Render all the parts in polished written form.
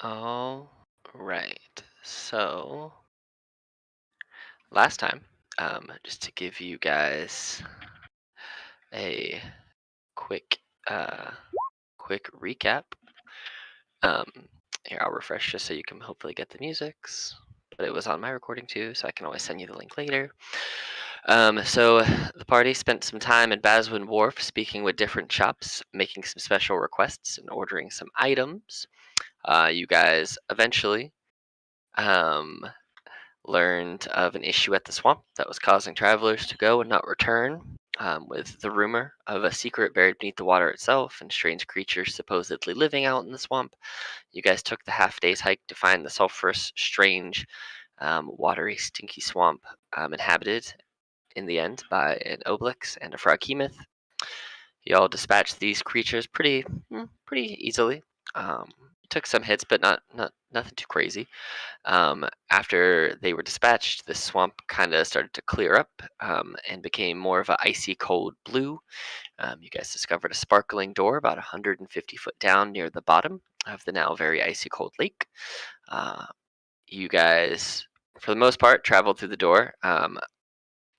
All right. So last time, just to give you guys a quick, uh, quick recap. Um, Here I'll refresh just so you can hopefully get the musics. But it was on my recording too, so I can always send you the link later. So the party spent some time in Baswin Wharf speaking with different shops, making some special requests and ordering some items. You guys eventually um, learned of an issue at the swamp that was causing travelers to go and not return, with the rumor of a secret buried beneath the water itself and strange creatures supposedly living out in the swamp. You guys took the half day's hike to find the sulfurous, strange, watery, stinky swamp, inhabited in the end by an obelix and a froghemoth. Y'all dispatched these creatures pretty easily. Took some hits, but not nothing too crazy. After they were dispatched, the swamp kind of started to clear up, and became more of an icy cold blue. You guys discovered a sparkling door about 150 foot down near the bottom of the now very icy cold lake. Uh, you guys, for the most part, traveled through the door.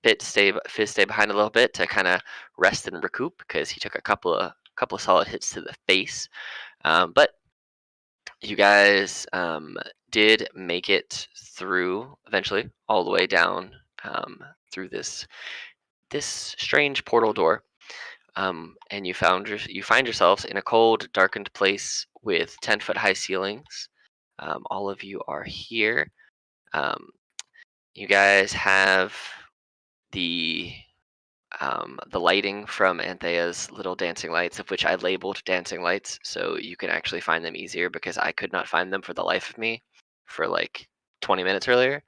Fizz stayed behind a little bit to kind of rest and recoup because he took a couple of solid hits to the face. But you guys did make it through eventually, all the way down, through this strange portal door, and you find yourselves in a cold, darkened place with 10-foot high ceilings. All of you are here. Um, you guys have the the lighting from Anthea's little dancing lights, of which I labeled dancing lights, so you can actually find them easier because I could not find them for the life of me for like 20 minutes earlier.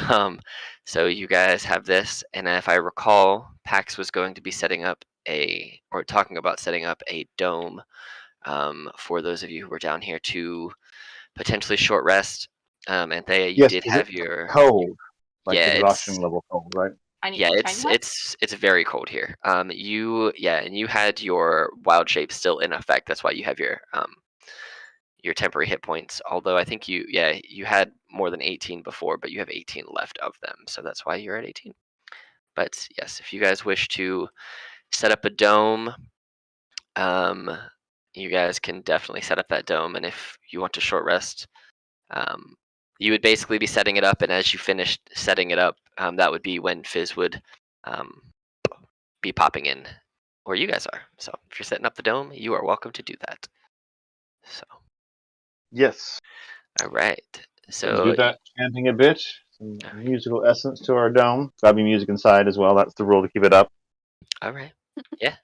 Um, so you guys have this, and if I recall, Pax was going to be talking about setting up a dome, for those of you who were down here to potentially short rest. Anthea, you Yes, did is it have your cold? Like yeah, exhaustion level cold, right? I need yeah, my tiny hut. it's very cold here. And you had your wild shape still in effect. That's why you have your temporary hit points. Although I think you had more than 18 before, but you have 18 left of them, so that's why you're at 18. But yes, if you guys wish to set up a dome, um, you guys can definitely set up that dome. And if you want to short rest, um, you would basically be setting it up, and as you finished setting it up, that would be when Fizz would um, be popping in where you guys are. So if you're setting up the dome, you are welcome to do that. So, Yes. all right. We'll do So, that, chanting a bit, some musical essence to our dome. Gotta be music inside as well. That's the rule to keep it up. all right. Yeah.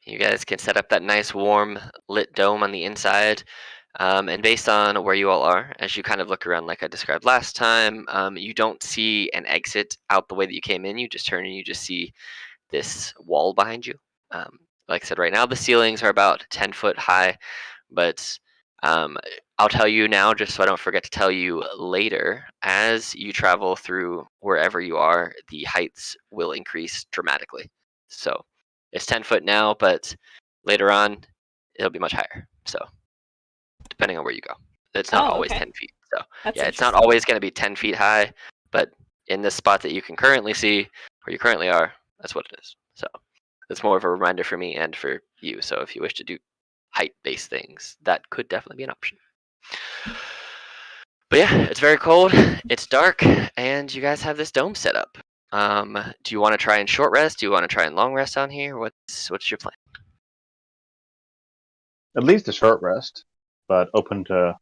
You guys can set up that nice warm lit dome on the inside. And based on where you all are, as you kind of look around like I described last time, you don't see an exit out the way that you came in. You just turn and you just see this wall behind you. Um, like I said, right now the ceilings are about 10 foot high, but um, I'll tell you now, just so I don't forget to tell you later. As you travel through wherever you are, the heights will increase dramatically. So it's 10 foot now, but later on it'll be much higher. So depending on where you go, it's not Oh, always okay. 10 feet. So That's yeah, it's not interesting. always going to be 10 feet high, but in this spot that you can currently see, where you currently are, that's what it is. So it's more of a reminder for me and for you. So if you wish to do height-based things, that could definitely be an option. But yeah, it's very cold, it's dark, and you guys have this dome set up. Do you want to try and short rest? Do you want to try and long rest down here? What's your plan? At least a short rest, but open to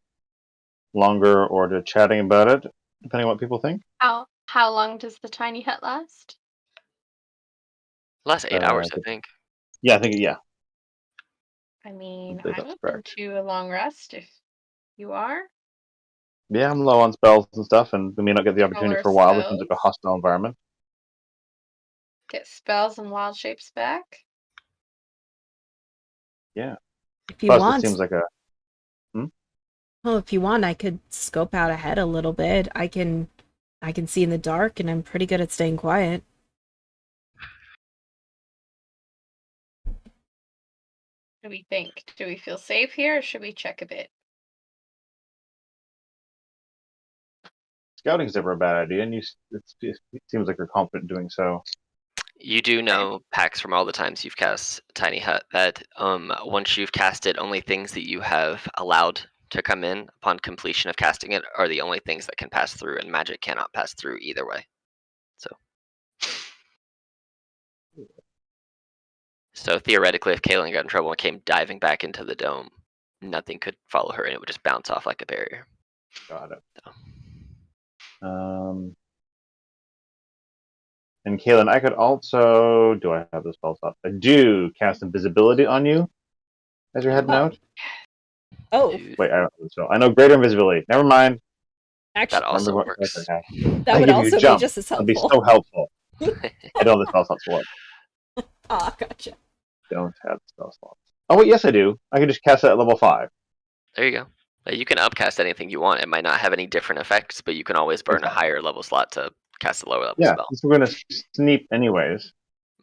longer or to chatting about it, depending on what people think. How long does the tiny hut last? Last 8 hours, I think. Yeah, I think, yeah, I I mean, believe I'm that's open correct. to a long rest if you are. Yeah, I'm low on spells and stuff, and we may not get the opportunity Roller for a while. This seems like a spells. hostile environment. Get spells and wild shapes back. Yeah. If you Plus, it want, seems like a. Hmm? well, if you want, I could scope out ahead a little bit. I can see in the dark, and I'm pretty good at staying quiet. What do we think? Do we feel safe here, or should we check a bit? scouting is never a bad idea, and it seems like you're confident doing so. You do know, Pax, from all the times you've cast Tiny Hut, that once you've cast it, only things that you have allowed to come in upon completion of casting it are the only things that can pass through, and magic cannot pass through either way. So theoretically, if Kaylin got in trouble and came diving back into the dome, nothing could follow her, and it would just bounce off like a barrier. Got it. So. And Kaylin, I could also. Do I have the spell slot? I do cast invisibility on you as you're heading out. Oh, Wait, I don't know the spell. I know greater invisibility. Never mind. actually, That also Remember what works. character I have. that I would give you a also be jump. just as That'd be helpful. so helpful. I don't have the spell slots for it. Ah, gotcha. Don't have the spell slots. Oh wait, yes I do. I can just cast it at level 5. There you go. You can upcast anything you want. It might not have any different effects, but you can always burn a higher level slot to cast a lower level Yeah, spell. since we're going to sneak anyways.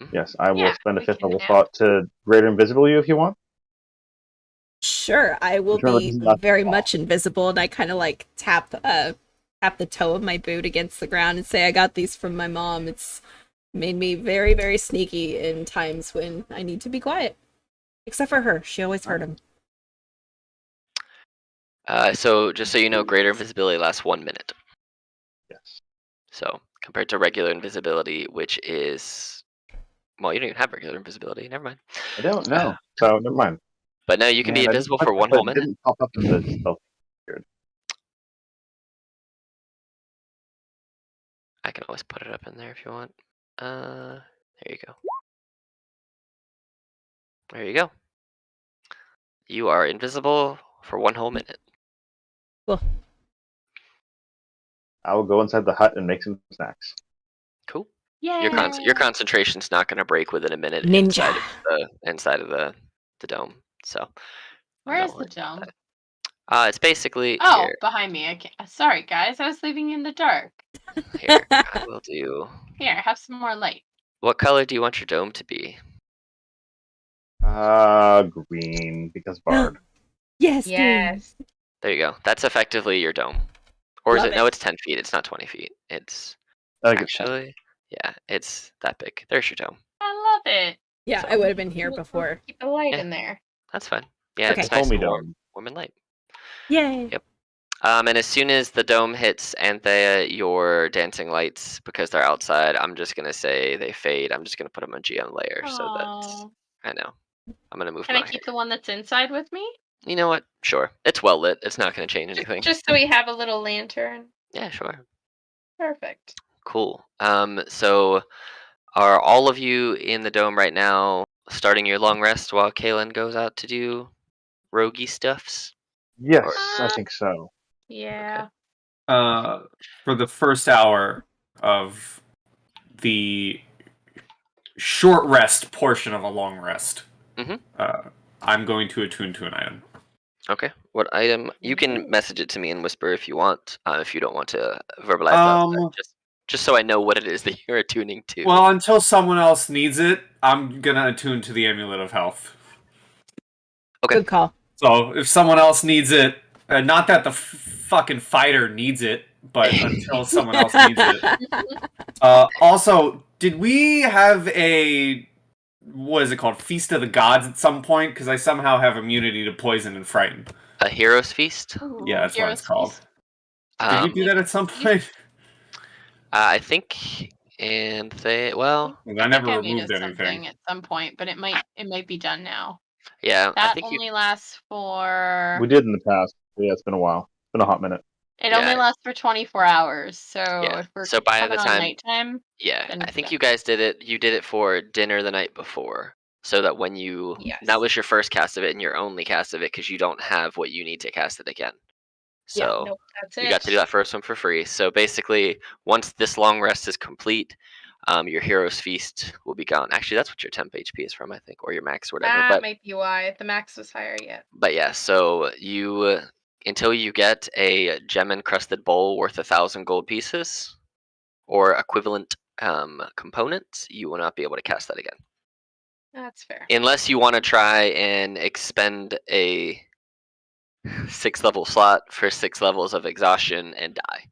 Mhm. Yes, I will Yeah, spend a we 5th can level have- slot to greater invisible you if you want. Sure, I will Remember, be this is not very the much invisible, and I kind of like tap the toe of my boot against the ground and say, "I got these from my mom." It's made me very, very sneaky in times when I need to be quiet. Except for her, she always heard him. So just so you know, greater invisibility lasts 1 minute. Yes. So compared to regular invisibility, which is, well, you don't even have regular invisibility. Never mind. I don't know, so never mind. But no, you can be Man, I invisible just for looked one up, whole it minute. didn't pop up in the spell. I can always put it up in there if you want. There you go. There you go. You are invisible for 1 whole minute. Cool. I will go inside the hut and make some snacks. Cool. Yay! Your concentration's not going to break within a minute Ninja. inside of the dome. So Where don't is the worry about dome? that. It's basically Oh, here. behind me. I can't. Sorry, guys. I was leaving you in the dark. Here, I will do. Here, have some more light. What color do you want your dome to be? Green, because Bard. Yes, Yes. There you go. That's effectively your dome. Or is Love it? No, it. it's 10 feet. It's not 20 feet. It's I think it's fine. actually, yeah, it's that big. There's your dome. I love it. Yeah, So- I would have been here before. Keep the light Yeah. in there. That's fine. Yeah, Okay. it's nice Homey and warm, dome. warm and light. Yay. Yep. And as soon as the dome hits Anthea, your dancing lights, because they're outside, I'm just gonna say they fade. I'm just gonna put them on GM layer so that Aw. I know. I'm gonna move Can I my keep the one that's inside with me? You know what? Sure. It's well lit. It's not gonna change anything. Just so we have a little lantern. Yeah, sure. Perfect. Cool. So are all of you in the dome right now starting your long rest while Kaylin goes out to do roguey stuffs? Yes, I think so. Yeah. For the first hour of the short rest portion of a long rest, Mhm. I'm going to attune to an item. Okay. What item? You can message it to me and whisper if you want. If you don't want to verbalize that, just so I know what it is that you're attuning to. Well, until someone else needs it, I'm gonna attune to the Amulet of Health. Okay. Good call. So if someone else needs it, not that the fucking fighter needs it, but until someone else needs it. Also, did we have what is it called? Feast of the Gods at some point? Because I somehow have immunity to poison and frighten. A hero's feast. Yeah, that's what it's called. Feast. Did we do that at some point? I think, and they well, I never I removed needed anything. something at some point, but it might be done now. yeah. I That think only lasts for. We did in the past. Yeah, it's been a while. It's been a hot minute. It Yeah. only lasts for 24 hours. So Yeah. if we're So by coming the on time- nighttime, Yeah, Then I it's think done. you guys did it. You did it for dinner the night before, so that when you Yes. that was your first cast of it and your only cast of it because you don't have what you need to cast it again. So nope, that's you it. got to do that first one for free. So basically, once this long rest is complete, your hero's feast will be gone. Actually, that's what your temp HP is from, I think, or your max or whatever. That might be why the max was higher yet. But yeah, so you until you get a gem encrusted bowl worth 1,000 gold pieces or equivalent components, you will not be able to cast that again. That's fair. Unless you want to try and expend a 6th level slot for 6 levels of exhaustion and die.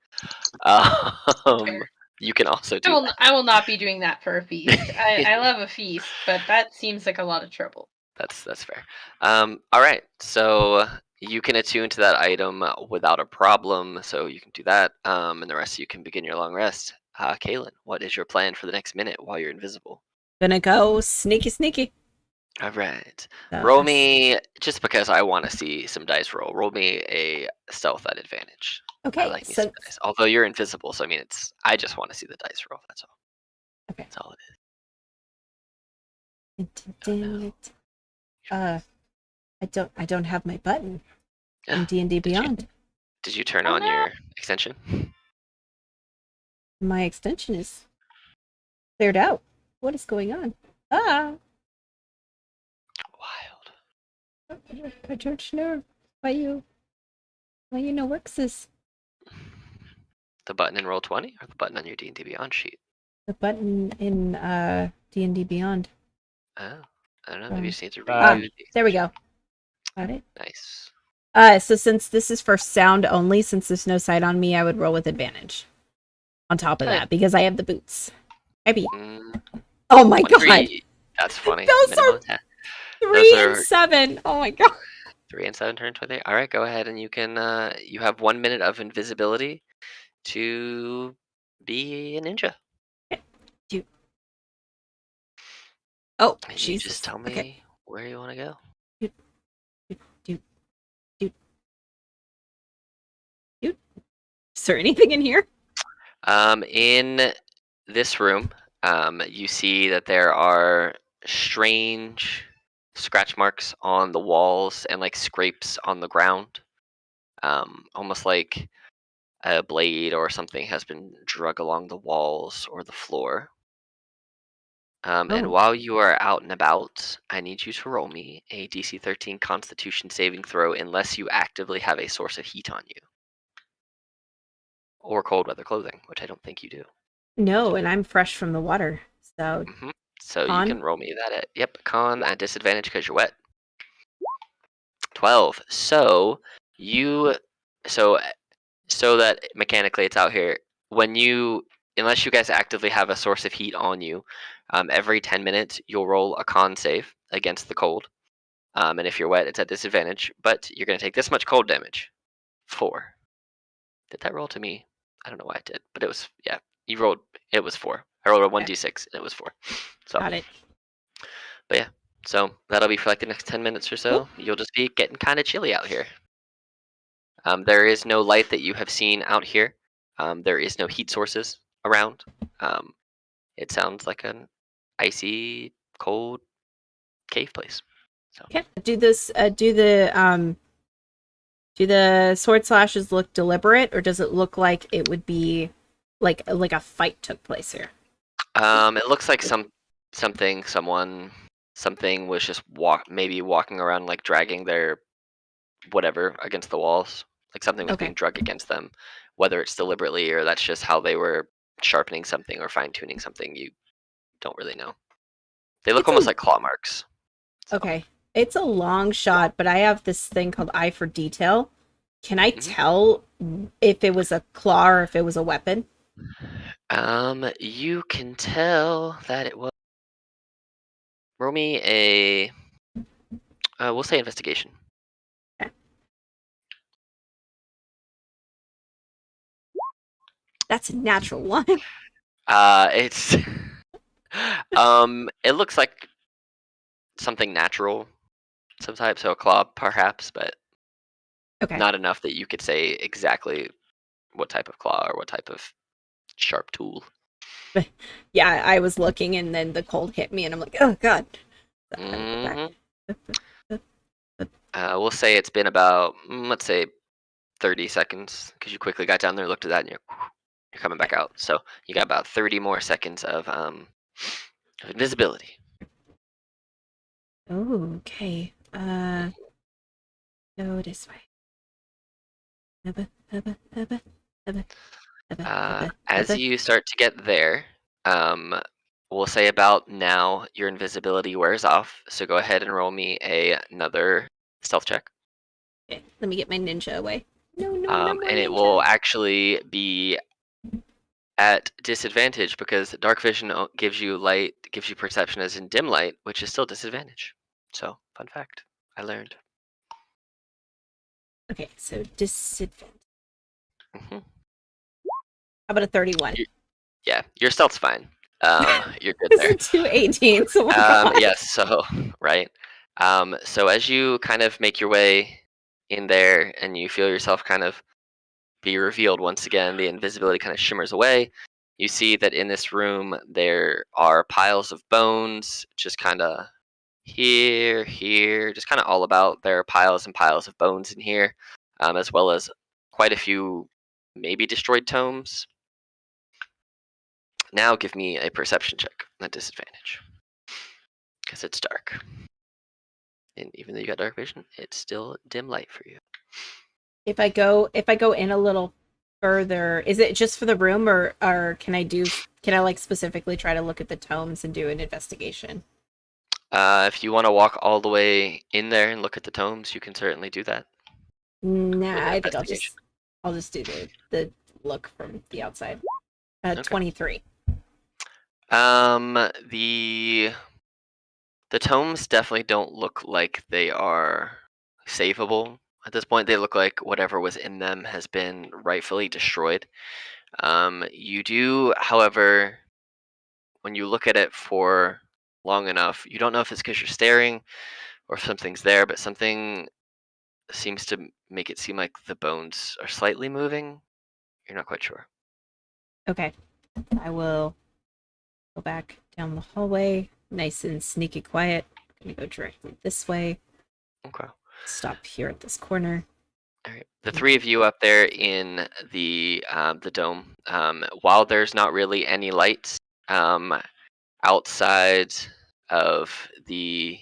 Um, you can also do that. I will not be doing that for a feast. I love a feast, but that seems like a lot of trouble. That's fair. All right, so you can attune to that item without a problem, so you can do that. And the rest of you can begin your long rest. Kaylin, what is your plan for the next minute while you're invisible? Gonna go sneaky. All right, So, roll me just because I want to see some dice roll. Roll me a stealth at advantage. I Okay, like me so some dice. Although you're invisible, so I mean, I just want to see the dice roll. That's all. Okay. That's all it dang no. it. I don't have my button in D&D Did you- Beyond. Did you turn Oh, on no. your extension? My extension is cleared out. What is going on? Ah, Wild. I don't know why you no works this. The button in roll 20 or the button on your D&D Beyond sheet? The button in D&D Beyond. Oh, I don't know. Maybe you just need to Ah, review the There we extension. go. Got it. Nice. So since this is for sound only, since there's no sight on me, I would roll with advantage. On top of Okay. that, because I have the boots. Maybe. Mm, Oh my god. 1-3. That's funny. Those Minimum are attack. 3 are- and 7. Oh my god. 3 and 7 turn 20. All right, go ahead and you can. You have 1 minute of invisibility to be a ninja. Oh, And you Jesus. just tell me Okay. where you want to go. Is there anything in here? In this room, you see that there are strange scratch marks on the walls and like scrapes on the ground. Almost like a blade or something has been drug along the walls or the floor. And Oh. while you are out and about, I need you to roll me a DC 13 Constitution saving throw unless you actively have a source of heat on you. Or cold weather clothing, which I don't think you do. No, and I'm fresh from the water. So, Hmm. So Con? you can roll me that at con at disadvantage because you're wet. 12. So you so so that mechanically it's out here. Unless you guys actively have a source of heat on you, every 10 minutes you'll roll a con save against the cold. And if you're wet, it's at disadvantage. But you're gonna take this much cold damage. 4. Did that roll to me? I don't know why it did, but it was You rolled. It was 4. I rolled a 1d6 and it was 4. So got it. But yeah, so that'll be for like the next 10 minutes or so. Cool. You'll just be getting kind of chilly out here. There is no light that you have seen out here. There is no heat sources around. It sounds like an icy, cold cave place. So Okay. Do the sword slashes look deliberate, or does it look like it would be like a fight took place here? it looks like something was just walking around like dragging their whatever against the walls. Like something was Okay. being drug against them, whether it's deliberately or that's just how they were sharpening something or fine tuning something. You don't really know. They look It's almost a- like claw marks. So, Okay. It's a long shot, but I have this thing called eye for detail. Can I Mhm. tell if it was a claw or if it was a weapon? You can tell that it was. Roll me a. We'll say investigation. That's a natural one. It's. It looks like something natural, some type, so a claw perhaps, but Okay. not enough that you could say exactly what type of claw or what type of sharp tool. Yeah, I was looking and then the cold hit me and I'm like, oh god. Mhm. We'll say it's been about, let's say, 30 seconds because you quickly got down there, looked at that, and you're coming back out. So you got about 30 more seconds of invisibility. Oh, okay. Go this way. As you start to get there, we'll say about now your invisibility wears off. So go ahead and roll me another stealth check. Okay, let me get my ninja away. No. And it will actually be at disadvantage because dark vision gives you light, gives you perception as in dim light, which is still disadvantage. So, fun fact, I learned. Okay, so disadvantage. Hmm. How about a 31? Yeah, your stealth's fine. You're good This there. is 218s. Oh my god. Yes, so right. So as you kind of make your way in there and you feel yourself kind of be revealed once again, the invisibility kind of shimmers away. You see that in this room there are piles of bones, just kind of here, just kind of all about. There are piles and piles of bones in here, as well as quite a few maybe destroyed tomes. Now give me a perception check at disadvantage. Because it's dark. And even though you got dark vision, it's still dim light for you. If I go in a little further, is it just for the room or can I like specifically try to look at the tomes and do an investigation? If you want to walk all the way in there and look at the tomes, you can certainly do that. Nah, I think Investigation. I'll just do the look from the outside. Okay. 23. The tomes definitely don't look like they are savable at this point. They look like whatever was in them has been rightfully destroyed. You do, however, when you look at it for long enough, you don't know if it's because you're staring or if something's there, but something seems to make it seem like the bones are slightly moving. You're not quite sure. Okay. I will go back down the hallway, nice and sneaky quiet. I'm gonna go directly this way. Okay. Stop here at this corner. All right. The three of you up there in the dome. While there's not really any lights outside of the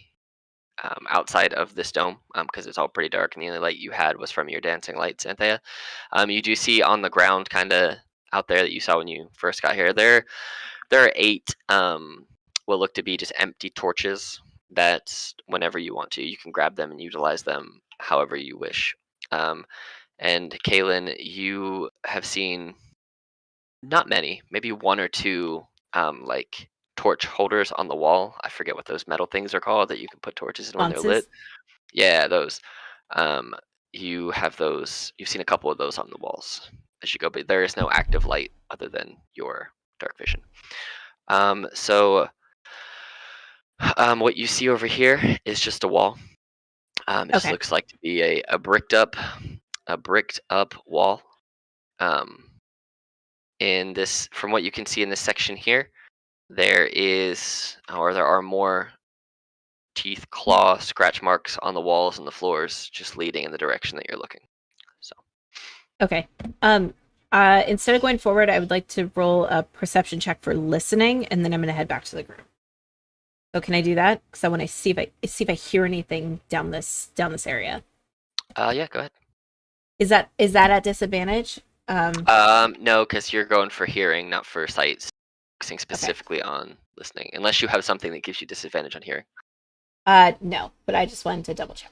outside of this dome, because it's all pretty dark, and the only light you had was from your dancing lights, Anthea. You do see on the ground, kind of out there that you saw when you first got here. There are 8 what look to be just empty torches that whenever you want to, you can grab them and utilize them however you wish. And Kaylin, you have seen not many, maybe 1 or 2 like torch holders on the wall. I forget what those metal things are called that you can put torches in when they're lit. Sconces. Yeah, those. You have those. You've seen a couple of those on the walls as you go, but there is no active light other than your dark vision. So what you see over here is just a wall. It just Okay. looks like to be a bricked up wall. In this, from what you can see in this section here, there are more teeth, claw, scratch marks on the walls and the floors, just leading in the direction that you're looking. So Okay. Instead of going forward, I would like to roll a perception check for listening, and then I'm gonna head back to the group. So can I do that? Because I want to see if I hear anything down this area. yeah, go ahead. Is that at disadvantage? No, because you're going for hearing, not for sight. Focusing specifically on listening, unless you have something that gives you disadvantage on hearing. No, but I just wanted to double check.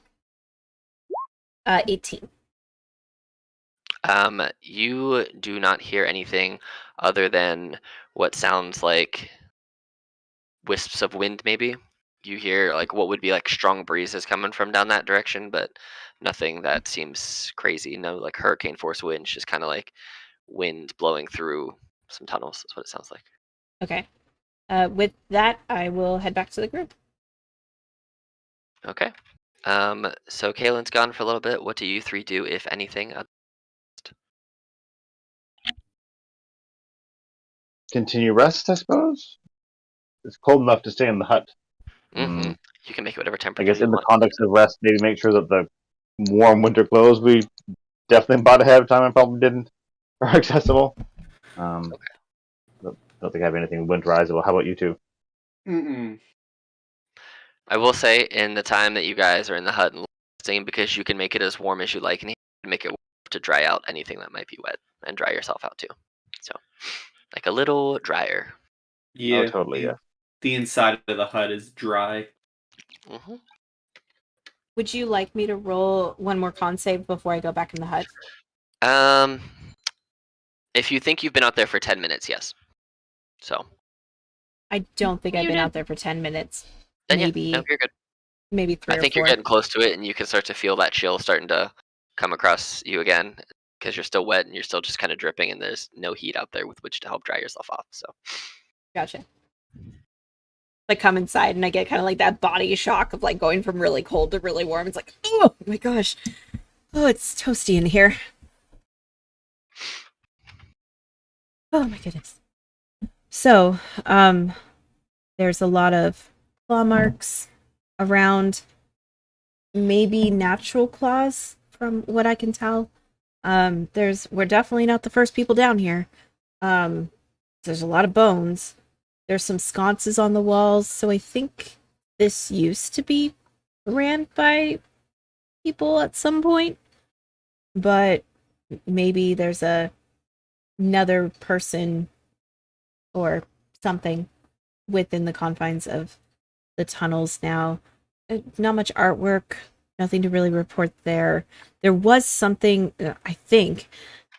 18. You do not hear anything other than what sounds like wisps of wind, maybe. You hear like what would be like strong breezes coming from down that direction, but nothing that seems crazy. No like hurricane force winds, just kind of like wind blowing through some tunnels. That's what it sounds like. Okay. With that, I will head back to the group. Okay. So Kaylin's gone for a little bit. What do you 3 do, if anything? Continue rest, I suppose. It's cold enough to stay in the hut. Mm-hmm. You can make it whatever I temperature guess you in the want. context of rest, maybe make sure that the warm winter clothes we definitely bought ahead of time and probably didn't are accessible. Okay. Don't think I have anything winterizable. How about you two? Mm-mm. I will say, in the time that you guys are in the hut and resting, because you can make it as warm as you like, and you can make it to dry out anything that might be wet, and dry yourself out too. So, like a little drier. Yeah. Oh, totally, yeah. The inside of the hut is dry. Mm-hmm. Would you like me to roll one more con save before I go back in the hut? Um, if you think you've been out there for 10 minutes, yes. So I don't think I've been Muted. out there for 10 minutes. then Maybe yeah, no, you're good. maybe 3 I or think 4. you're getting close to it, and you can start to feel that chill starting to come across you again because you're still wet and you're still just kind of dripping, and there's no heat out there with which to help dry yourself off. So Gotcha. Like come inside and I get kind of like that body shock of like going from really cold to really warm. It's like, oh my gosh. Oh, it's toasty in here. Oh my goodness. So, there's a lot of claw marks around, maybe natural claws from what I can tell. We're definitely not the first people down here. There's a lot of bones. There's some sconces on the walls, so I think this used to be ran by people at some point. But maybe there's another person or something within the confines of the tunnels now. Not much artwork, nothing to really report there. There was something, I think,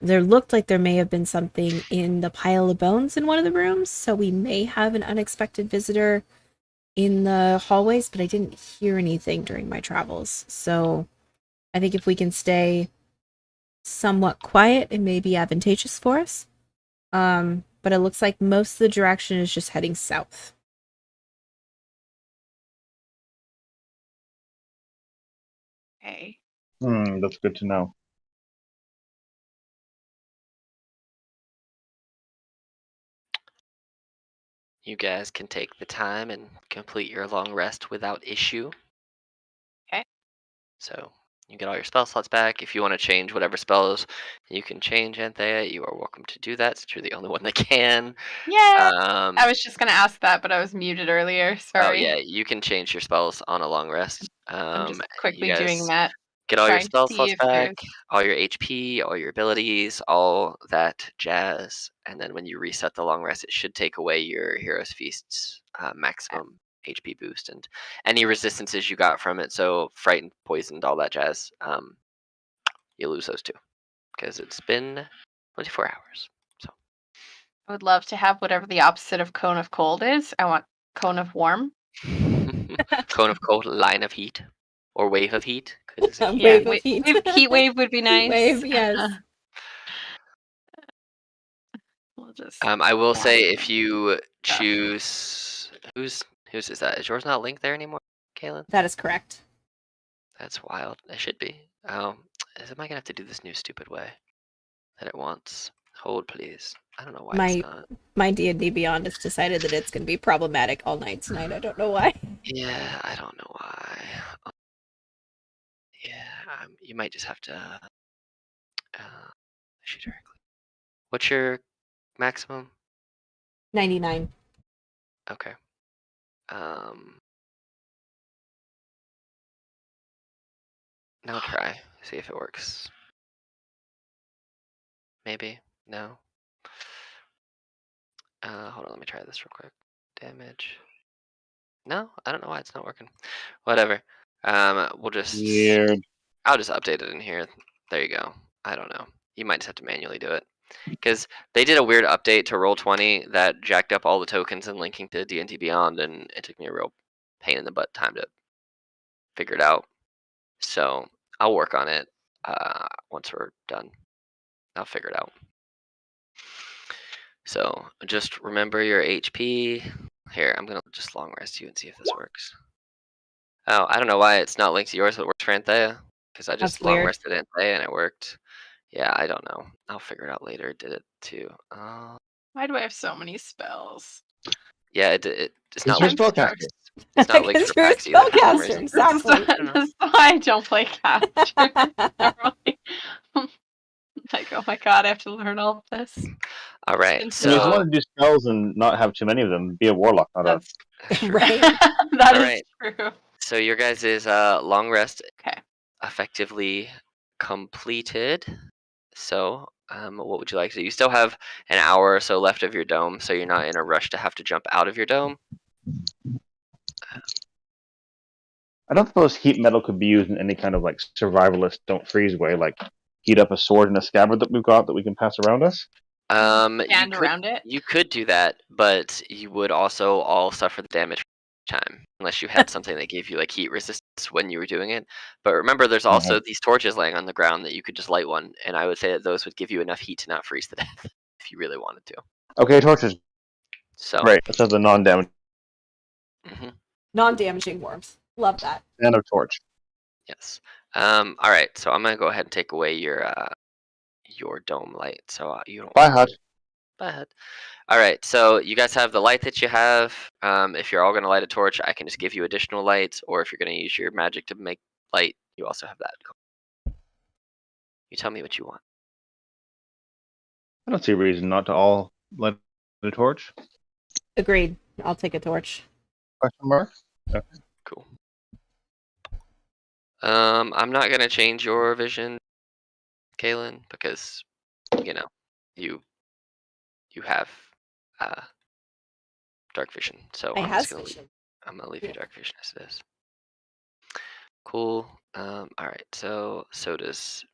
there looked like there may have been something in the pile of bones in one of the rooms, so we may have an unexpected visitor in the hallways, but I didn't hear anything during my travels. So I think if we can stay somewhat quiet, it may be advantageous for us. But it looks like most of the direction is just heading south. Okay. That's good to know. you guys can take the time and complete your long rest without issue. Okay. So you get all your spell slots back. If you want to change whatever spells you can change, Anthea, you are welcome to do that since you're the only one that can. Yeah. Um, I was just gonna ask that, but I was muted earlier. oh Sorry. yeah, you can change your spells on a long rest. I'm just You quickly doing guys that. get all your Trying to spell see slots if back, there's all your HP, all your abilities, all that jazz. And then when you reset the long rest, it should take away your Hero's Feast's maximum HP boost and any resistances you got from it. So frightened, poisoned, all that jazz. You lose those too because it's been 24 hours. So I would love to have whatever the opposite of cone of cold is. I want cone of warm. cone of cold, line of heat, or wave of heat because it's a heat Wave wave. of heat. Heat wave would be nice. Wave, yes. We'll just I will Yeah. say if you choose whose is that? Is yours not linked there anymore, Kaylin? That is correct. That's wild. It should be. Am I gonna have to do this new stupid way that it wants? Hold, please. I don't know why it's not. My D&D Beyond has decided that it's going to be problematic all night tonight. I don't know why. Yeah, I don't know why. Yeah, you might just have to shoot directly. What's your maximum? 99. Okay. Now try. See if it works. Maybe. No. Hold on, let me try this real quick. Damage. No, I don't know why it's not working. Whatever. We'll just. Weird. I'll just update it in here. There you go. I don't know. You might just have to manually do it because they did a weird update to Roll20 that jacked up all the tokens and linking to D&D Beyond, and it took me a real pain in the butt time to figure it out. So I'll work on it once we're done. I'll figure it out. So just remember your HP. Here, I'm gonna just long rest you and see if this works. Oh, I don't know why it's not linked to yours, but it works for Anthea. Because I just That's long weird. rested Anthea and it worked. Yeah, I don't know. I'll figure it out later. It did it too. Why do I have so many spells? Yeah, it's not Because linked you're for spellcaster. Pax. It's not linked Because for you're a Pax either for some spellcaster, reason. exactly. I don't know. That's why I don't play caster. Like, oh my god, I have to learn all of this. All right, It's I mean, if you so want to do spells and not have too many of them, be a warlock, not a. That's sure. Right? that All is right. true. So your guys' long rest Okay. effectively completed. So what would you like to do? You still have an hour or so left of your dome, so you're not in a rush to have to jump out of your dome. I don't suppose heat metal could be used in any kind of like survivalist don't freeze way. Like heat up a sword in a scabbard that we've got that we can pass around us? Stand around it. You could do that, but you would also all suffer the damage time unless you had something that gave you like heat resistance when you were doing it. But remember, there's also these torches laying on the ground that you could just light one, and I would say that those would give you enough heat to not freeze to death if you really wanted to. Okay, torches. So Great. Let's have the non-damage mhm, Non-damaging warmth. Love that. and a torch. yes. All right. So I'm gonna go ahead and take away your dome light, so you don't. Bye, Hut. Go ahead. All right, so you guys have the light that you have. If you're all going to light a torch, I can just give you additional lights, or if you're going to use your magic to make light, you also have that. You tell me what you want. I don't see a reason not to all light the torch. Agreed. I'll take a torch. Question mark? Cool. I'm not going to change your vision, Kaylin, because, you know, you have dark vision. So I I'm have just going to vision. I'm gonna leave your dark vision as it is. Cool. All right. So does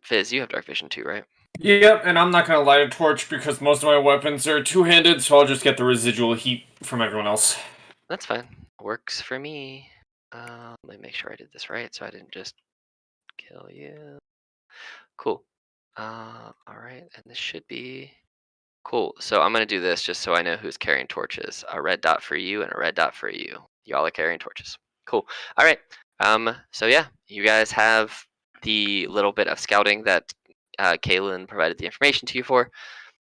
Fizz. You have dark vision too, right? Yep, and I'm not gonna light a torch because most of my weapons are two-handed, so I'll just get the residual heat from everyone else. That's fine. Works for me. Let me make sure I did this right, so I didn't just kill you. Cool. All right, and this should be cool. So I'm gonna do this just so I know who's carrying torches. A red dot for you and a red dot for you. Y'all are carrying torches. Cool. All right. So yeah, you guys have the little bit of scouting that Kaylin provided the information to you for.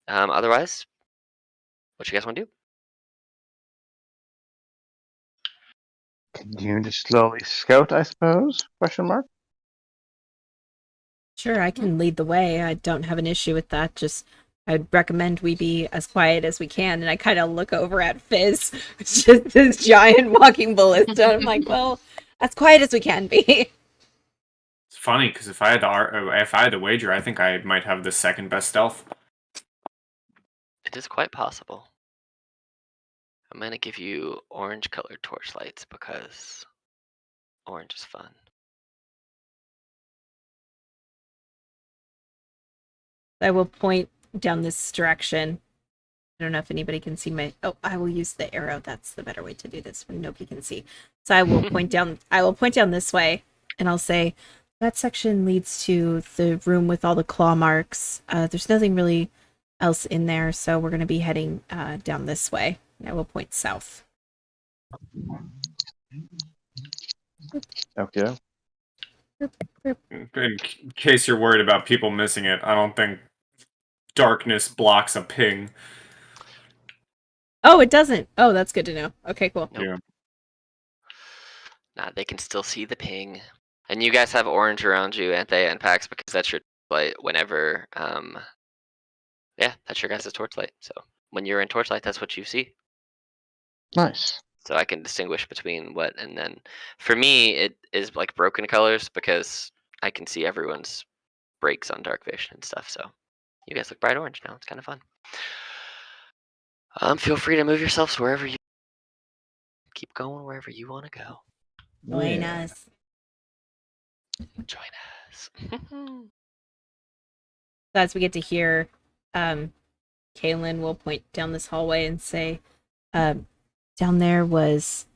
Otherwise, what you guys want to do? Continue to slowly scout, I suppose? Question mark? Sure, I can lead the way. I don't have an issue with that. Just, I'd recommend we be as quiet as we can. And I kind of look over at Fizz, just this giant walking ballista. I'm like, well, as quiet as we can be. It's funny because if I had to wager, I think I might have the second best stealth. It is quite possible. I'm gonna give you orange colored torchlights because orange is fun. I will point down this direction. I don't know if anybody can see my. Oh, I will use the arrow. That's the better way to do this when nobody can see. So I will point down. I will point down this way, and I'll say that section leads to the room with all the claw marks. There's nothing really else in there, so we're going to be heading down this way. And I will point south. Okay. In case you're worried about people missing it, I don't think darkness blocks a ping. Oh, it doesn't. Oh, that's good to know. Okay, cool. Nope. Yeah. Nah, they can still see the ping. And you guys have orange around you, Anthea and Pax, because that's your light whenever yeah, that's your guys' torchlight. So when you're in torchlight, that's what you see. Nice. So I can distinguish between what, and then for me it is like broken colors because I can see everyone's breaks on dark vision and stuff. So you guys look bright orange now. It's kind of fun. Feel free to move yourselves wherever you keep going, wherever you want to go. Join us. Join us. So as we get to hear, Kaylin will point down this hallway and say, down there was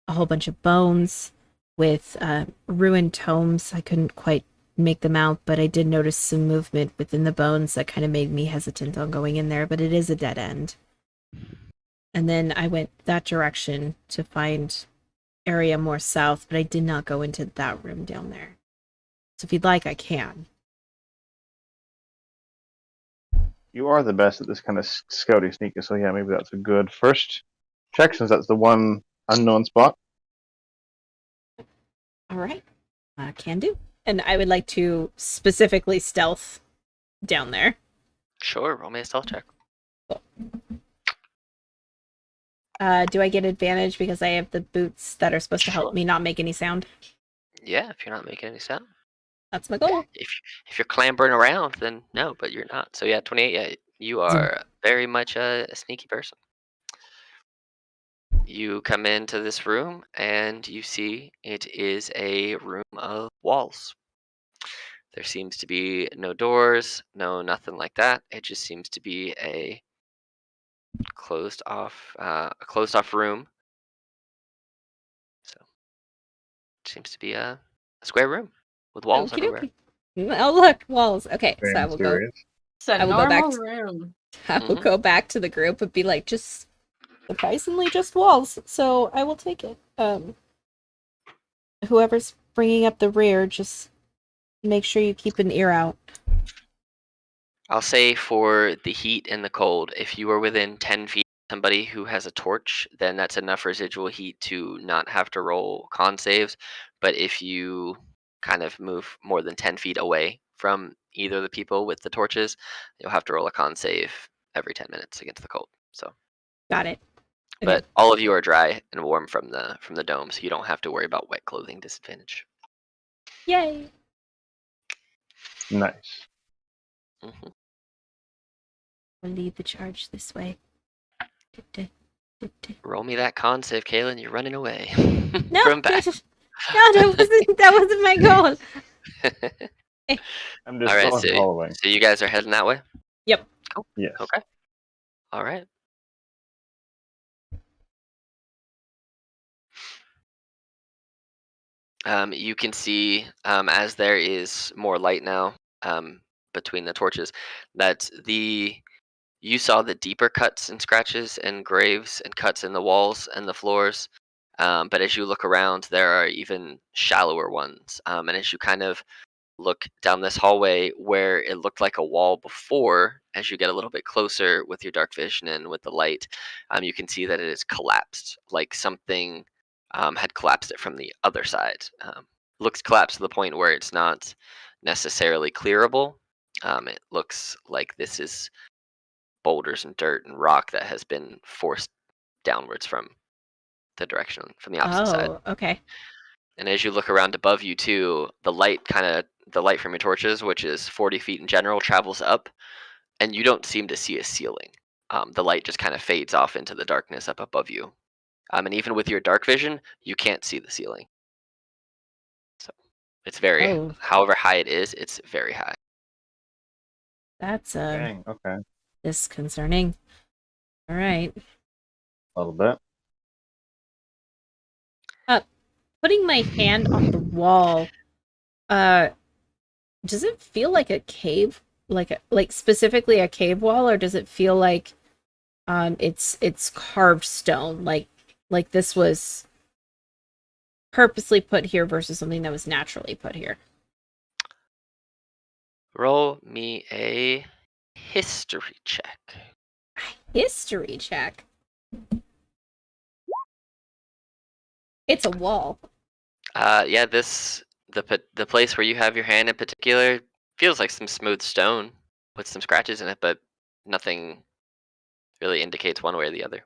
a whole bunch of bones with ruined tomes. I couldn't quite make them out, but I did notice some movement within the bones that kind of made me hesitant on going in there, but it is a dead end. And then I went that direction to find area more south, but I did not go into that room down there. So if you'd like, I can. You are the best at this kind of scouty sneaker, so yeah, maybe that's a good first check since that's the one unknown spot. All right. Can do. And I would like to specifically stealth down there. Sure, roll me a stealth check. Do I get advantage because I have the boots that are supposed to help Sure. me not make any sound? Yeah, if you're not making any sound. That's my goal. If you're clambering around, then no, but you're not. So yeah, 28. Yeah, you are very much a sneaky person. You come into this room and you see it is a room of walls. There seems to be no doors, nothing like that. It just seems to be a closed off room. So it seems to be a square room with walls Okie everywhere. dokie. Oh look, walls. Okay, Very so I will go. mysterious. It's a I will go back normal to- room. I will Mhm. go back to the group and be like, just surprisingly, just walls. So I will take it. Whoever's bringing up the rear, just make sure you keep an ear out. I'll say for the heat and the cold, if you are within 10 feet of somebody who has a torch, then that's enough residual heat to not have to roll con saves. But if you kind of move more than 10 feet away from either of the people with the torches, you'll have to roll a con save every 10 minutes against the cold. So, Got it. Okay. but all of you are dry and warm from the dome, so you don't have to worry about wet clothing disadvantage. Yay! Nice. Mhm. We'll lead the charge this way. Roll me that con save, Kaylin. You're running away No, from back. that wasn't my goal. I'm just All right, following. so you guys are heading that way? Yep. Cool. Yes. Okay. All right. You can see as there is more light now between the torches that you saw the deeper cuts and scratches and graves and cuts in the walls and the floors. But as you look around, there are even shallower ones. And as you kind of look down this hallway where it looked like a wall before, as you get a little bit closer with your dark vision and with the light, you can see that it is collapsed, like something had collapsed it from the other side. Looks collapsed to the point where it's not necessarily clearable. It looks like this is boulders and dirt and rock that has been forced downwards from the direction from the opposite side. Oh, okay. And as you look around above you too, the light from your torches, which is 40 feet in general, travels up, and you don't seem to see a ceiling. The light just kind of fades off into the darkness up above you. And even with your dark vision, you can't see the ceiling. So it's very, Oh. however high it is, it's very high. That's Dang. Okay. disconcerting. All right. A little bit. Putting my hand on the wall, does it feel like a cave? Like specifically a cave wall, or does it feel like it's carved stone? Like this was purposely put here versus something that was naturally put here? Roll me a history check. History check. It's a wall. Yeah, the place where you have your hand in particular feels like some smooth stone with some scratches in it, but nothing really indicates one way or the other.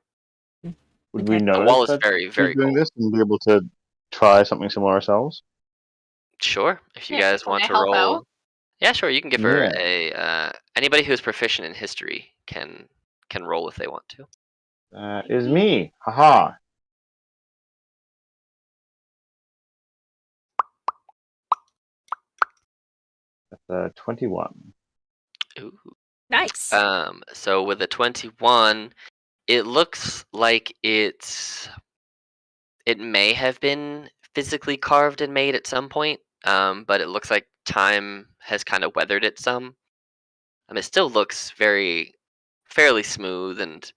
Would Okay. we The notice wall is that very, we're very doing cold. this and be able to try something similar ourselves? Sure, if you Yeah, guys can want I to help roll. out? Yeah, sure. You can give her Yeah. a. Anybody who's proficient in history can roll if they want to. Is me. Haha. That's 21. Ooh. Nice. So with a 21, it looks like it may have been physically carved and made at some point. But it looks like time has kind of weathered it some. It still looks fairly smooth and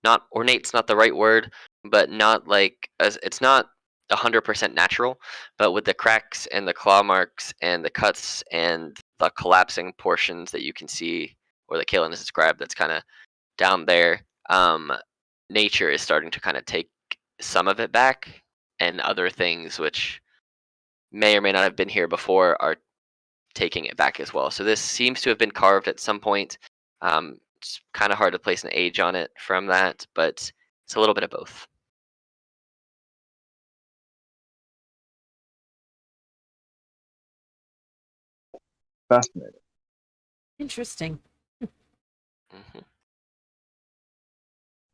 not ornate's not the right word, but not like it's not 100% natural. But with the cracks and the claw marks and the cuts and the collapsing portions that you can see, or that Kaylin has described, that's kind of down there. Nature is starting to kind of take some of it back, and other things which may or may not have been here before are taking it back as well. So this seems to have been carved at some point. It's kind of hard to place an age on it from that, but it's a little bit of both. Fascinating. Interesting. hmm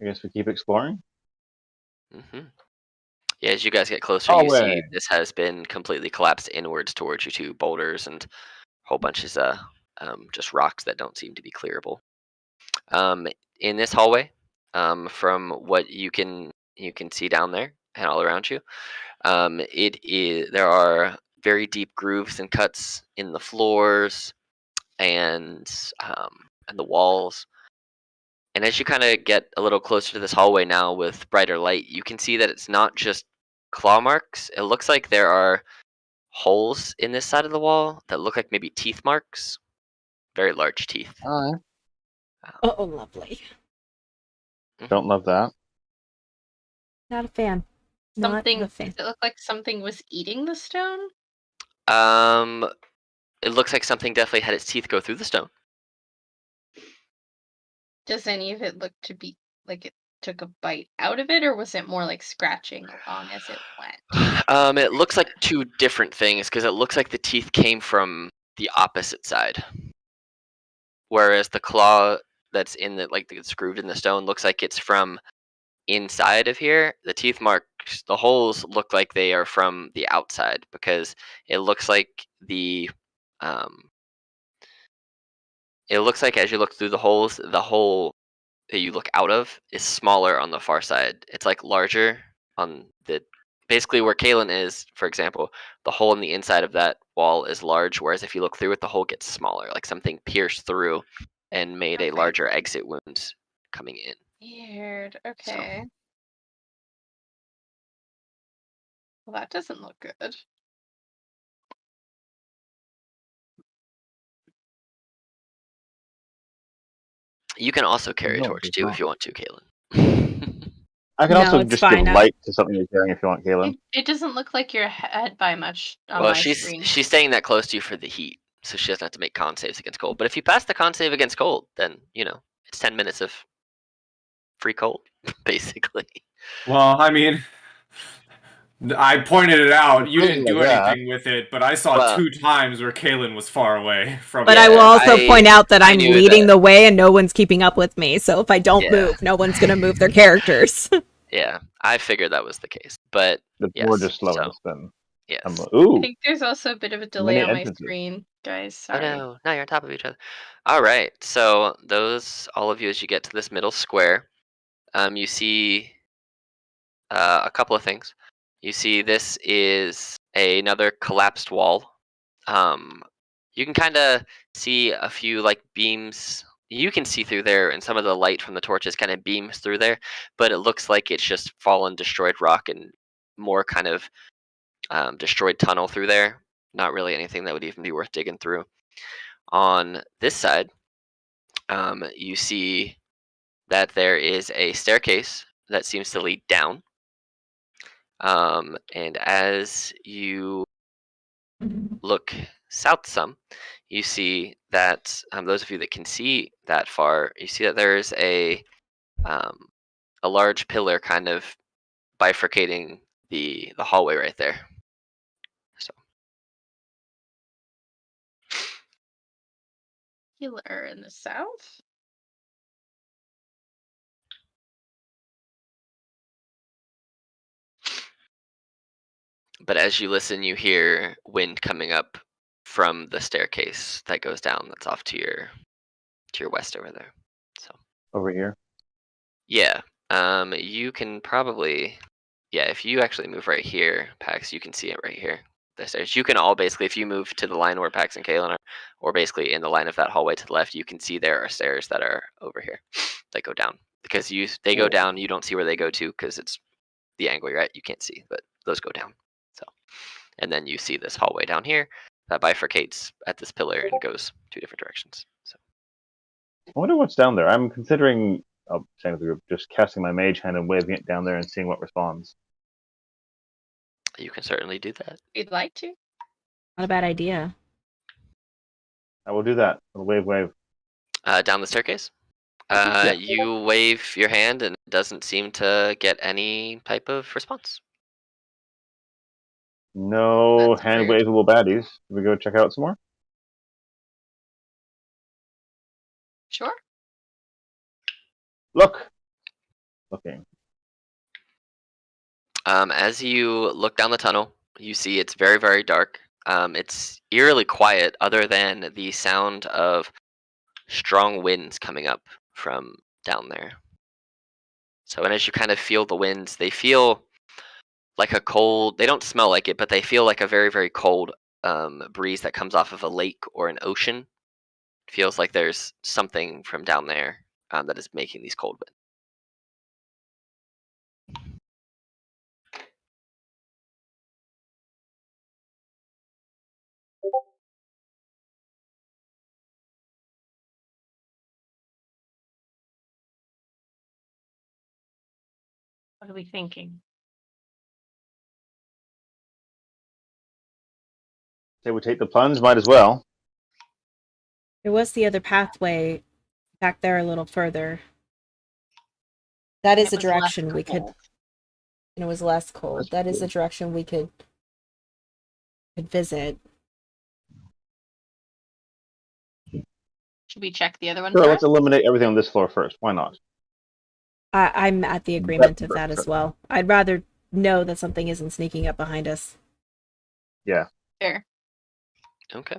I guess we keep exploring. hmm Yeah, as you guys get closer, you see Hallway. this has been completely collapsed inwards towards you two boulders and whole bunches of just rocks that don't seem to be clearable. In this hallway, from what you can see down there and all around you, there are very deep grooves and cuts in the floors and the walls. And as you kind of get a little closer to this hallway now with brighter light, you can see that it's not just claw marks. It looks like there are holes in this side of the wall that look like maybe teeth marks, very large teeth. Alright. Oh, lovely. Don't love that. Not a fan. Not Something. a fan. Does it look like something was eating the stone? It looks like something definitely had its teeth go through the stone. Does any of it look to be like it took a bite out of it, or was it more like scratching along as it went? It looks like two different things because it looks like the teeth came from the opposite side, whereas the claw that's in the it's grooved in the stone looks like it's from inside of here. The teeth marks, the holes look like they are from the outside because it looks like it looks like as you look through the holes, the hole that you look out of is smaller on the far side. It's like larger on the basically where Kalen is, for example, the hole in the inside of that wall is large, whereas if you look through it, the hole gets smaller, like something pierced through and made a Okay. larger exit wound coming in. Weird. Okay. Well, that doesn't look good. You can also carry a No, torch it's too not. if you want to, Kalen. I can No, also it's just fine. give light to something you're carrying if you want, Kaylin. It doesn't look like you're ahead by much on Well, my she's screen. staying that close to you for the heat, so she doesn't have to make con saves against cold. But if you pass the con save against cold, then it's 10 minutes of free cold, basically. Well, I mean, I pointed it out. You didn't do Like that. anything with it, but I saw Well- 2 times where Kaylin was far away from But it. I will also I- point out that I I'm knew leading that- the way and no one's keeping up with me. So if I don't Yeah. move, no one's going to move their characters. Yeah, I figured that was the case, but The yes, board just slowing so, us then. yes. I Ooh. think there's also a bit of a delay Many on my entrances. screen, guys. Oh Sorry. no, now you're on top of each other. All right, so all of you, as you get to this middle square, you see a couple of things. You see this is another collapsed wall. You can kind of see a few beams. You can see through there, and some of the light from the torches kind of beams through there, but it looks like it's just fallen, destroyed rock, and more kind of destroyed tunnel through there. Not really anything that would even be worth digging through. On this side, you see that there is a staircase that seems to lead down. And as you look south some, you see that those of you that can see that far, you see that there's a large pillar kind of bifurcating the hallway right there. So Healer in the south. but as you listen, you hear wind coming up from the staircase that goes down, that's off to your west over there. So Over here. yeah, you can probably, if you actually move right here, Pax, you can see it right here. The stairs. You can all basically, if you move to the line where Pax and Kalen are, or basically in the line of that hallway to the left, you can see there are stairs that are over here that go down. Because they go down, you don't see where they go to because it's the angle you're at. You can't see, but those go down. So, and then you see this hallway down here that bifurcates at this pillar and goes 2 different directions. So I wonder what's down there. I'm considering, saying to the group, just casting my mage hand and waving it down there and seeing what responds. you can certainly do that. You'd like to? Not a bad idea. I will do that. I'll wave. Down the staircase. Yeah. You wave your hand and it doesn't seem to get any type of response. No That's hand weird. waveable baddies. Can we go check out some more? Sure. Look. Looking. As you look down the tunnel, you see it's very, very dark. It's eerily quiet, other than the sound of strong winds coming up from down there. So, and as you kind of feel the winds, they feel like a cold. They don't smell like it, but they feel like a very, very cold breeze that comes off of a lake or an ocean. It feels like there's something from down there that is making these cold winds. What are we thinking? Say we take the plunge, might as well. There was the other pathway back there a little further. That is It a was less direction we could. cold. And it was less cold. That is a direction we could visit. Should we check the other one Sure, first? let's eliminate everything on this floor first. Why not? I'm at the agreement of that as well. I'd rather know that something isn't sneaking up behind us. Yeah. Fair. Okay.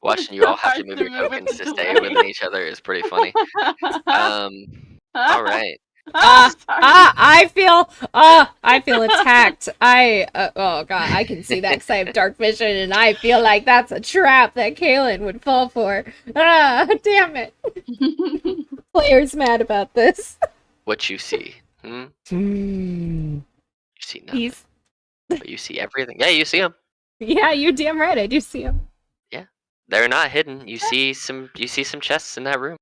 Watching you all have to Hard move your move with tokens the to stay delay. within each other is pretty funny. All right. I feel attacked. Oh god, I can see that because I have dark vision, and I feel like that's a trap that Kaylin would fall for. Damn it. Player's mad about this. What you see? You see nothing. But you see everything. Yeah, you see them. Yeah, you're damn right. I do see him. Yeah, they're not hidden. You see some. You see some chests in that room.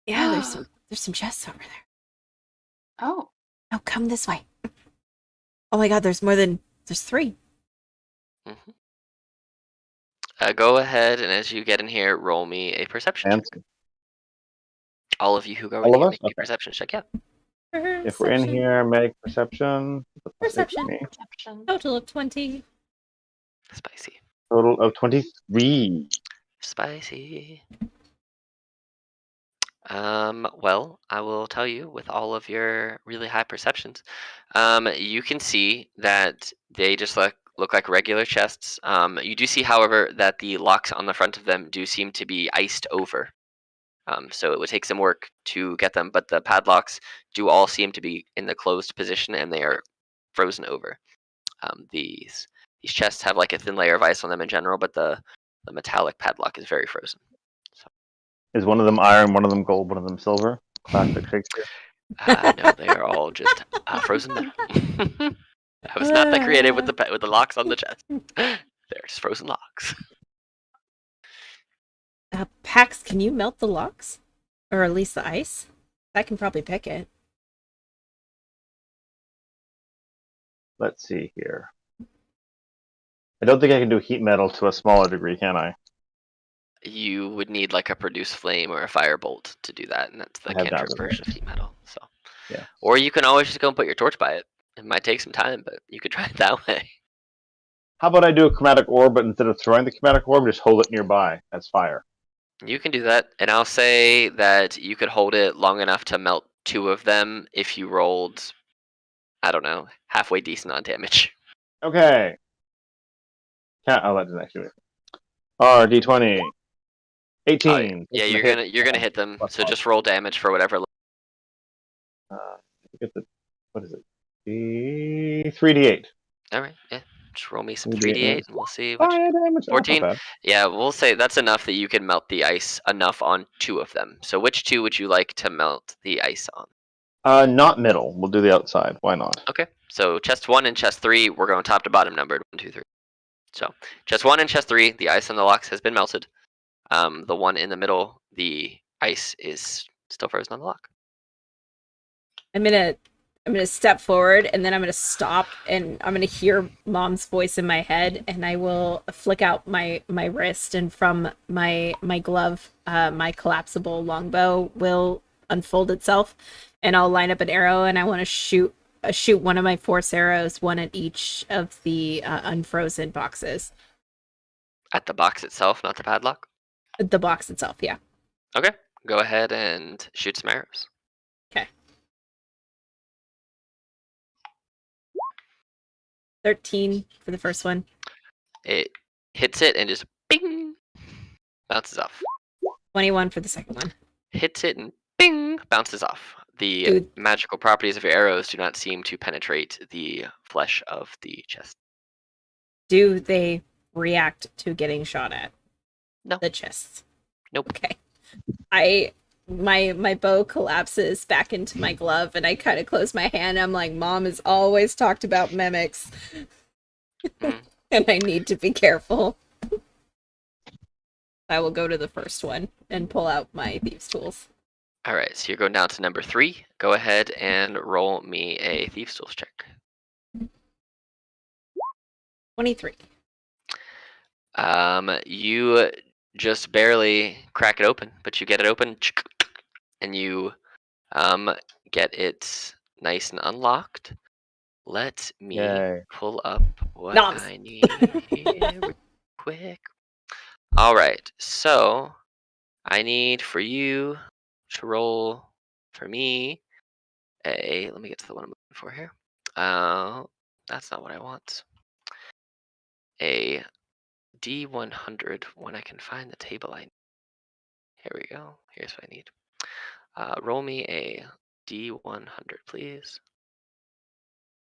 Yeah, there's some chests over there. Oh. Oh, come this way. Oh my god, there's 3. Mm-hmm. Go ahead, and as you get in here, roll me a perception check. Fancy. All of you who go All in of here, us? make me a Okay. perception check. Yeah. If we're in here, make perception. Perception. Perception. Total of 20. Spicy. Total of 23. Spicy. Well, I will tell you, with all of your really high perceptions, you can see that they just look like regular chests. You do see, however, that the locks on the front of them do seem to be iced over. So it would take some work to get them, but the padlocks do all seem to be in the closed position, and they are frozen over. These chests have like a thin layer of ice on them in general, but the metallic padlock is very frozen. Is one of them iron, one of them gold, one of them silver? Classic Shakespeare. No, they are all just frozen metal. I was not that creative with the locks on the chest. They're just frozen locks. Pax, can you melt the locks? Or at least the ice? I can probably pick it. Let's see here. I don't think I can do heat metal to a smaller degree, can I? You would need like a produce flame or a firebolt to do that, and that's the I have cantrip that version of heat metal. So, yeah. Or you can always just go and put your torch by it. It might take some time, but you could try it that way. How about I do a chromatic orb, but instead of throwing the chromatic orb, just hold it nearby as fire? You can do that, and I'll say that you could hold it long enough to melt 2 of them if you rolled, I don't know, halfway decent on damage. Okay. Oh, that didn't actually. RD20. 18. Yeah, It's you're hit. gonna hit them. Plus So one. just roll damage for whatever. Get the, what is it? The 3d8. All right, yeah. Just roll me some 3d8 3d8, and we'll see which. Fire damage. Oh, not 14. bad. Yeah, we'll say that's enough that you can melt the ice enough on 2 of them. So which 2 would you like to melt the ice on? Not middle. We'll do the outside. Why not? Okay, so chest 1 and chest 3, we're going top to bottom numbered 1, 2, 3. So chest 1 and chest 3, the ice on the locks has been melted. The one in the middle, the ice is still frozen on the lock. I'm gonna step forward, and then I'm gonna stop, and I'm gonna hear Mom's voice in my head, and I will flick out my wrist, and from my glove, my collapsible longbow will unfold itself, and I'll line up an arrow, and I want to shoot one of my force arrows, one at each of the unfrozen boxes. At the box itself, not the padlock? The box itself, yeah. Okay, go ahead and shoot some arrows. Okay. 13 for the first one. It hits it and just bing, bounces off. 21 for the second one. Hits it and bing, bounces off. The Dude. magical properties of your arrows do not seem to penetrate the flesh of the chest. Do they react to getting shot at? No. The chests. Nope. Okay. My bow collapses back into my glove, and I kind of close my hand. I'm like, Mom has always talked about mimics. And I need to be careful. I will go to the first one and pull out my thieves' tools. Alright, so you're going down to number 3. Go ahead and roll me a thieves' tools check. 23. You just barely crack it open, but you get it open, and you get it nice and unlocked. Let me Yay. pull up what Noms. I need here quick. Alright, so I need for you to roll for me let me get to the one I'm looking for here. That's not what I want. A D100 when I can find the table I need. Here we go. Here's what I need. Roll me a D100, please.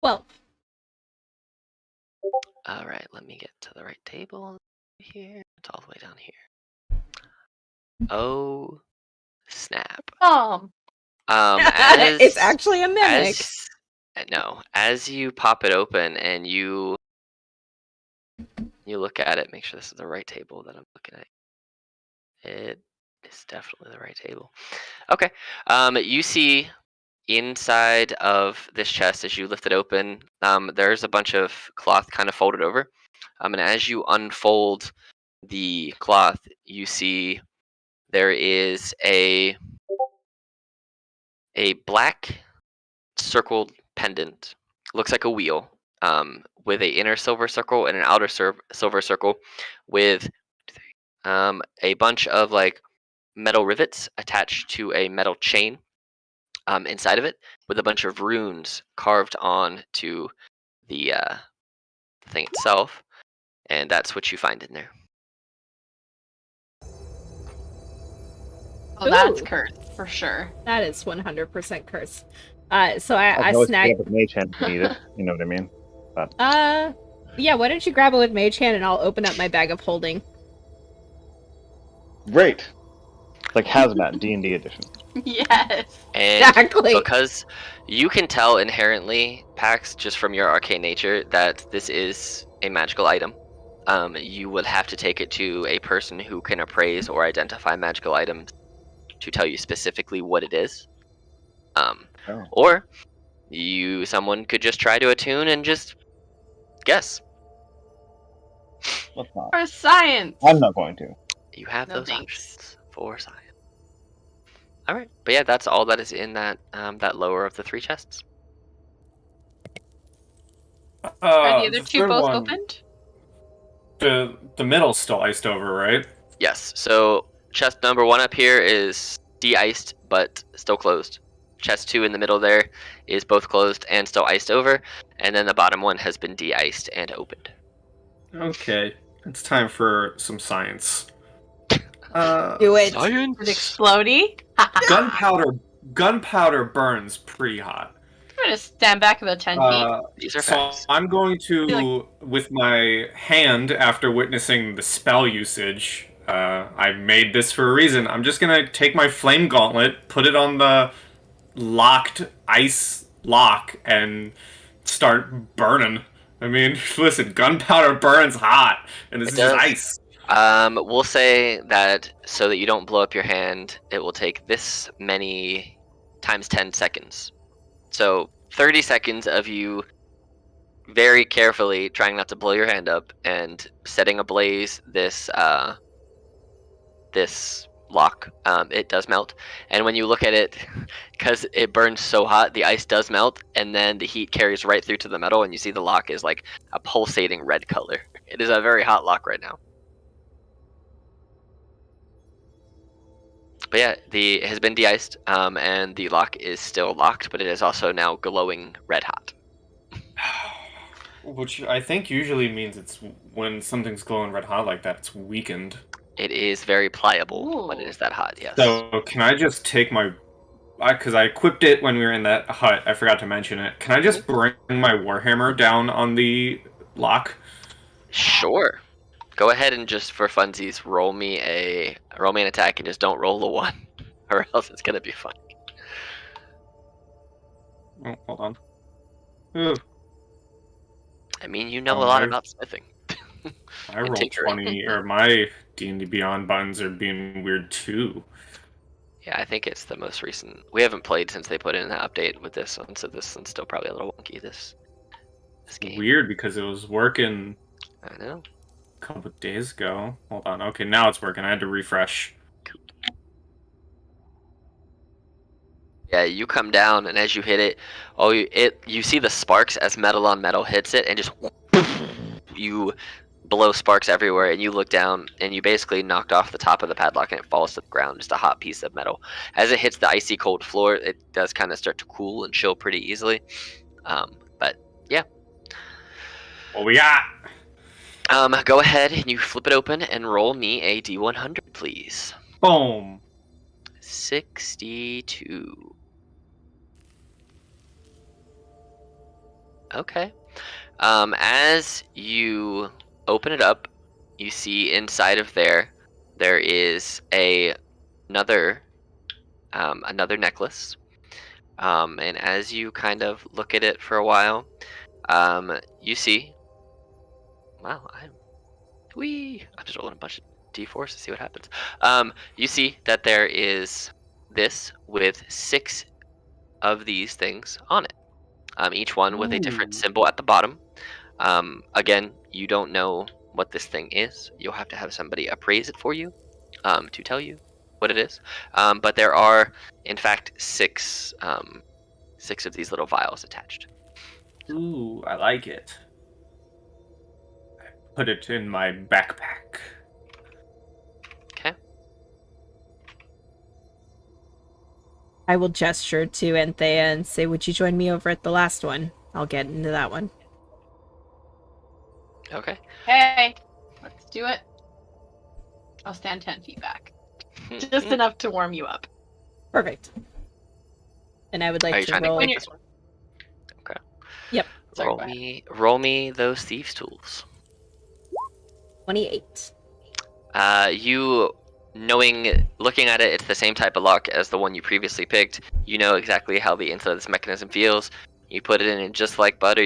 Well, All right, let me get to the right table here. It's all the way down here. Oh, snap. it's actually a mimic. As you pop it open and you look at it, make sure this is the right table that I'm looking at. It is definitely the right table. Okay. You see inside of this chest as you lift it open, there's a bunch of cloth kind of folded over. And as you unfold the cloth, you see there is a black circled pendant. Looks like a wheel, with a inner silver circle and an outer silver circle with a bunch of like metal rivets attached to a metal chain inside of it, with a bunch of runes carved on to the thing itself, and that's what you find in there. Oh, that's Ooh. cursed for sure. That is 100% curse. So I I can always snag. pick up a mage hand if you need it. You know what I mean? Yeah, why don't you grab it with mage hand and I'll open up my bag of holding. Great. It's like Hazmat D&D edition. Yes. And Exactly. because you can tell inherently, Pax, just from your arcane nature, that this is a magical item. You would have to take it to a person who can appraise or identify magical items to tell you specifically what it is. Or someone could just try to attune and just guess. Let's not. For science. I'm not going to. You have No those thanks. options for science. All right, but yeah, that's all that is in that lower of the 3 chests. Are the other 2 third both one, opened? The middle's still iced over, right? Yes. So chest number 1 up here is de-iced but still closed. Chest 2 in the middle there is both closed and still iced over, and then the bottom one has been de-iced and opened. Okay, it's time for some science. Do it. Science. Is it explodey? Gunpowder burns pretty hot. I'm gonna stand back about 10 feet. These are So facts. I'm going to, with my hand, after witnessing the spell usage, I made this for a reason. I'm just gonna take my flame gauntlet, put it on the locked ice lock, and start burning. I mean, listen, gunpowder burns hot, and this It is just does. ice. We'll say that so that you don't blow up your hand, it will take this many times 10 seconds. So 30 seconds of you very carefully trying not to blow your hand up and setting ablaze this lock, it does melt. And when you look at it, because it burns so hot, the ice does melt, and then the heat carries right through to the metal, and you see the lock is like a pulsating red color. It is a very hot lock right now. But yeah, it has been de-iced, and the lock is still locked, but it is also now glowing red hot. Which I think usually means it's when something's glowing red hot like that, it's weakened. It is very pliable Ooh. when it is that hot, yes. So can I just take my... Because I equipped it when we were in that hut, I forgot to mention it. Can I just bring my Warhammer down on the lock? Sure. Go ahead and just for funsies, roll me an attack and just don't roll a 1, or else it's gonna be fun. Oh, hold on. Ooh, I mean, you know a lot about smithing. I rolled 20, or my D&D Beyond buttons are being weird too. Yeah, I think it's the most recent. We haven't played since they put in the update with this one, so this one's still probably a little wonky. This game. Weird because it was working. I know. A couple of days ago. Hold on. Okay, now it's working. I had to refresh. Yeah, you come down, and as you hit it, you see the sparks as metal on metal hits it, and just you blow sparks everywhere, and you look down, and you basically knocked off the top of the padlock, and it falls to the ground, just a hot piece of metal. As it hits the icy cold floor, it does kind of start to cool and chill pretty easily. But yeah. What we got? Go ahead and you flip it open and roll me a D100, please. Boom. 62. Okay. As you open it up, you see inside of there is another necklace. And as you kind of look at it for a while, you see. Wow, I'm just rolling a bunch of d4s to see what happens. You see that there is this with 6 of these things on it. Each one with a different symbol at the bottom. Again, you don't know what this thing is. You'll have to have somebody appraise it for you to tell you what it is. But there are, in fact, 6 of these little vials attached. Ooh, I like it. I put it in my backpack. Okay. I will gesture to Anthea and say, would you join me over at the last one? I'll get into that one. Okay. Hey, let's do it. I'll stand 10 feet back. Just enough to warm you up. Perfect. And I would Are like you to trying roll. to click this one? Okay. Yep. Sorry, Roll me those thieves' tools. 28. You looking at it, it's the same type of lock as the one you previously picked. You know exactly how the inside of this mechanism feels. You put it in, and just like butter,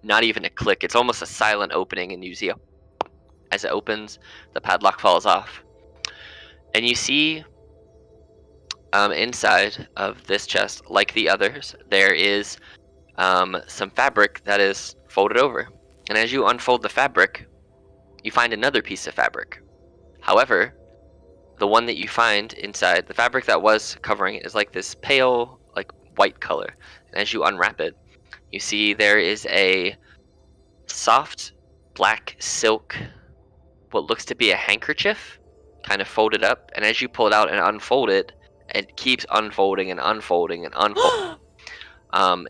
not even a click. It's almost a silent opening, and you see as it opens, the padlock falls off, and you see inside of this chest, like the others, there is some fabric that is folded over. And as you unfold the fabric, you find another piece of fabric. However, the one that you find inside, the fabric that was covering it, is like this pale, like white color. And as you unwrap it, you see there is a soft black silk, what looks to be a handkerchief, kind of folded up. And as you pull it out and unfold it, it keeps unfolding and unfolding and unfolding.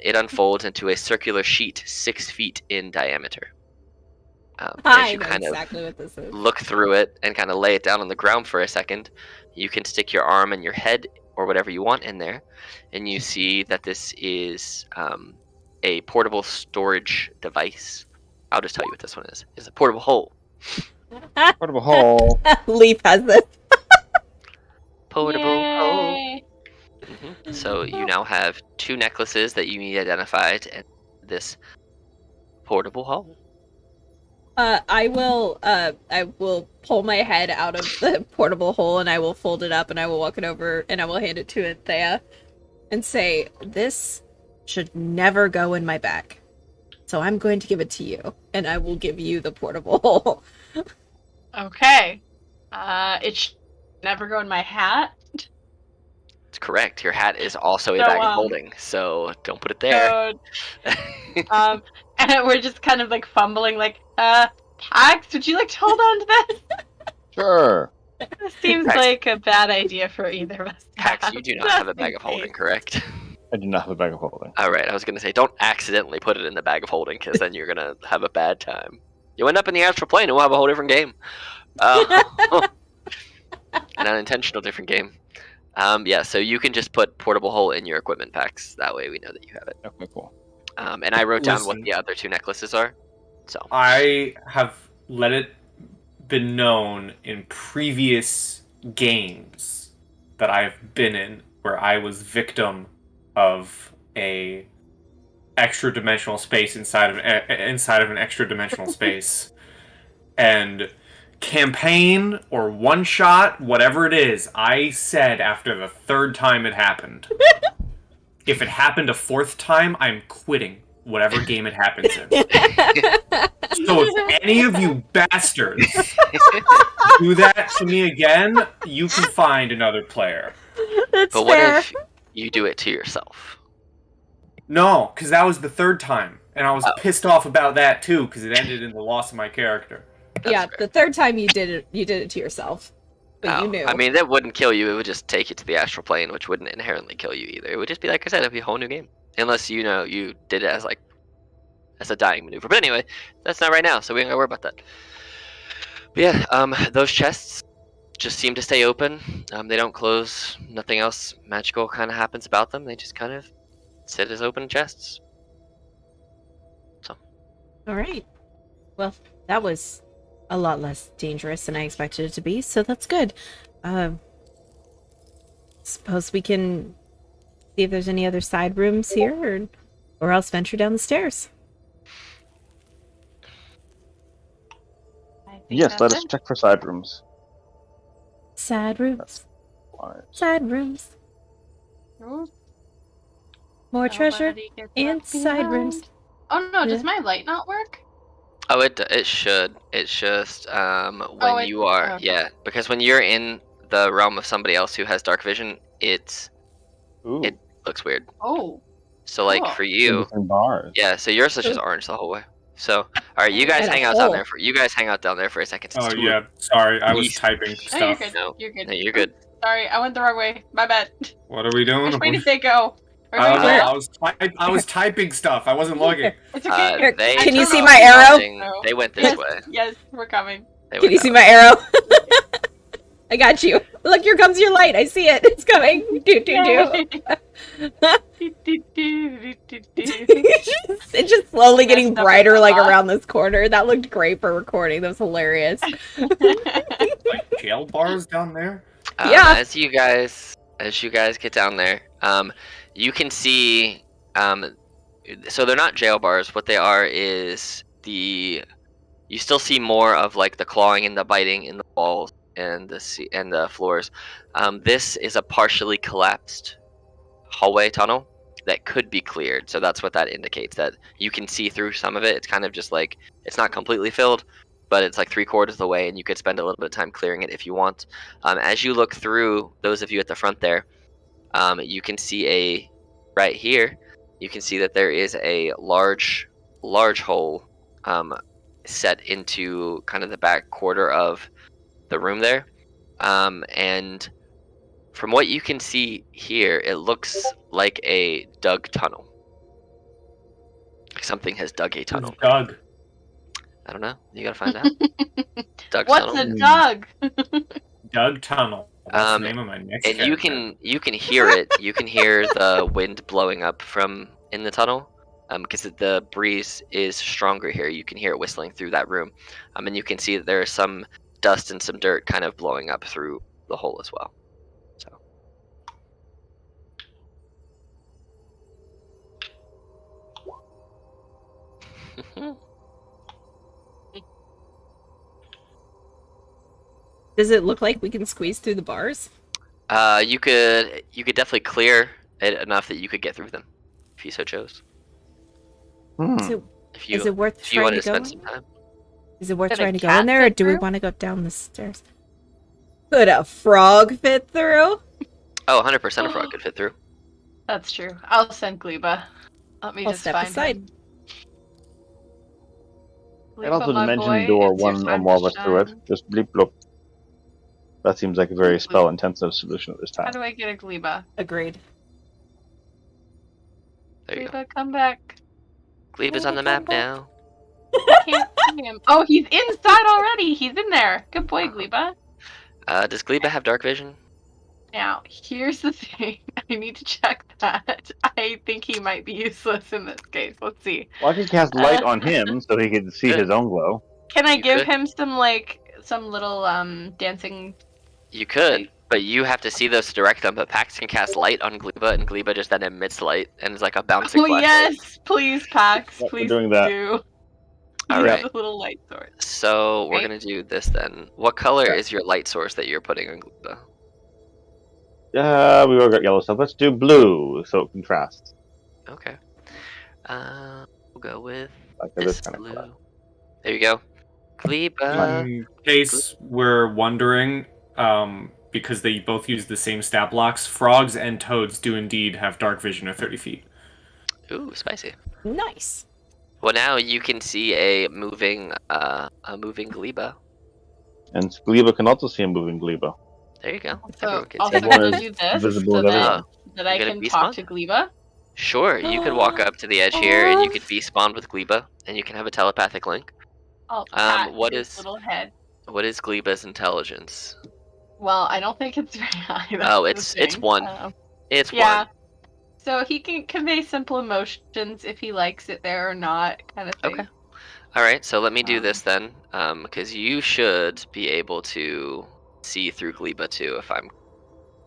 It unfolds into a circular sheet 6 feet in diameter. I as you know kind exactly of what this is. look through it and kind of lay it down on the ground for a second, you can stick your arm and your head or whatever you want in there, and you see that this is a portable storage device. I'll just tell you what this one is. It's a portable hole. Portable hole. Leaf has this. Portable hole. Yay. So you now have 2 necklaces that you need identified and this portable hole. I will pull my head out of the portable hole and I will fold it up and I will walk it over and I will hand it to Anthea and say, this should never go in my bag. So I'm going to give it to you and I will give you the portable hole. Okay. It never go in my hat. It's correct. Your hat is also a So, bag of holding, so don't put it there. So, and we're just kind of like fumbling, like, Pax, would you like to hold on to this? Sure. This seems Pax. like a bad idea for either of us. to Pax, have, you do not just have a bag in of holding, case. correct? I do not have a bag of holding. All right, I was gonna say don't accidentally put it in the bag of holding, because then you're gonna have a bad time. You end up in the astral plane, and we'll have a whole different game. An unintentional different game. Yeah, so you can just put portable hole in your equipment packs. That way we know that you have it. Okay, cool. And I wrote down what Listen. the other 2 necklaces are. So I have let it been known in previous games that I've been in where I was victim of a extra dimensional space inside of an extra dimensional space, and campaign or one shot, whatever it is, I said after the 3rd time it happened, if it happened a 4th time, I'm quitting whatever game it happens in. So if any of you bastards do that to me again, you can find another player. That's but what fair. if you do it to yourself? No, because that was the 3rd time, and I was pissed off about that too, because it ended in the loss of my character. Yeah, fair. the 3rd time you did it to yourself. But you knew. I mean, that wouldn't kill you. It would just take you to the astral plane, which wouldn't inherently kill you either. It would just be, like I said, it'd be a whole new game. Unless, you know, you did it as a dying maneuver. But anyway, that's not right now, so we ain't gotta worry about that. But yeah, those chests just seem to stay open. They don't close. Nothing else magical kind of happens about them. They just kind of sit as open chests. All right. Well, that was a lot less dangerous than I expected it to be, so that's good. Suppose we can see if there's any other side rooms here, or else venture down the stairs. I think Yes, that's let us it. check for side rooms. Side rooms. Wise. Side rooms. Ooh, More treasure nobody gets and left side rooms. behind. Oh no, does Yeah. my light not work? Oh, it should. It's just when you are okay. because when you're in the realm of somebody else who has dark vision, it Ooh. looks weird. Oh. So like Cool. for Two you, different bars. yeah. So yours is just orange the whole way. So all right, you guys And a hang out down hole. there for a second. Oh It's too yeah, sorry, I was East. typing No, you're stuff. good. No, You're good. no, you're good. Sorry, I went the wrong way. My bad. What are we doing? Which way did they go? Are I we don't know. going I was typing stuff. I wasn't looking. It's okay. Here, They can you turned see off my the arrow? lighting. They went this yes, way. yes, we're coming. They Can went you that see way. my arrow? I got you. Look, here comes your light. I see it. It's coming. Do do do. It's just slowly getting Messed up brighter, with like the around this corner. That looked great for recording. That was hilarious. Like jail bars down there. Yeah. As you guys get down there, you can see. So they're not jail bars. What they are is you still see more of like the clawing and the biting in the walls and the floors. This is a partially collapsed hallway tunnel that could be cleared. So that's what that indicates, that you can see through some of it. It's kind of just like, it's not completely filled, but it's like 3/4 of the way, and you could spend a little bit of time clearing it if you want. As you look through, those of you at the front there, you can see right here, you can see that there is a large hole set into kind of the back quarter of the room there. And from what you can see here, it looks like a dug tunnel. Like something has dug a tunnel. Doug. I don't know. You gotta find out. Dug What's tunnel. a dug? Doug Tunnel. That's the name of my next And character. you can hear it. You can hear the wind blowing up from in the tunnel. Because the breeze is stronger here. You can hear it whistling through that room. And you can see that there is some dust and some dirt kind of blowing up through the hole as well. So. Does it look like we can squeeze through the bars? You could definitely clear it enough that you could get through them, if you so chose. Is it, If you is it worth if you trying wanted to to go spend in? some time. Is it worth Did a trying to go cat in there, or fit do we through? want to go down the stairs? Could a frog fit through? Oh, 100% a frog could fit through. That's true. I'll send Gleba. Let me I'll just step find aside. him. And also Gleba, my dimension boy, door it's your one or time more to of us through it. shine. Just bleep bloop. That seems like a very Bleep, bloop. spell-intensive solution at this How time. do I get a Gleba? Agreed. There you go. Gleba, come back. Gleba's on the map now. I can't see him. Oh, he's inside already. He's in there. Good boy, Gleba. Does Gleba have dark vision? Now, here's the thing. I need to check that. I think he might be useless in this case. Let's see. Well, I could cast light on him so he could see Good. his own glow. Can I You give could. him some little dancing? You could, but you have to see those to direct them. But Pax can cast light on Gleba, and Gleba just then emits light, and it's like a bouncing Oh flashlight. yes, please, Pax. Yep, we're Please doing that. do. All Use right. the little light source. So we're Right. gonna do this then. What color Yeah. is your light source that you're putting on Gleba? We already got yellow stuff. Let's do blue so it contrasts. Okay. We'll go with Like this this kind of blue. color. There you go. Gleba. In case we're wondering, because they both use the same stat blocks, frogs and toads do indeed have dark vision of 30 feet. Ooh, spicy. Nice. Well, now you can see a moving Gleba. And Gleba can also see a moving Gleba. There you go. So Everyone can also see. Everyone gonna is do this visible so to everyone. that I You gonna can be talk spawned? to Gleba. Sure, you could walk up to the edge here, and you could be spawned with Gleba, and you can have a telepathic link. I'll pat what his is- little head. What is Gleba's intelligence? Well, I don't think it's very high. that's Oh, the it's thing. 1. It's Yeah. 1. So he can convey simple emotions if he likes it there or not, kind of thing. Okay. All right, so let me do this then, because you should be able to see through Gleba too. If I'm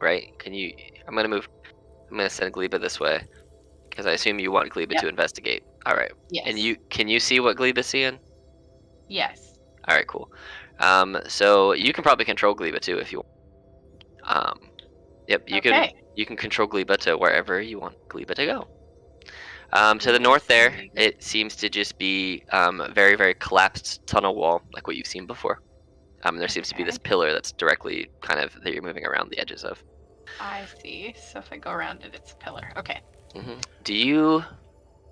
right, can you? I'm gonna send Gleba this way, because I assume you want Gleba Yep. to investigate. All right, Yes. and can you see what Gleba's seeing? Yes. All right, cool. So you can probably control Gleba too if you want. Yep, you can. Okay. You can control Gleba to wherever you want Gleba to go. To the north there, it seems to just be very, very collapsed tunnel wall, like what you've seen before. There seems to be this pillar that's directly kind of that you're moving around the edges of. I see. So if I go around it, it's a pillar. Okay. Do you?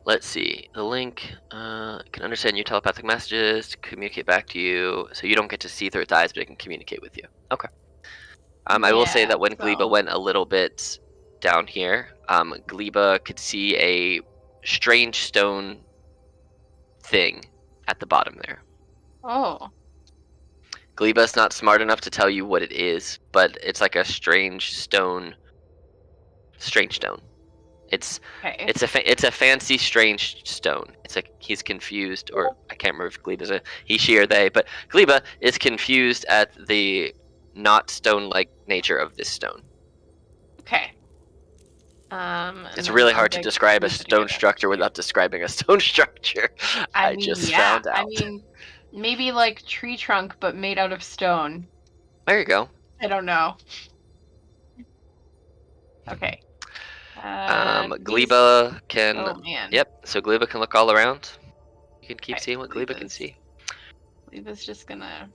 Let's see. The link can understand your telepathic messages to communicate back to you, so you don't get to see through its eyes, but it can communicate with you. Okay. I will say Yeah, that when so- Gleba went a little bit down here, Gleba could see a strange stone thing at the bottom there. Oh. Gleba's not smart enough to tell you what it is, but it's like a strange stone. Strange stone. It's Okay. it's a fancy strange stone. It's like he's confused, or I can't remember if Gleba's a he, she, or they, but Gleba is confused at the not stone-like nature of this stone. Okay. It's really hard to describe a stone structure without describing a stone structure. I just found out. I mean, maybe like tree trunk, but made out of stone. There you go. I don't know. Okay. Gleba can. Oh man. Yep. So Gleba can look all around. You can keep Okay, seeing what Gleba can Gleba's- see. Gleba's just gonna.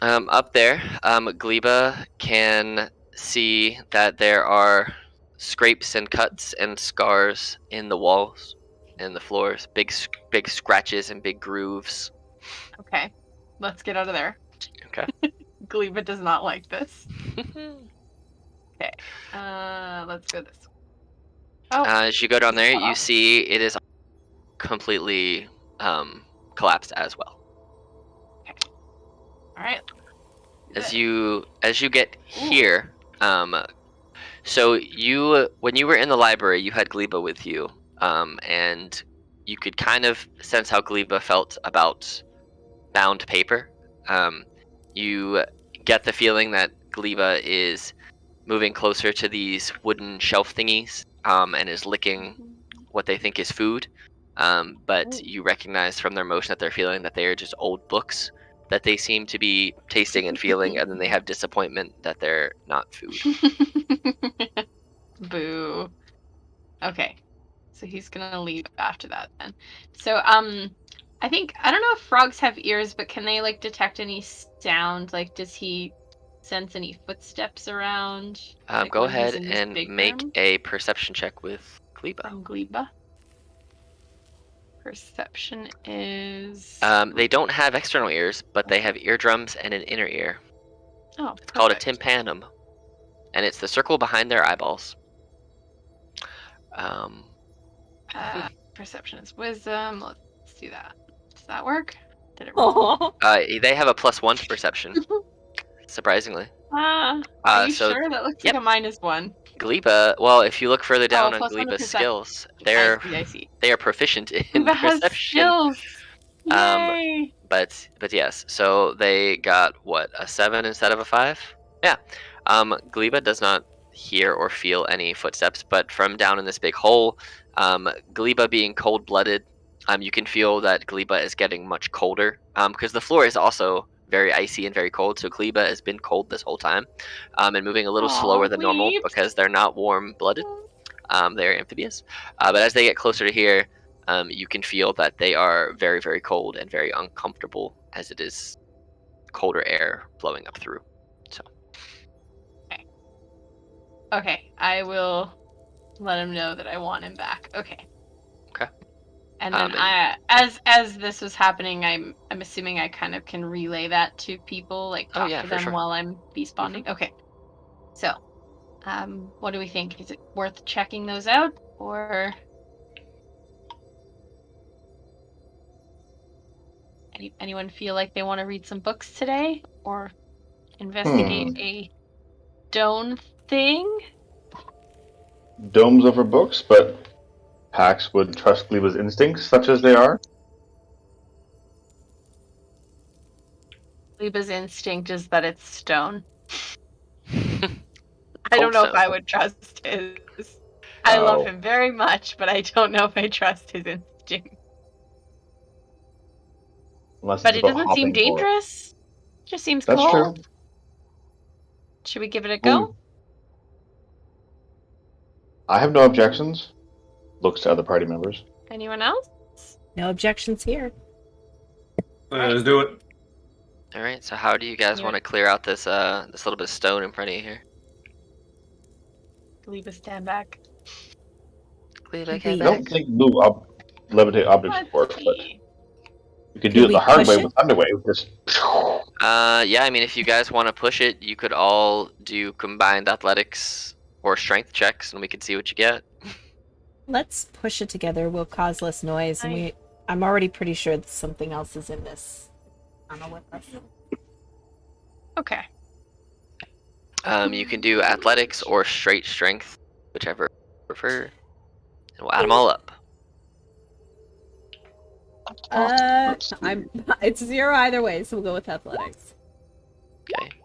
Up there, Gleba can see that there are scrapes and cuts and scars in the walls and the floors. Big scratches and big grooves. Okay. Let's get out of there. Okay. Gleba does not like this. Okay. Let's go this way. Oh. As you go down there, you off. see it is completely collapsed as well. All right. As you get here, so when you were in the library, you had Gleba with you, and you could kind of sense how Gleba felt about bound paper. You get the feeling that Gleba is moving closer to these wooden shelf thingies, and is licking what they think is food. But you recognize from their motion that they're feeling that they are just old books that they seem to be tasting and feeling, and then they have disappointment that they're not food. Boo. Okay. So he's gonna leave after that then. So I don't know if frogs have ears, but can they like detect any sound? Like, does he sense any footsteps around? Go when he's ahead in this and big make room? a perception check with Gleba. From Gleba. Perception is. They don't have external ears, but they have eardrums and an inner ear. Oh, It's called a perfect. tympanum, and it's the circle behind their eyeballs. Perception is wisdom. Let's do that. Does that work? Did it roll? They have a +1 to perception, surprisingly. Are you so, sure? That looks yep. like a -1. Gleba, well, if you look further down on +1 to Gleba's perception. skills, I see. they are proficient in Gleba has perception. skills. Yay! But yes, so they got what, a 7 instead of a 5? Yeah. Gleba does not hear or feel any footsteps, but from down in this big hole, Gleba being cold-blooded, you can feel that Gleba is getting much colder, because the floor is also very icy and very cold, so Gleba has been cold this whole time, and moving a little slower than normal Glebes. because they're not warm-blooded. They're amphibious. But as they get closer to here, you can feel that they are very, very cold and very uncomfortable, as it is colder air blowing up through. So. Okay, I will let him know that I want him back. Okay. Okay. And then as this was happening, I'm assuming I kind of can relay that to people, like talk to them while I'm responding. Mm-hmm. Okay. So, what do we think? Is it worth checking those out, or anyone feel like they want to read some books today, or investigate a stone thing? Domes over books, but Pax would trust Gleba's instincts, such as they are. Gleba's instinct is that it's stone. I don't know if I would trust his. I love him very much, but I don't know if I trust his instinct. But it doesn't seem dangerous. It just seems cold. That's true. Should we give it a go? I have no objections. Looks to other party members. Anyone else? No objections here. Let's do it. All right. So, how do you guys want to clear out this this little bit of stone in front of you here? Gleba, stand back. Gleba, I don't think levitate objects work, but you could do it the hard way with Underway. Just. Yeah. I mean, if you guys want to push it, you could all do combined athletics or strength checks, and we can see what you get. Let's push it together. We'll cause less noise, and I'm already pretty sure that something else is in this. I don't know what that's. Okay. You can do athletics or straight strength, whichever you prefer, and we'll add them all up. It's 0 either way, so we'll go with athletics.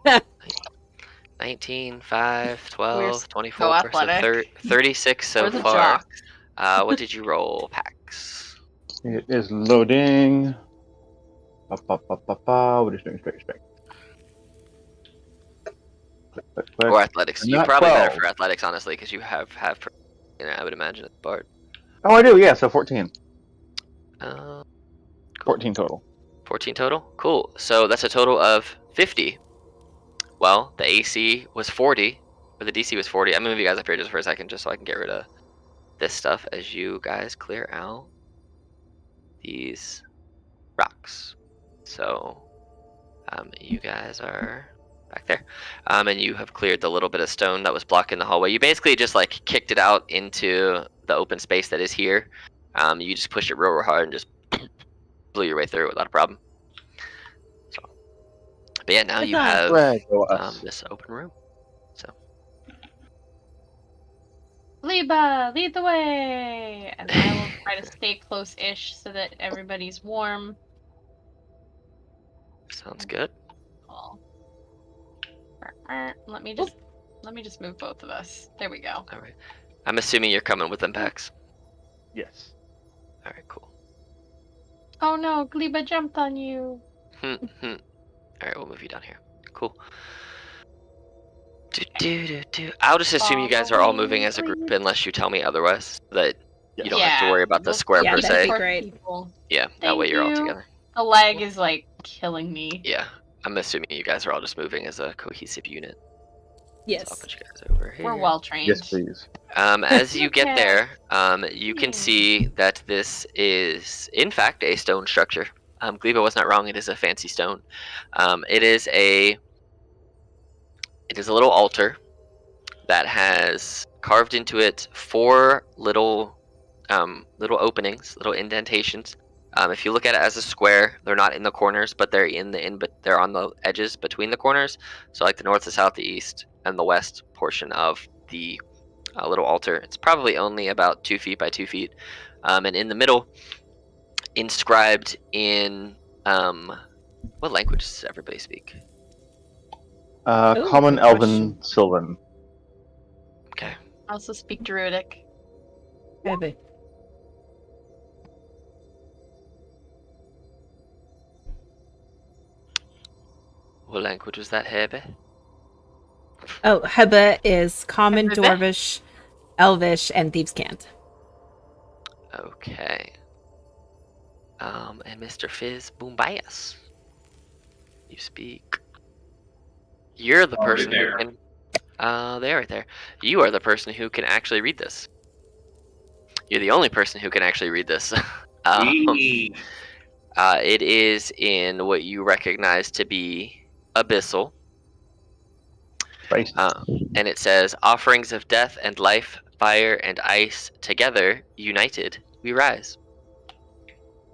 Okay. 19, 5, 12, 24, so 36 so far. What did you roll, Pax? It is loading. We're just doing straight strength. Click. Or athletics. You're probably 12. Better for athletics, honestly, because you have I would imagine, at the Bard. Oh, I do, yeah, so 14. Cool. 14 total. 14 total? Cool. So that's a total of 50. Well, the AC was 40, or the DC was 40. I'm going to move you guys up here just for a second, just so I can get rid of this stuff as you guys clear out these rocks. So, you guys are back there. And you have cleared the little bit of stone that was blocking the hallway. You basically just, like, kicked it out into the open space that is here. You just pushed it real hard and just blew your way through it without a problem. But yeah, now you have this open room. So, Gleba, lead the way, and I will try to stay close-ish so that everybody's warm. Sounds good. Cool. Let me just move both of us. There we go. All right. I'm assuming you're coming with them, Pax. Yes. All right, cool. Oh no, Gleba jumped on you. Alright, we'll move you down here. Cool. I'll just assume you guys are all moving as a group unless you tell me otherwise. So that you don't have to worry about the square per se. Great. Yeah, that way you're all together. The lag is like killing me. Yeah. I'm assuming you guys are all just moving as a cohesive unit. Yes. So I'll put you guys over here. We're well trained. Yes, please. As you get Okay. there, you can see that this is, in fact, a stone structure. Gleba was not wrong. It is a fancy stone. It is a little altar that has carved into it 4 little openings, little indentations. If you look at it as a square, they're not in the corners, but they're they're on the edges between the corners. So like the north, the south, the east, and the west portion of the little altar. It's probably only about 2 feet by 2 feet, and in the middle, inscribed in what language does everybody speak? Common, good Elven, question. Sylvan. Okay. I also speak Druidic. Heavy. What language was that, Hebe? Oh, Heba is Common, Hebe? Dwarvish, Elvish, and Thieves' Cant. Okay. And Mr. Fizz Boombias. You speak. You're the person who there. can. There, right there. You are the person who can actually read this. You're the only person who can actually read this. Eee. It is in what you recognize to be abyssal. Right. And it says, offerings of death and life, fire and ice, together, united, we rise.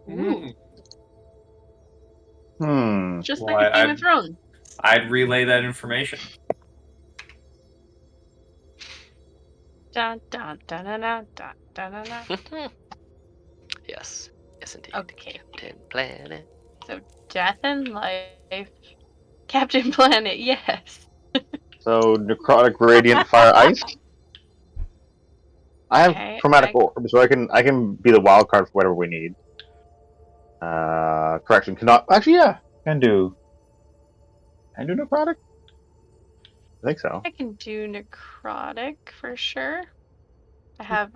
Mm. Just Well, like Game of Thrones. I'd relay that information. Dun, dun, dun, dun, dun, dun, dun, dun, dun. Yes. Yes, indeed. Okay. Captain Planet. So death and life. Captain Planet, yes. So necrotic, radiant, fire, ice. I have Okay, chromatic orb, so I can be the wild card for whatever we need. Correction, cannot. Actually, yeah, can do. Can do necrotic. I think so. I can do necrotic for sure. I have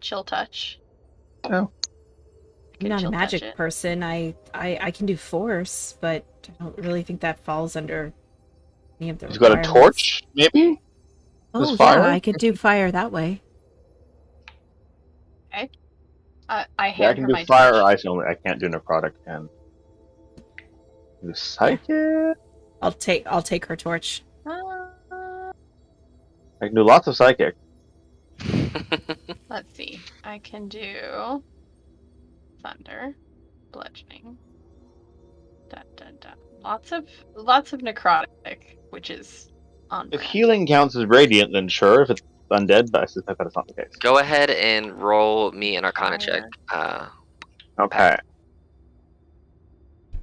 chill touch. Oh. I'm not a chill touch magic it. person. I can do force, but I don't really think that falls under any of the He's got a requirements. torch, maybe. Oh, Does yeah, fire? I could do fire that way. I Yeah, I hand can her do my fire or torch. ice only. I can't do necrotic and do psychic. I'll take her torch. Uh, I can do lots of psychic. let's see. I can do thunder, bludgeoning. Dun, dun, dun. Lots of necrotic, which is on If brand. healing counts as radiant, then sure. If it's undead, but I suspect that's not the case. Go ahead and roll me an Arcana check. Okay.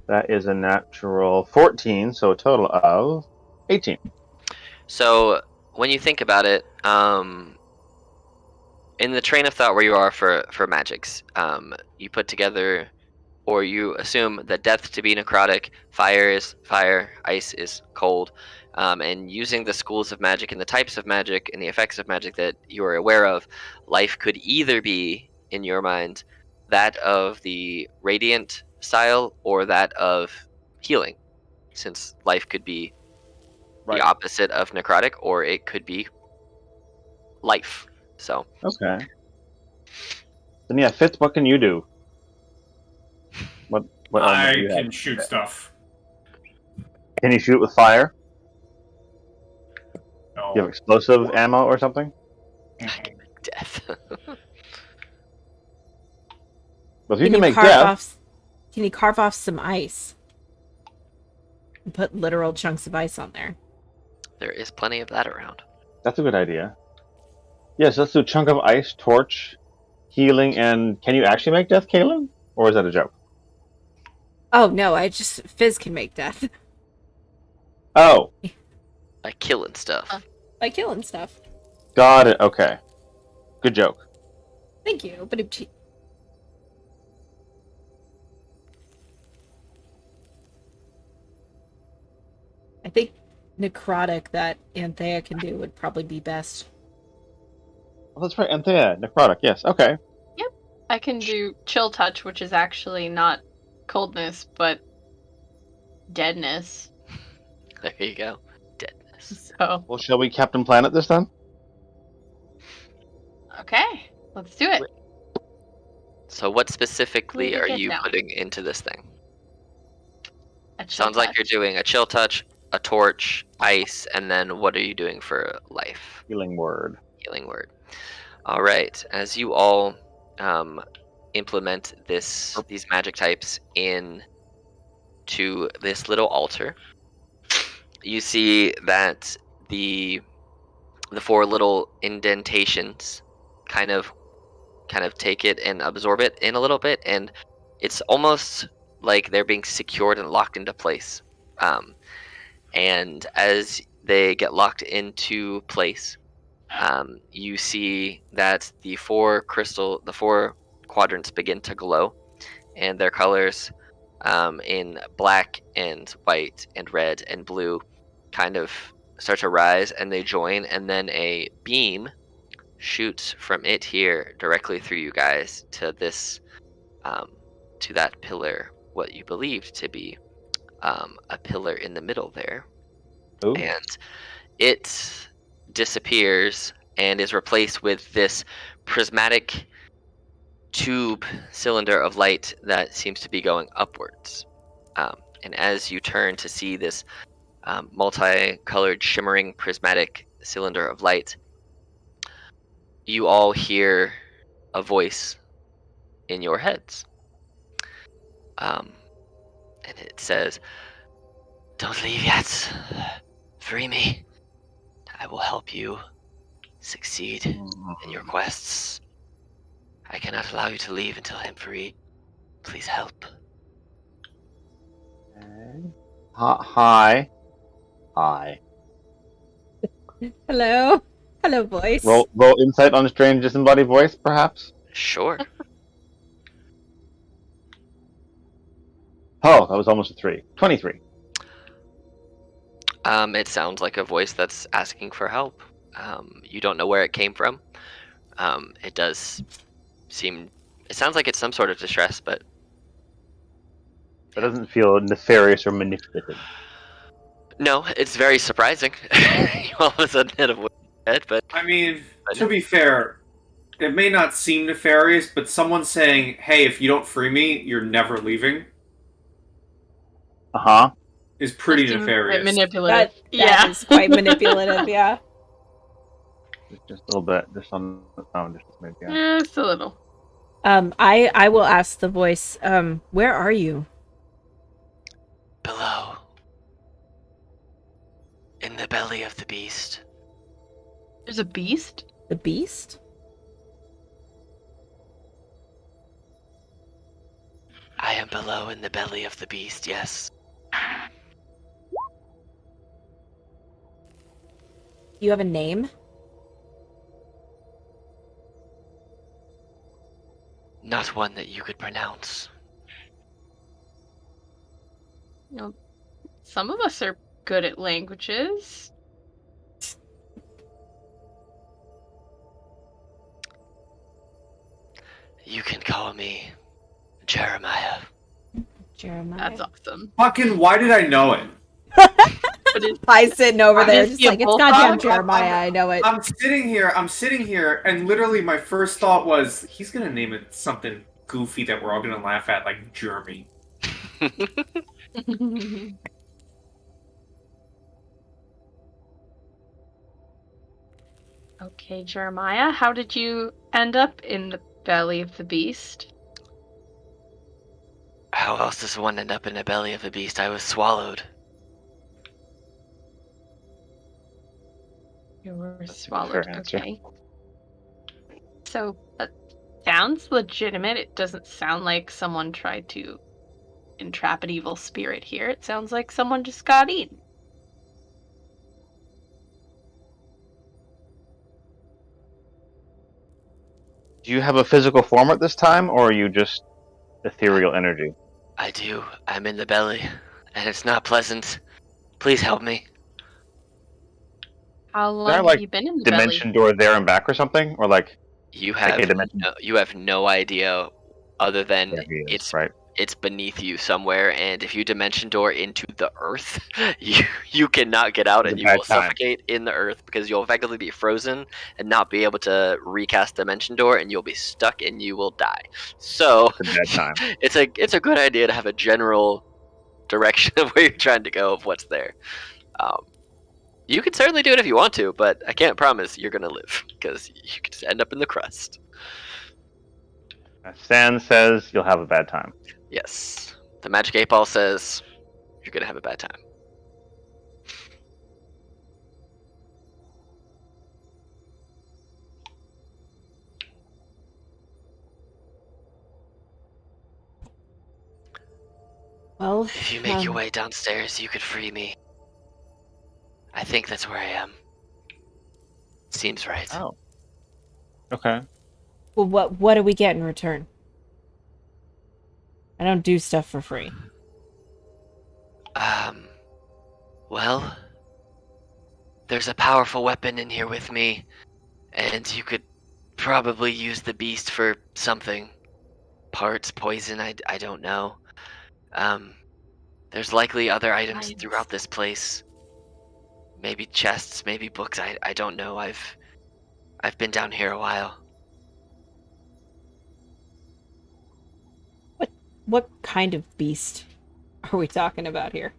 That is a natural 14, so a total of 18. So when you think about it, in the train of thought where you are for magics, you put together, or you assume that death to be necrotic, fire is fire, ice is cold, and using the schools of magic and the types of magic and the effects of magic that you are aware of, life could either be, in your mind, that of the radiant style or that of healing, since life could be the opposite of necrotic, or it could be life. So Okay. Then yeah, Fitz, what can you do? What I element do you can have? shoot stuff. Can you shoot with fire? No. Do you have explosive ammo or something? death. Well, if you can make death, Can you carve off some ice? And put literal chunks of ice on there. There is plenty of that around. that's a good idea. Yes, let's do a chunk of ice, torch, healing, and can you actually make death, Kaylin? Or is that a joke? Oh no, Fizz can make death. Oh, Like killing stuff. By killing stuff. got it. Okay. Good joke. Thank you, but I think necrotic that Anthea can do would probably be best. Well, that's right. Anthea, necrotic. Yes. Okay. I can do chill touch, which is actually not coldness, but deadness. There you go. Deadness. So. Well, shall we Captain Planet this time? Okay, let's do it. So what specifically are you down. putting into this thing? Sounds like you're doing a chill touch, a torch, ice, and then what are you doing for life? Healing word. Healing word. All right. As you all implement these magic types into this little altar, you see that the 4 little indentations kind of take it and absorb it in a little bit, and it's almost like they're being secured and locked into place. And as they get locked into place, you see that the 4 quadrants begin to glow, and their colors in black and white and red and blue kind of start to rise, and they join, and then a beam shoots from it here directly through you guys to this to that pillar, what you believed to be a pillar in the middle there. Ooh. And it disappears and is replaced with this prismatic tube cylinder of light that seems to be going upwards. And as you turn to see this multicolored shimmering prismatic cylinder of light, you all hear a voice in your heads. And it says, "Don't leave yet. Free me. I will help you succeed in your quests. I cannot allow you to leave until I am free. Please help." Okay. Hi. Hi. Hello. Hello, voice. Roll insight on a strange disembodied voice, perhaps? Sure. Oh, that was almost a 3. 23. It sounds like a voice that's asking for help. You don't know where it came from. It does seem... It sounds like it's some sort of distress, but... It doesn't feel nefarious or manipulative. No, it's very surprising. You all of a sudden hit a voice in your head, but... I mean, to be fair, it may not seem nefarious, but someone saying, "Hey, if you don't free me, you're never leaving," is pretty nefarious. Manipulative. That is quite manipulative, yeah. Just a little bit. Just on the phone. Just maybe. Yeah, just a little. I will ask the voice, where are you? Below. In the belly of the beast. There's a beast? The beast? I am below in the belly of the beast, yes. You have a name? Not one that you could pronounce. You know, some of us are good at languages. You can call me Jeremiah. Jeremiah. That's awesome. Fucking, why did I know it? I sitting over there just like, it's goddamn I'm- Jeremiah, I know it. I'm sitting here, and literally my first thought was, he's gonna name it something goofy that we're all gonna laugh at, like Jeremy. Okay, Jeremiah, how did you end up in the belly of the beast? How else does one end up in the belly of a beast? I was swallowed. You were swallowed, fair answer. okay. So, that sounds legitimate. It doesn't sound like someone tried to entrap an evil spirit here. It sounds like someone just got eaten. Do you have a physical form at this time, or are you just ethereal energy? I do. I'm in the belly, and it's not pleasant. Please help me. How long there, have like, you been in the Dimension door there and back or something? Or like You Like a have dimension. no idea other than where he is, it's right? it's beneath you somewhere, and if you dimension door into the earth, you cannot get out, and you will suffocate in the earth because you'll effectively be frozen and not be able to recast dimension door, and you'll be stuck and you will die. So it's a good idea to have a general direction of where you're trying to go, of what's there. You can certainly do it if you want to, but I can't promise you're gonna live because you could just end up in the crust. Stan says you'll have a bad time. Yes. The Magic 8 Ball says you're gonna have a bad time. Well, if you make your way downstairs, you could free me. I think that's where I am. Seems right. Oh. Okay. Well, what do we get in return? I don't do stuff for free. Well, there's a powerful weapon in here with me, and you could probably use the beast for something. Parts, poison, I don't know. There's likely other items throughout this place. Maybe chests, maybe books, I don't know. I've been down here a while. What kind of beast are we talking about here?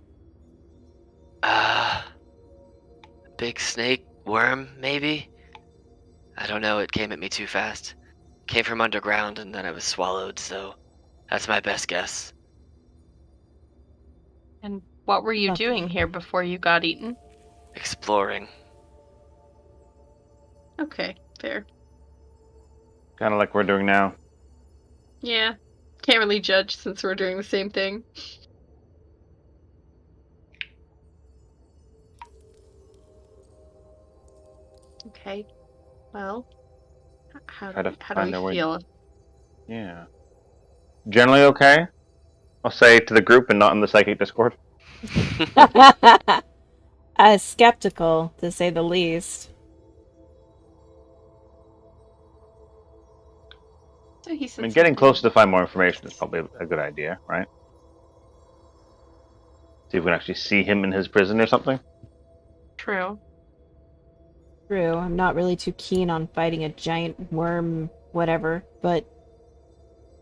Big snake, worm, maybe? I don't know, it came at me too fast. Came from underground and then I was swallowed, so that's my best guess. And what were you doing here before you got eaten? Exploring. Okay, fair. Kind of like we're doing now. Yeah. Can't really judge since we're doing the same thing. Okay. Well, how do we feel? Yeah. Generally okay? I'll say to the group and not in the psychic Discord. Skeptical, to say the least. So he said getting closer to find more information is probably a good idea, right? See if we can actually see him in his prison or something. True. True. I'm not really too keen on fighting a giant worm, whatever, but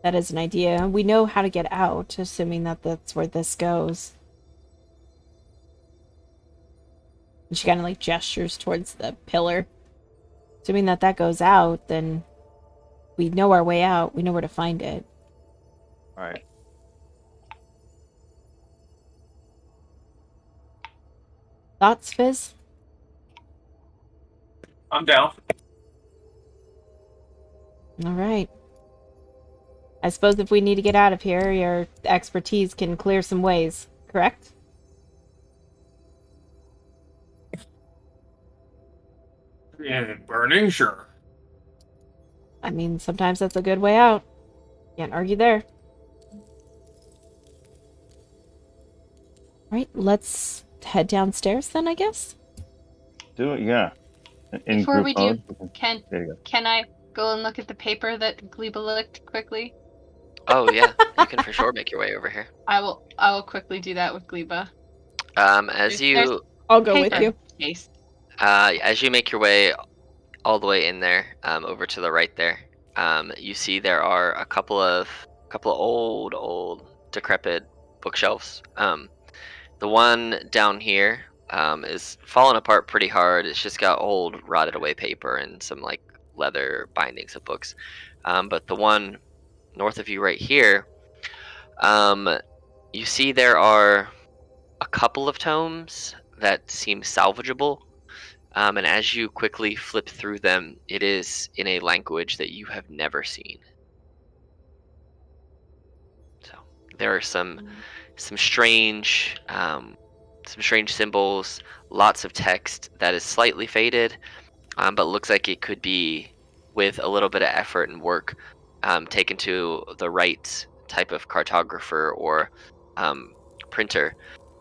that is an idea. We know how to get out, assuming that that's where this goes. And she kind of like gestures towards the pillar. Assuming that that goes out, then we know our way out. We know where to find it. All right. Thoughts, Fizz? I'm down. All right. I suppose if we need to get out of here, your expertise can clear some ways, correct? Yeah, burning, sure. I mean, sometimes that's a good way out. Can't argue there. Right, let's head downstairs then, I guess? Do it, yeah. Before we do, can I go and look at the paper that Gleba looked quickly? Oh yeah, you can for sure make your way over here. I will quickly do that with Gleba. I'll go with you. As you make your way all the way in there, over to the right there, you see there are a couple of old decrepit bookshelves. The one down here is falling apart pretty hard. It's just got old, rotted away paper and some like leather bindings of books. But the one north of you right here, you see there are a couple of tomes that seem salvageable. And as you quickly flip through them, it is in a language that you have never seen. So there are some strange symbols, lots of text that is slightly faded, but looks like it could be, with a little bit of effort and work, taken to the right type of cartographer or printer,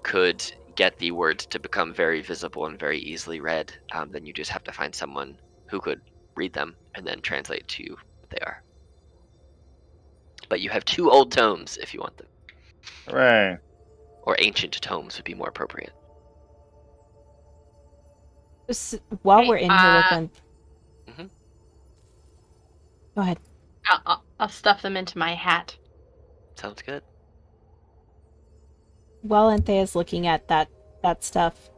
could get the words to become very visible and very easily read. Then you just have to find someone who could read them and then translate to you what they are. But you have 2 old tomes if you want them. Hooray. Or ancient tomes would be more appropriate. While we're in here with them... Mm-hmm. Go ahead. I'll stuff them into my hat. Sounds good. While Anthea's looking at that stuff,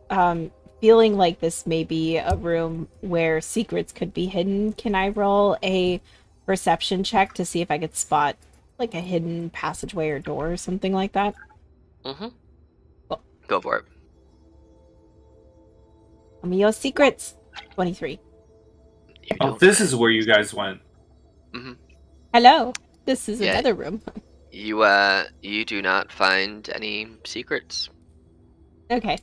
feeling like this may be a room where secrets could be hidden, can I roll a perception check to see if I could spot like a hidden passageway or door or something like that? Mm-hmm. Cool. Go for it. Amigo secrets. 23. This is where you guys went. Mm-hmm. Hello. This is another room. You do not find any secrets. Okay.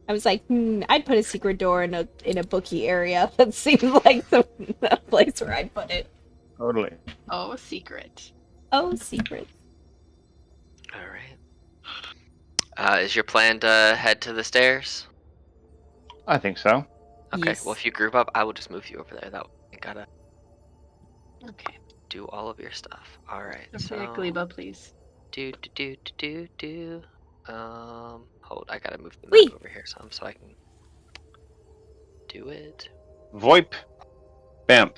I was like, I'd put a secret door in a bookie area. That seems like the place where I'd put it. Totally. Oh, secret. Oh, secret. All right. Is your plan to head to the stairs? I think so. Okay. Yes. Well, if you group up, I will just move you over there. That you gotta Okay. do all of your stuff. All right. Okay, Gleba, please. Hold. I gotta move the Wee. map over here some so I can do it. VoIP. Bamf.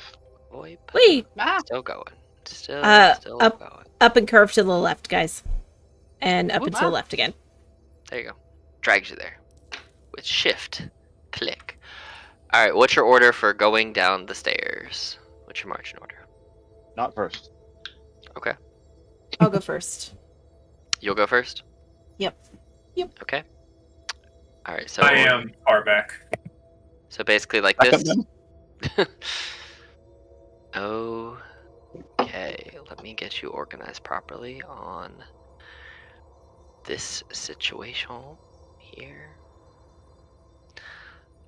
VoIP. Wait. Still going. Still up. going. Up and curve to the left, guys. And up and to the left again. There you go. Drags you there. With shift. Click. Alright, what's your order for going down the stairs? What's your marching order? Not first. Okay. I'll go first. You'll go first? Yep. Okay. Alright, so I am far back. So basically like Back up this. then? Okay, let me get you organized properly on this situation here.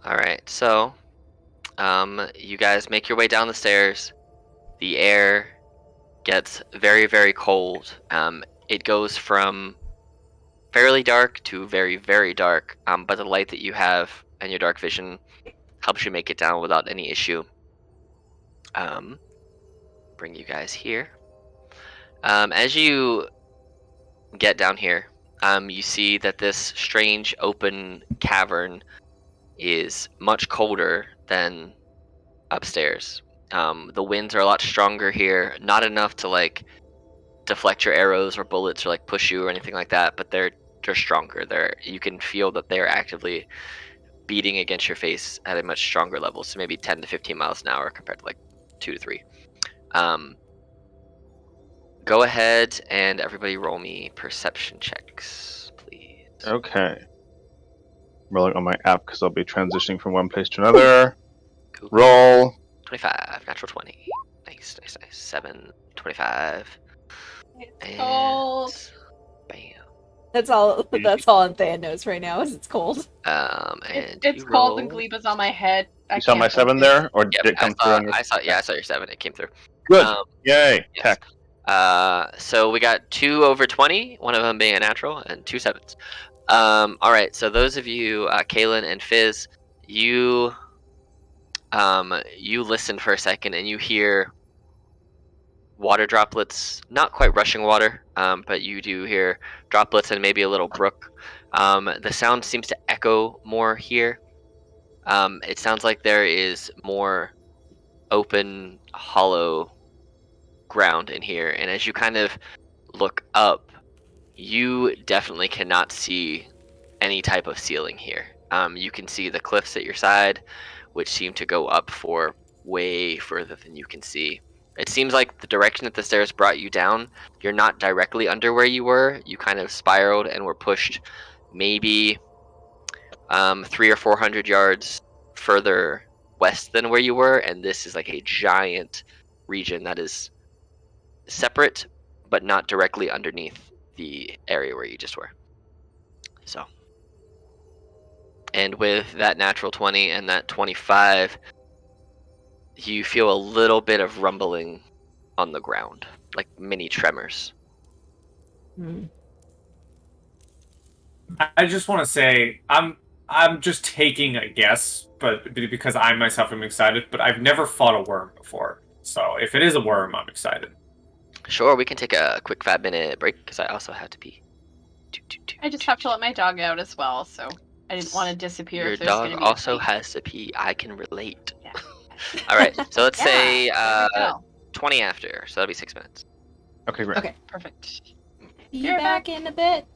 Alright, so you guys make your way down the stairs. The air gets very, very cold. It goes from fairly dark to very, very dark, but the light that you have and your dark vision helps you make it down without any issue. Bring you guys here. As you get down here, you see that this strange open cavern is much colder than upstairs. The winds are a lot stronger here, not enough to like deflect your arrows or bullets or like push you or anything like that, but they're stronger. You can feel that they're actively beating against your face at a much stronger level, so maybe 10 to 15 miles an hour compared to like 2 to 3. Go ahead and everybody roll me perception checks, please. Okay. Rolling on my app because I'll be transitioning from one place to another. Cool. Roll. 25, natural 20. Nice. 7, 25. It's cold. Bam. That's all Anthea knows right now is it's cold. And it's cold and Gleba's on my head. You saw my 7 there? Or Yep, did it come through on your... I saw your 7. It came through. Good. Yay. Yes. Tech. So we got 2 over 20, one of them being a natural, and 2 7s. All right, so those of you, Kaylin and Fizz, you listen for a second and you hear water droplets, not quite rushing water, but you do hear droplets and maybe a little brook. The sound seems to echo more here. It sounds like there is more open, hollow ground in here, and as you kind of look up, you definitely cannot see any type of ceiling here. You can see the cliffs at your side, which seem to go up for way further than you can see. It seems like the direction that the stairs brought you down, you're not directly under where you were. You kind of spiraled and were pushed maybe 300 or 400 yards further west than where you were, and this is like a giant region that is separate but not directly underneath the area where you just were. So, and with that natural 20 and that 25, you feel a little bit of rumbling on the ground, like mini tremors. I just want to say I'm just taking a guess, but because I myself am excited, but I've never fought a worm before. So if it is a worm, I'm excited. Sure, we can take a quick 5-minute break because I also have to pee. I just have to let my dog out as well, so I didn't want to disappear. Your if there's dog gonna be also has to pee. I can relate. Yeah. All right, so let's say 20 after, so that'll be 6 minutes. Okay, great. Okay, perfect. Be back in a bit.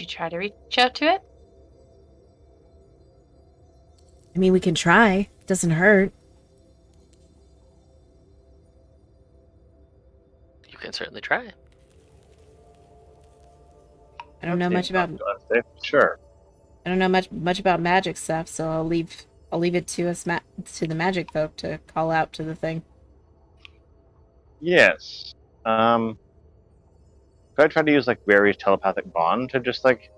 you try to reach out to it? I mean, we can try. Doesn't hurt. You can certainly try. I don't know much about. Sure. I don't know much about magic stuff, so I'll leave it to us to the magic folk to call out to the thing. Yes. Could I try to use like Barry's telepathic bond to just like?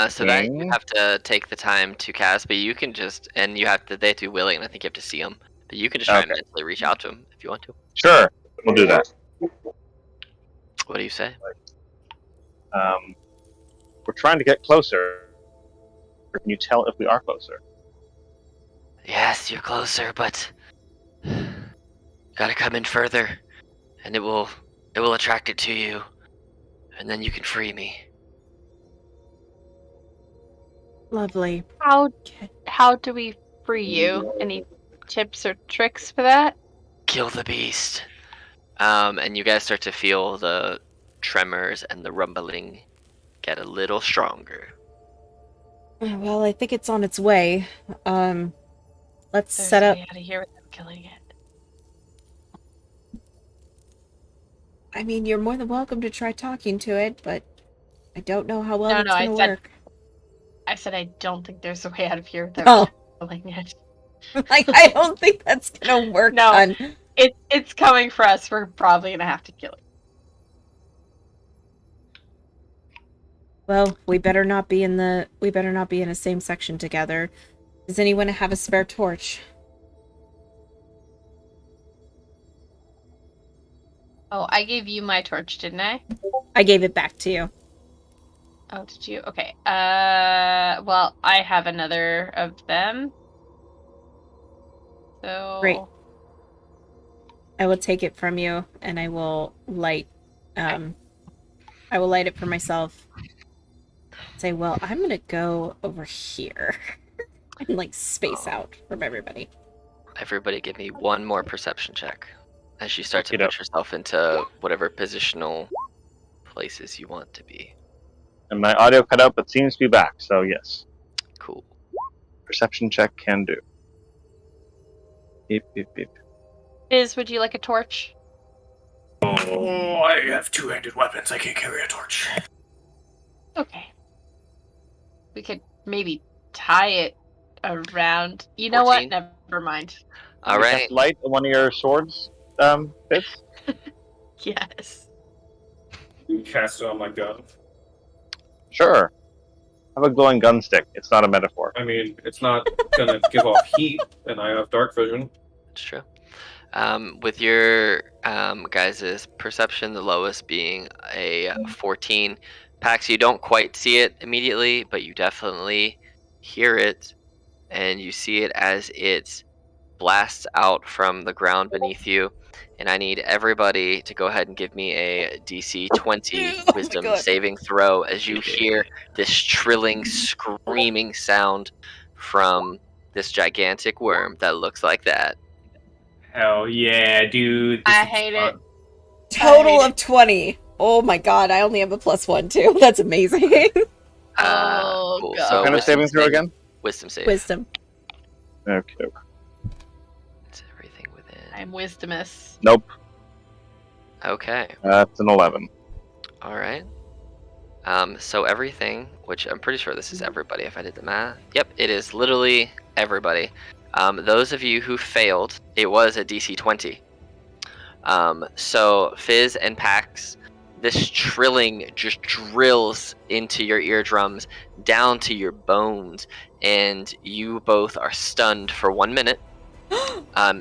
So that you have to take the time to cast, but you can just, and you have to. They have to be willing, and I think you have to see them. But you can just try and mentally reach out to them if you want to. Sure, we'll do that. What do you say? We're trying to get closer. Can you tell if we are closer? Yes, you're closer, but gotta come in further, and it will attract it to you, and then you can free me. Lovely. How do we free you? Any tips or tricks for that? Kill the beast. And you guys start to feel the tremors and the rumbling get a little stronger. Well, I think it's on its way. Let's There's set up. a way out of here without killing it. I mean, you're more than welcome to try talking to it, but I don't know how well it's gonna work. I said I don't think there's a way out of here without killing it. Like, I don't think that's gonna work. No, it's coming for us. We're probably gonna have to kill it. Well, we better not be in a same section together. Does anyone have a spare torch? Oh, I gave you my torch, didn't I? I gave it back to you. Oh, did you? Okay. Well, I have another of them. So Great. I will take it from you, and I will light. I will light it for myself. Say, well, I'm gonna go over here and like space out from everybody. Everybody, give me one more perception check as you start to put yourself into whatever positional places you want to be. And my audio cut out, but seems to be back. So yes. Cool. Perception check can do. Beep beep beep. Iz, would you like a torch? Oh, I have two-handed weapons. I can't carry a torch. Okay. We could maybe tie it around. You know 14? What? Never mind. All right. Light one of your swords, bits? Yes. You cast it on my gun. Sure. I have a glowing gun stick. It's not a metaphor. I mean, it's not gonna give off heat, and I have dark vision. It's true. With your guys' perception, the lowest being a 14. Pax, you don't quite see it immediately, but you definitely hear it, and you see it as it blasts out from the ground beneath you. And I need everybody to go ahead and give me a DC 20 wisdom saving throw as you hear this trilling, screaming sound from this gigantic worm that looks like that. Hell yeah, dude. I hate it. Total of 20. Oh my god, I only have a +1 too. That's amazing. Cool. God. So what kind of saving throw again? Wisdom save. Wisdom. Okay. It's everything within. I'm wisdomous. Nope. Okay. That's an 11. All right. So everything, which I'm pretty sure this is everybody if I did the math. Yep, it is literally everybody. Those of you who failed, it was a DC 20. So Fizz and Pax, this trilling just drills into your eardrums, down to your bones, and you both are stunned for 1 minute.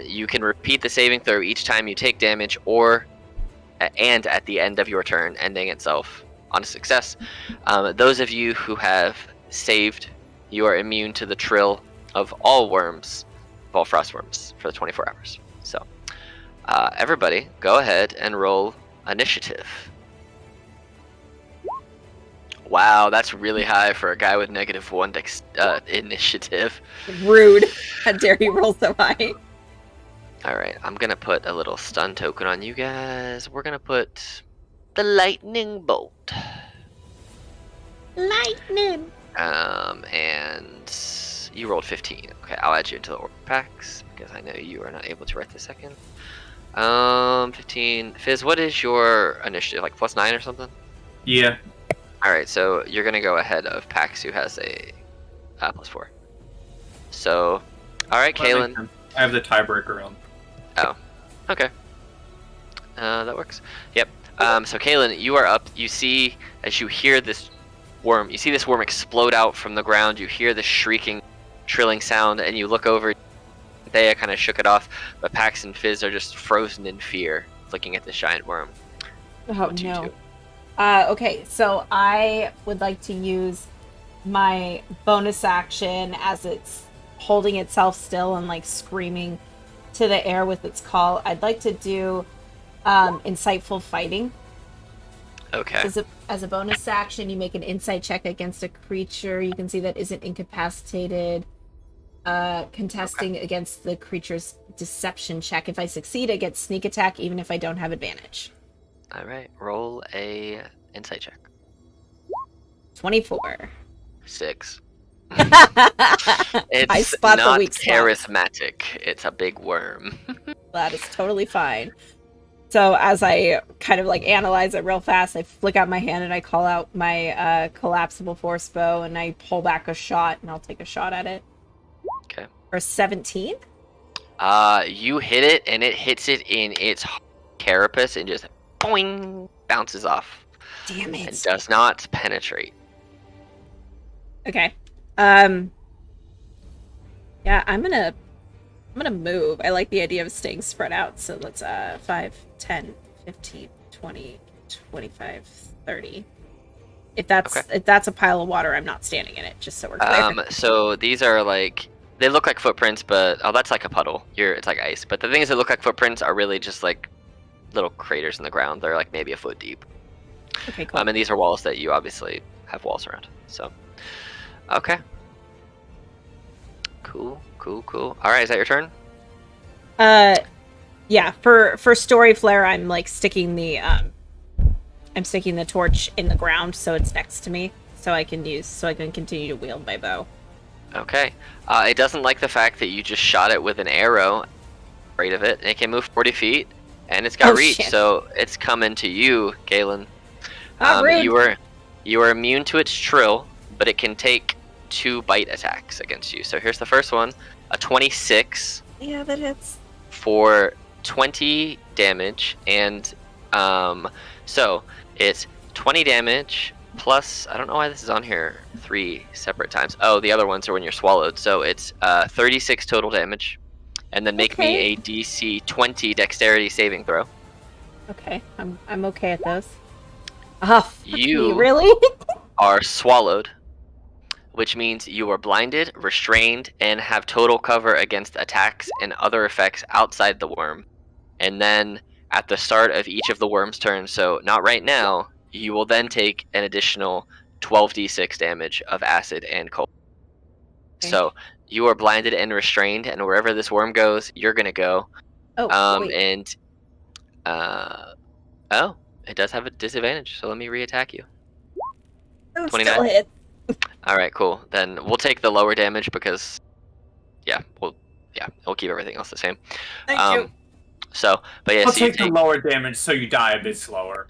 You can repeat the saving throw each time you take damage, and at the end of your turn, ending itself on a success. Those of you who have saved, you are immune to the trill of all worms, all frost worms, for the 24 hours. So, everybody, go ahead and roll initiative. Wow, that's really high for a guy with -1 initiative. Rude. How dare you roll so high? Alright, I'm gonna put a little stun token on you guys. We're gonna put the lightning bolt. Lightning. And you rolled 15. Okay, I'll add you into the order packs because I know you are not able to right this second. 15. Fizz, what is your initiative? Like +9 or something? Yeah. All right, so you're gonna go ahead of Pax, who has a +4. So, all right, Kaylin. I have the tiebreaker on. Oh, okay. That works. Yep. So Kaylin, you are up. You see as you hear this worm. You see this worm explode out from the ground. You hear the shrieking, trilling sound, and you look over. Thea kind of shook it off, but Pax and Fizz are just frozen in fear, looking at this giant worm. Oh no. Okay, so I would like to use my bonus action as it's holding itself still and like screaming to the air with its call. I'd like to do insightful fighting. Okay. As a bonus action, you make an insight check against a creature you can see that isn't incapacitated, contesting against the creature's deception check. If I succeed, I get sneak attack even if I don't have advantage. All right, roll a insight check. 24. 6. I It's spot the not weak spots. charismatic. It's a big worm. That is totally fine. So as I kind of like analyze it real fast, I flick out my hand and I call out my collapsible force bow and I pull back a shot and I'll take a shot at it. Okay. For 17? You hit it and it hits it in its carapace and just boing, bounces off. Damn it. And does not penetrate. Okay. Yeah, I'm gonna move. I like the idea of staying spread out. So let's 5, 10, 15, 20, 25, 30. If that's a pile of water, I'm not standing in it, just so we're clear. So these are like, they look like footprints, but that's like a puddle. It's like ice. But the things that look like footprints are really just like little craters in the ground. They're like maybe a foot deep. Okay, cool. And these are walls that you obviously have walls around. So, okay. Cool. All right, is that your turn? Yeah. For story flare, I'm like sticking the torch in the ground so it's next to me, so I can continue to wield my bow. Okay. It doesn't like the fact that you just shot it with an arrow. Afraid of it. It can move 40 feet, and it's got reach, shit. so it's coming to you, Galen. Rude. You are immune to its trill, but it can take 2 bite attacks against you. So here's the first one, a 26. Yeah, that hits. For 20 damage, and so it's 20 damage plus, I don't know why this is on here 3 separate times. Oh, the other ones are when you're swallowed. So it's 36 total damage, and then make me a DC 20 dexterity saving throw. Okay, I'm okay at those. Oh, You really? are swallowed, which means you are blinded, restrained, and have total cover against attacks and other effects outside the worm. And then at the start of each of the worm's turns, so not right now, you will then take an additional 12d6 damage of acid and cold. Okay. So you are blinded and restrained, and wherever this worm goes, you're gonna go. Oh, wait. And it does have a disadvantage, so let me re-attack you. 29. Still hit. All right, cool. Then we'll take the lower damage because, we'll keep everything else the same. Thank you. So, but yeah, I'll so take the lower damage so you die a bit slower.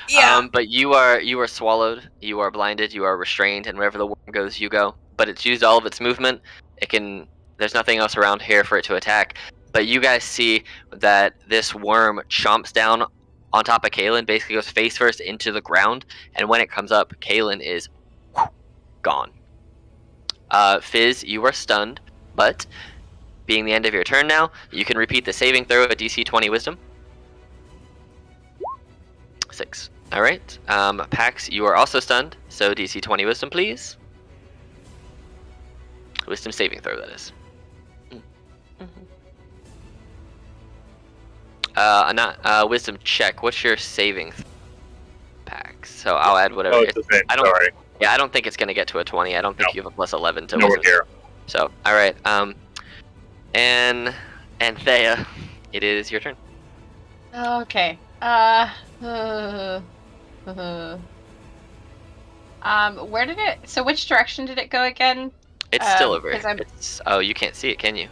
Yeah. But you are swallowed, you are blinded, you are restrained, and wherever the worm goes, you go. But it's used all of its movement. There's nothing else around here for it to attack. But you guys see that this worm chomps down on top of Kaylin, basically goes face first into the ground, and when it comes up, Kaylin is gone. Fizz, you are stunned, but being the end of your turn now, you can repeat the saving throw at DC 20 Wisdom. 6. All right. Pax, you are also stunned, so DC 20 Wisdom, please. Wisdom saving throw, that is. Wisdom check. What's your saving, Pax? So I'll add whatever. Oh, it's the same. Sorry. Yeah, I don't think it's gonna get to a 20. I don't think you have a plus 11 to Nowhere wisdom. near. So, all right. And Thea, it is your turn. Okay. Where did it? So which direction did it go again? It's still over. Oh, you can't see it, can you?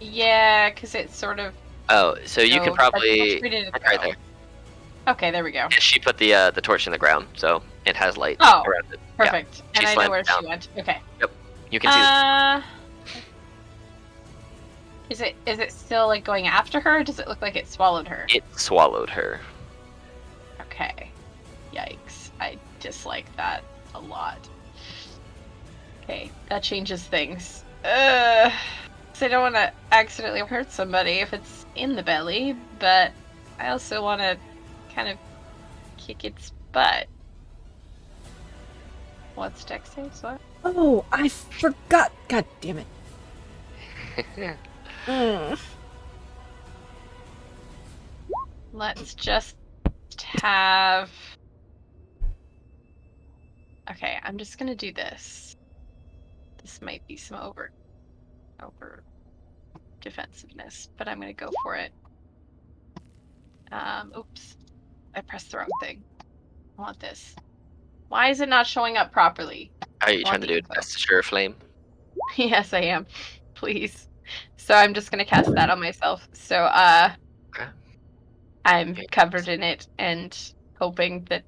Yeah, because it's sort of. Oh, so you can probably. It's right there. Okay, there we go. Yeah, she put the torch in the ground, so it has light around it. Perfect. Yeah. And I know where she went. Okay. Yep. You can see. Is it still like going after her? Or does it look like it swallowed her? It swallowed her. Okay. Yikes. I dislike that a lot. Okay, that changes things. So I don't want to accidentally hurt somebody if it's in the belly, but I also want to kind of kick its butt. What's dex saves? What? Oh, I forgot. God damn it. Let's just have... Okay, I'm just gonna do this. This might be some over defensiveness, but I'm gonna go for it. Oops. I pressed the wrong thing. I want this. Why is it not showing up properly? Are you trying to do it best sure flame? Yes, I am. Please. So I'm just gonna cast that on myself. So okay. I'm covered in it and hoping that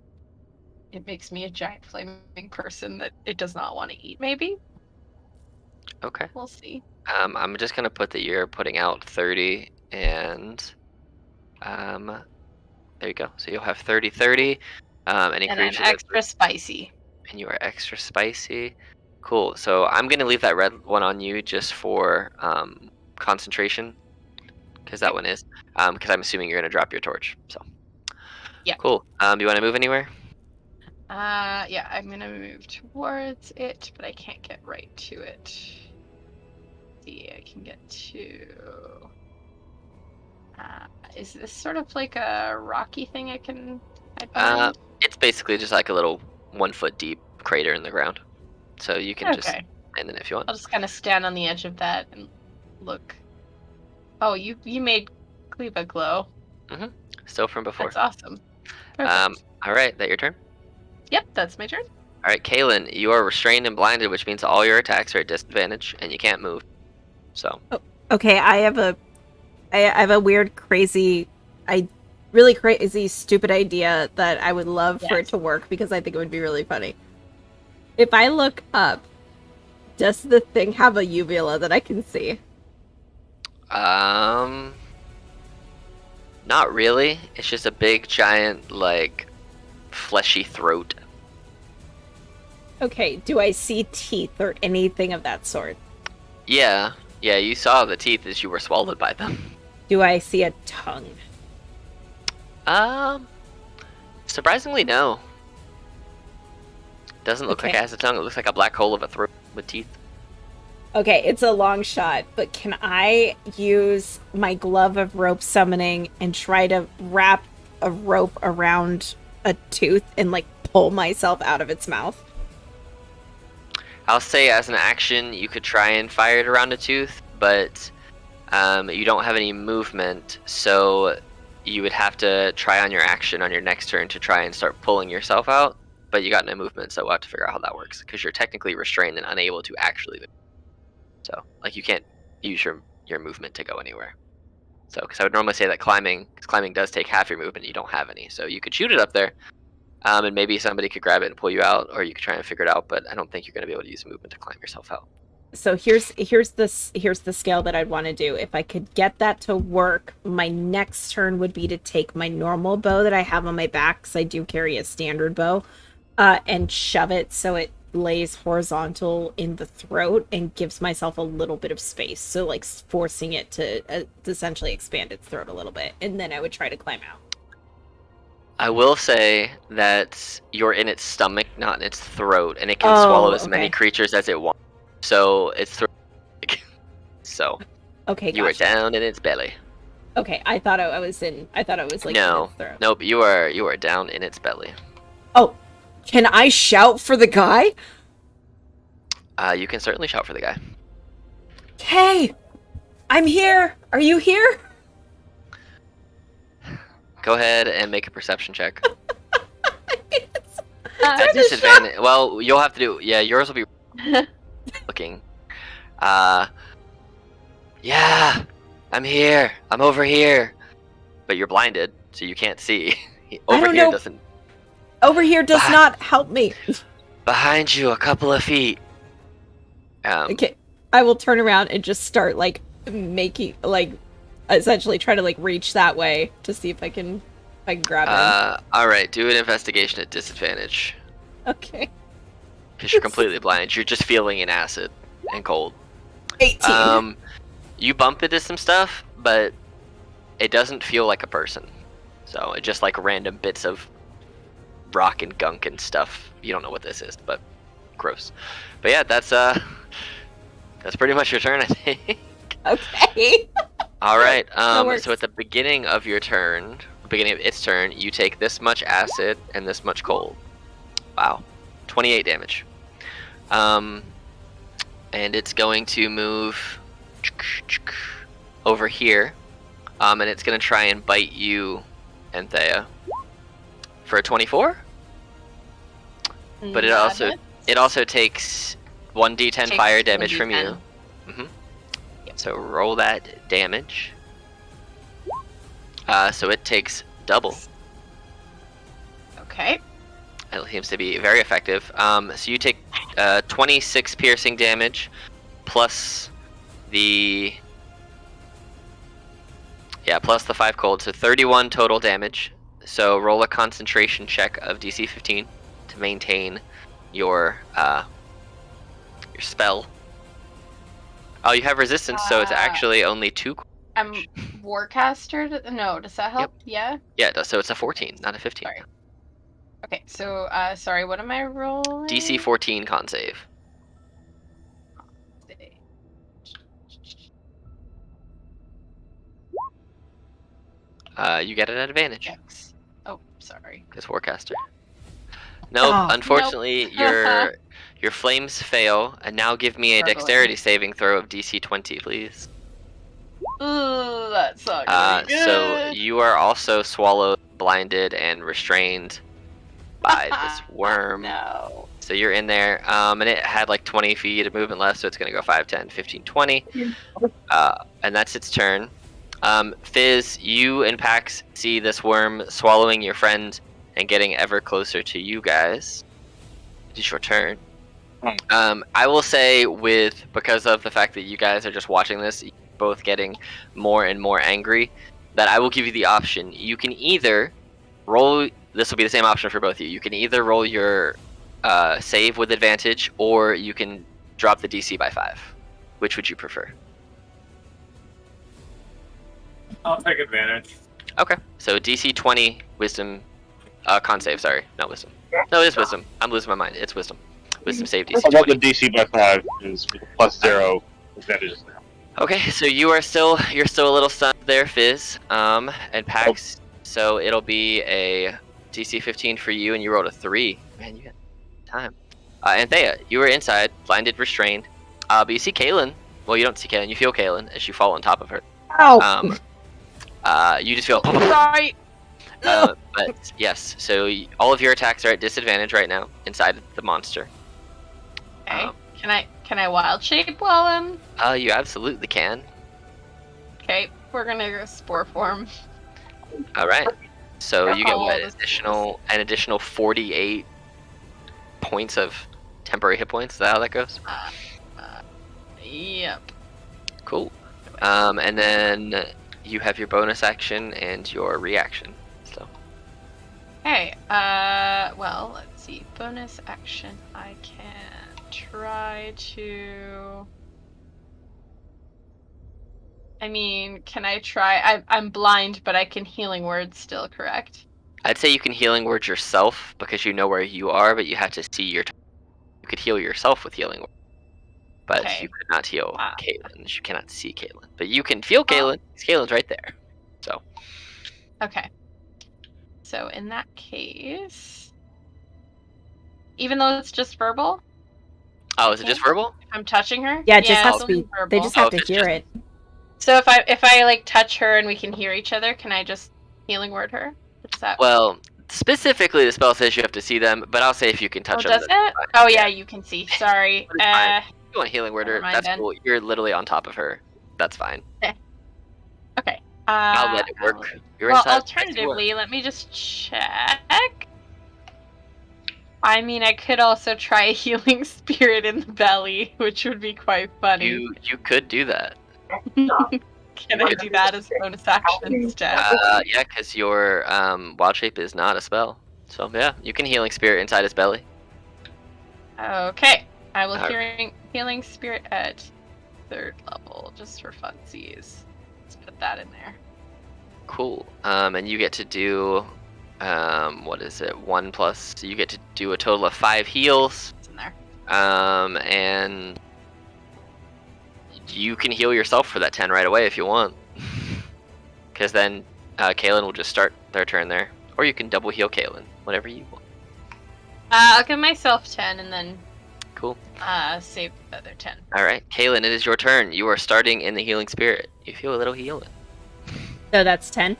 it makes me a giant flaming person that it does not want to eat, maybe? Okay. We'll see. I'm just gonna put that you're putting out 30 and there you go. So you'll have 30. Any and creature I'm extra spicy. And you are extra spicy. Cool. So I'm gonna leave that red one on you just for concentration, because that one is. Because I'm assuming you're gonna drop your torch. So. Yeah. Cool. Do you want to move anywhere? Yeah, I'm gonna move towards it, but I can't get right to it. See, I can get to. Is this sort of like a rocky thing I can? It's basically just like a little 1 foot deep crater in the ground. So you can just, and then if you want, I'll just kind of stand on the edge of that and look. Oh, you made Cleva glow. Mm-hmm. Still from before. That's awesome. Perfect. All right, that your turn? Yep, that's my turn. All right, Kaylin, you are restrained and blinded, which means all your attacks are at disadvantage, and you can't move. So. Oh, okay, I have a weird, really crazy, stupid idea that I would love for it to work because I think it would be really funny. If I look up, does the thing have a uvula that I can see? Not really. It's just a big, giant, like, fleshy throat. Okay, do I see teeth or anything of that sort? Yeah, you saw the teeth as you were swallowed by them. Do I see a tongue? Surprisingly, no. Doesn't look like it has a tongue. It looks like a black hole of a throat with teeth. Okay, it's a long shot, but can I use my glove of rope summoning and try to wrap a rope around a tooth and, like, pull myself out of its mouth? I'll say as an action, you could try and fire it around a tooth, but you don't have any movement, so you would have to try on your action on your next turn to try and start pulling yourself out, but you got no movement, so we'll have to figure out how that works, because you're technically restrained and unable to actually move. So, like, you can't use your movement to go anywhere. So, because I would normally say that climbing does take half your movement, you don't have any, so you could shoot it up there, and maybe somebody could grab it and pull you out, or you could try and figure it out, but I don't think you're going to be able to use movement to climb yourself out. So here's the scale that I'd want to do. If I could get that to work, my next turn would be to take my normal bow that I have on my back, because I do carry a standard bow, and shove it so it lays horizontal in the throat and gives myself a little bit of space. So, like, forcing it to essentially expand its throat a little bit, and then I would try to climb out. I will say that you're in its stomach, not in its throat, and it can swallow as many creatures as it wants. So it's throat. So. Okay. You are down in its belly. Okay, I thought I was like in its throat. Nope. You are down in its belly. Oh, can I shout for the guy? You can certainly shout for the guy. Hey, I'm here. Are you here? Go ahead and make a perception check. At disadvantage. Well, you'll have to do. Yeah, yours will be looking. Yeah, I'm here. I'm over here. But you're blinded, so you can't see. Over here doesn't. Over here does not help me. Behind you, a couple of feet. Okay, I will turn around and just start like making essentially try to like reach that way to see if I can grab him. All right, do an investigation at disadvantage. Okay. Because you're completely blind. You're just feeling in acid and cold. 18. You bump into some stuff, but it doesn't feel like a person. So it's just like random bits of rock and gunk and stuff. You don't know what this is, but gross. But yeah, that's pretty much your turn, I think. Okay. All right. So at the beginning of its turn, you take this much acid and this much cold. Wow, 28 damage. And it's going to move over here, and it's going to try and bite you, Anthea, for a 24. But it also takes 1d10 fire damage from you. Mm-hmm. Yep. So roll that damage. So it takes double. Okay. It seems to be very effective. So you take 26 piercing damage, plus the 5 cold, so 31 total damage. So roll a concentration check of DC 15 to maintain your spell. Oh, you have resistance, so it's actually only 2. I'm Warcaster. No, does that help? Yep. Yeah. Yeah, it does. So it's a 14, not a 15. Sorry. Okay, so sorry, what am I rolling? DC 14 con save. You get it at advantage. X. Oh, sorry. It's Warcaster. Nope, unfortunately, nope. your flames fail, and now give me a dexterity saving throw of DC 20, please. Ooh, that's not really good. So you are also swallowed, blinded, and restrained by this worm. No. So you're in there, and it had like 20 feet of movement left, so it's going to go 5, 10, 15, 20. And that's its turn. Fizz, you and Pax see this worm swallowing your friend and getting ever closer to you guys. It is your turn. I will say, because of the fact that you guys are just watching this, both getting more and more angry, that I will give you the option. You can either roll. This will be the same option for both of you. You can either roll your save with advantage, or you can drop the DC by 5. Which would you prefer? I'll take advantage. Okay, so DC 20 wisdom, con save. Sorry, not wisdom. No, it is wisdom. I'm losing my mind. It's wisdom. Wisdom save DC 20. The DC by 5 is plus 0 advantages now. Okay, so you're still a little stunned there, Fizz, and Pax. So it'll be a DC 15 for you, and you rolled a 3. Man, you got time. Anthea, you were inside, blinded, restrained. But you see Kaylin. Well, you don't see Kaylin. You feel Kaylin as you fall on top of her. Ow! You just feel. Sorry. But yes, so all of your attacks are at disadvantage right now inside the monster. Okay. Can I wild shape while I'm? You absolutely can. Okay, we're gonna go spore form. All right. So you get an additional 48 points of temporary hit points. Is that how that goes? Yep. Cool. And then you have your bonus action and your reaction. So. Hey. Well, let's see. Bonus action. I can try to. I mean, can I try? I'm blind, but I can healing word still, correct? I'd say you can healing word yourself because you know where you are, but you have to see your. You could heal yourself with healing word, but you could not heal Caitlin. You cannot see Caitlin, but you can feel Caitlin. Caitlin's right there. So. Okay. So in that case, even though it's just verbal. Oh, is it just verbal? I'm touching her. Yeah, it just has to be. Verbal. They just have to hear it. So if I like touch her and we can hear each other, can I just healing word her? What's that? Well, Specifically, the spell says you have to see them, but I'll say if you can touch them. Does it? Oh yeah, you can see. Sorry. You want healing word? That's then. cool. You're literally on top of her. That's fine. Okay. I'll let it work. Well, alternatively, let me just check. I mean, I could also try a healing spirit in the belly, which would be quite funny. You could do that. Can I do that as a bonus action instead? Yeah, because your wild shape is not a spell. So yeah, you can healing spirit inside his belly. Okay, I will healing spirit at 3rd level, just for funsies. Let's put that in there. Cool. And you get to do, what is it? 1+. So you get to do a total of 5 heals. It's in there. And you can heal yourself for that 10 right away if you want. Because then Kaylin will just start their turn there. Or you can double heal Kaylin, whatever you want. I'll give myself 10 and then cool. Save the other 10. Alright, Kaylin, it is your turn. You are starting in the healing spirit. You feel a little healing. So that's 10?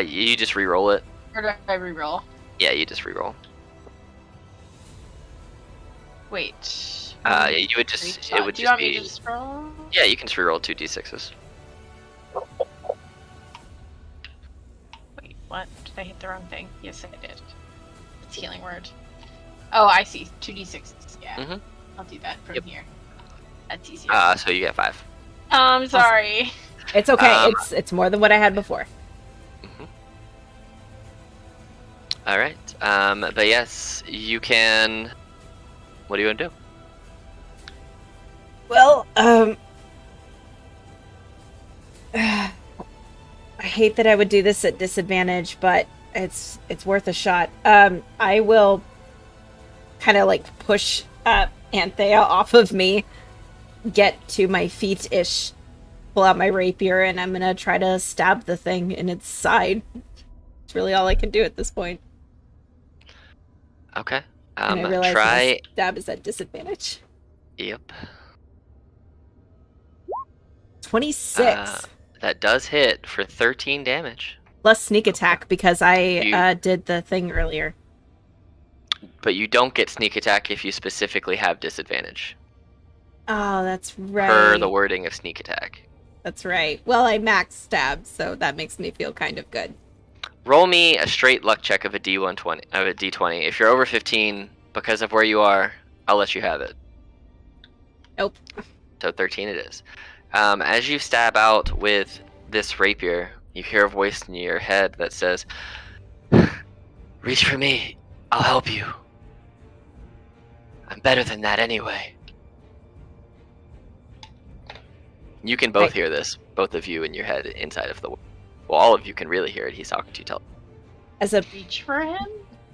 You just re-roll it. Or do I re-roll? Yeah, you just re-roll. Wait. You would just, it would do just you want be... me to just roll? Yeah, you can just re-roll 2 d6s. Wait, what? Did I hit the wrong thing? Yes, I did. It's healing word. Oh, I see. 2d6s. Yeah. I'll do that from here. That's easier. So you get 5. I'm sorry. It's okay. It's more than what I had before. Alright. But yes, you can... What do you want to do? Well, I hate that I would do this at disadvantage, but it's worth a shot. I will kind of like push Anthea off of me, get to my feet-ish, pull out my rapier, and I'm gonna try to stab the thing in its side. It's really all I can do at this point. Okay. And I realize my stab is at disadvantage. Yep. 26. That does hit for 13 damage. Plus sneak attack because I did the thing earlier. But you don't get sneak attack if you specifically have disadvantage. Oh, that's right. Per the wording of sneak attack. That's right. Well, I max stab, so that makes me feel kind of good. Roll me a straight luck check of a D120 of a D20. If you're over 15, because of where you are, I'll let you have it. Nope. So 13 it is. As you stab out with this rapier, you hear a voice in your head that says, "Reach for me. I'll help you. I'm better than that anyway." You can both hear this, both of you in your head inside of the... Well, all of you can really hear it. He's talking to you. As a reach for him?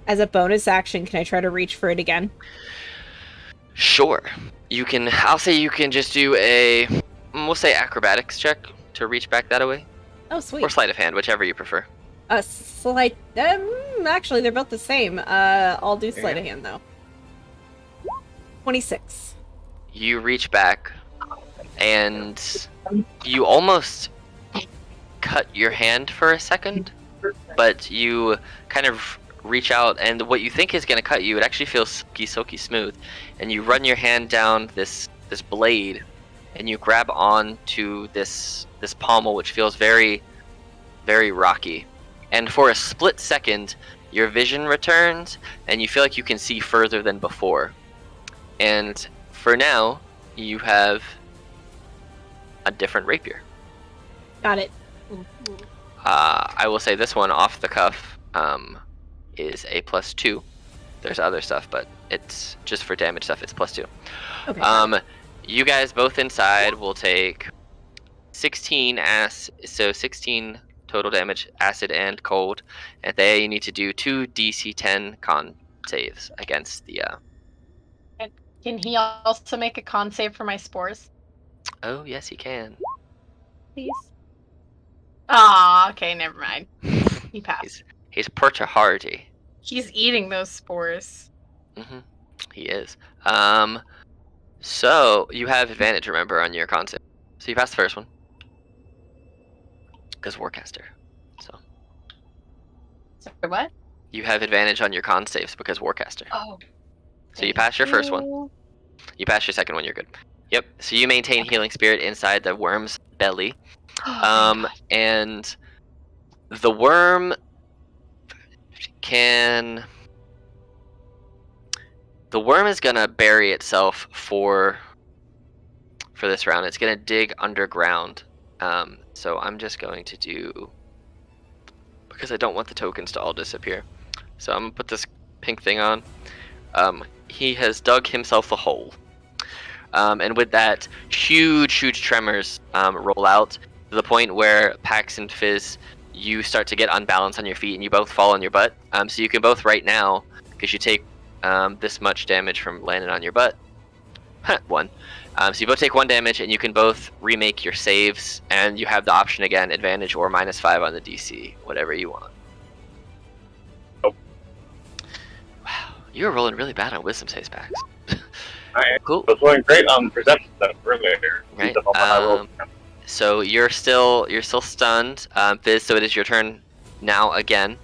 As a bonus action, can I try to reach for it again? Sure. You can... I'll say you can just do a... We'll say acrobatics check to reach back that away. Oh, sweet. Or sleight of hand, whichever you prefer. Sleight... actually, they're both the same. I'll do sleight of hand, though. 26. You reach back, and you almost cut your hand for a second, but you kind of reach out, and what you think is going to cut you, it actually feels silky smooth, and you run your hand down this blade, and you grab on to this pommel, which feels very, very rocky. And for a split second, your vision returns, and you feel like you can see further than before. And for now, you have a different rapier. Got it. I will say this one off the cuff is a +2. There's other stuff, but it's just for damage stuff. It's +2. Okay. You guys both inside will take 16 so 16 total damage, acid and cold. And you need to do 2 DC 10 con saves against the. Can he also make a con save for my spores? Oh yes, he can. Please. Ah, okay, never mind. He passed. He's pretty hardy. He's eating those spores. He is. So you have advantage, remember, on your con save. So you passed the first one. Because Warcaster. So. Sorry, what? You have advantage on your con saves because Warcaster. Oh. So you pass your first one. You pass your second one, you're good. Yep. So you maintain healing spirit inside the worm's belly. And the worm can... The worm is gonna bury itself for this round. It's gonna dig underground. So I'm just going to do... Because I don't want the tokens to all disappear. So I'm gonna put this pink thing on. He has dug himself a hole. And with that, huge tremors roll out to the point where Pax and Fizz, you start to get unbalanced on your feet and you both fall on your butt. So you can both right now, because you take this much damage from landing on your butt. 1. So you both take 1 damage and you can both remake your saves, and you have the option again, advantage or -5 on the DC, whatever you want. Oh. Wow, you were rolling really bad on wisdom saves, Pax. Cool. I was rolling great on perception stuff earlier. Right. So you're still stunned, Fizz. So it is your turn now again.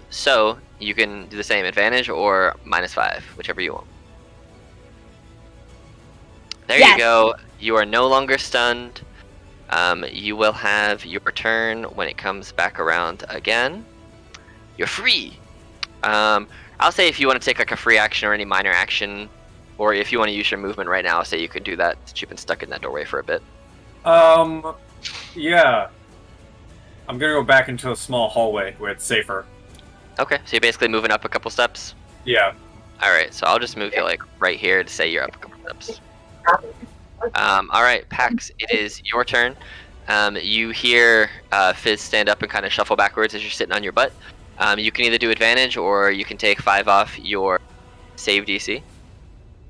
So you can do the same, advantage or -5, whichever you want. There you go. You are no longer stunned. You will have your turn when it comes back around again. You're free. I'll say if you want to take like a free action or any minor action, or if you want to use your movement right now, I'll say you can do that since you've been stuck in that doorway for a bit. Yeah. I'm gonna go back into a small hallway where it's safer. Okay, so you're basically moving up a couple steps? Yeah. Alright, so I'll just move you like right here to say you're up a couple steps. Alright, Pax, it is your turn. You hear Fizz stand up and kind of shuffle backwards as you're sitting on your butt. You can either do advantage or you can take 5 off your save DC.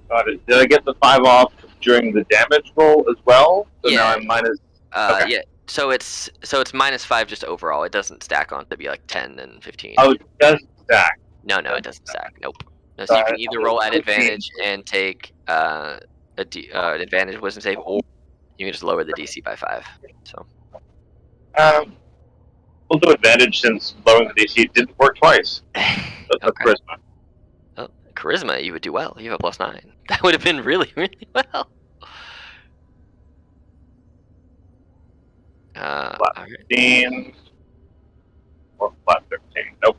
Got it. Did I get the 5 off during the damage roll as well? So yeah. Now I'm minus... Okay. Yeah. So it's -5 just overall. It doesn't stack on to be like 10 and 15. Oh, it does stack. No, it doesn't stack. Nope. No, so you can either roll at advantage and take an advantage wisdom save, or you can just lower the DC by 5. So. We'll do advantage since lowering the DC didn't work twice. That's Okay. charisma. Oh, charisma, you would do well. You have a +9. That would have been really well. Flat All right. 15. Or flat 13. Nope.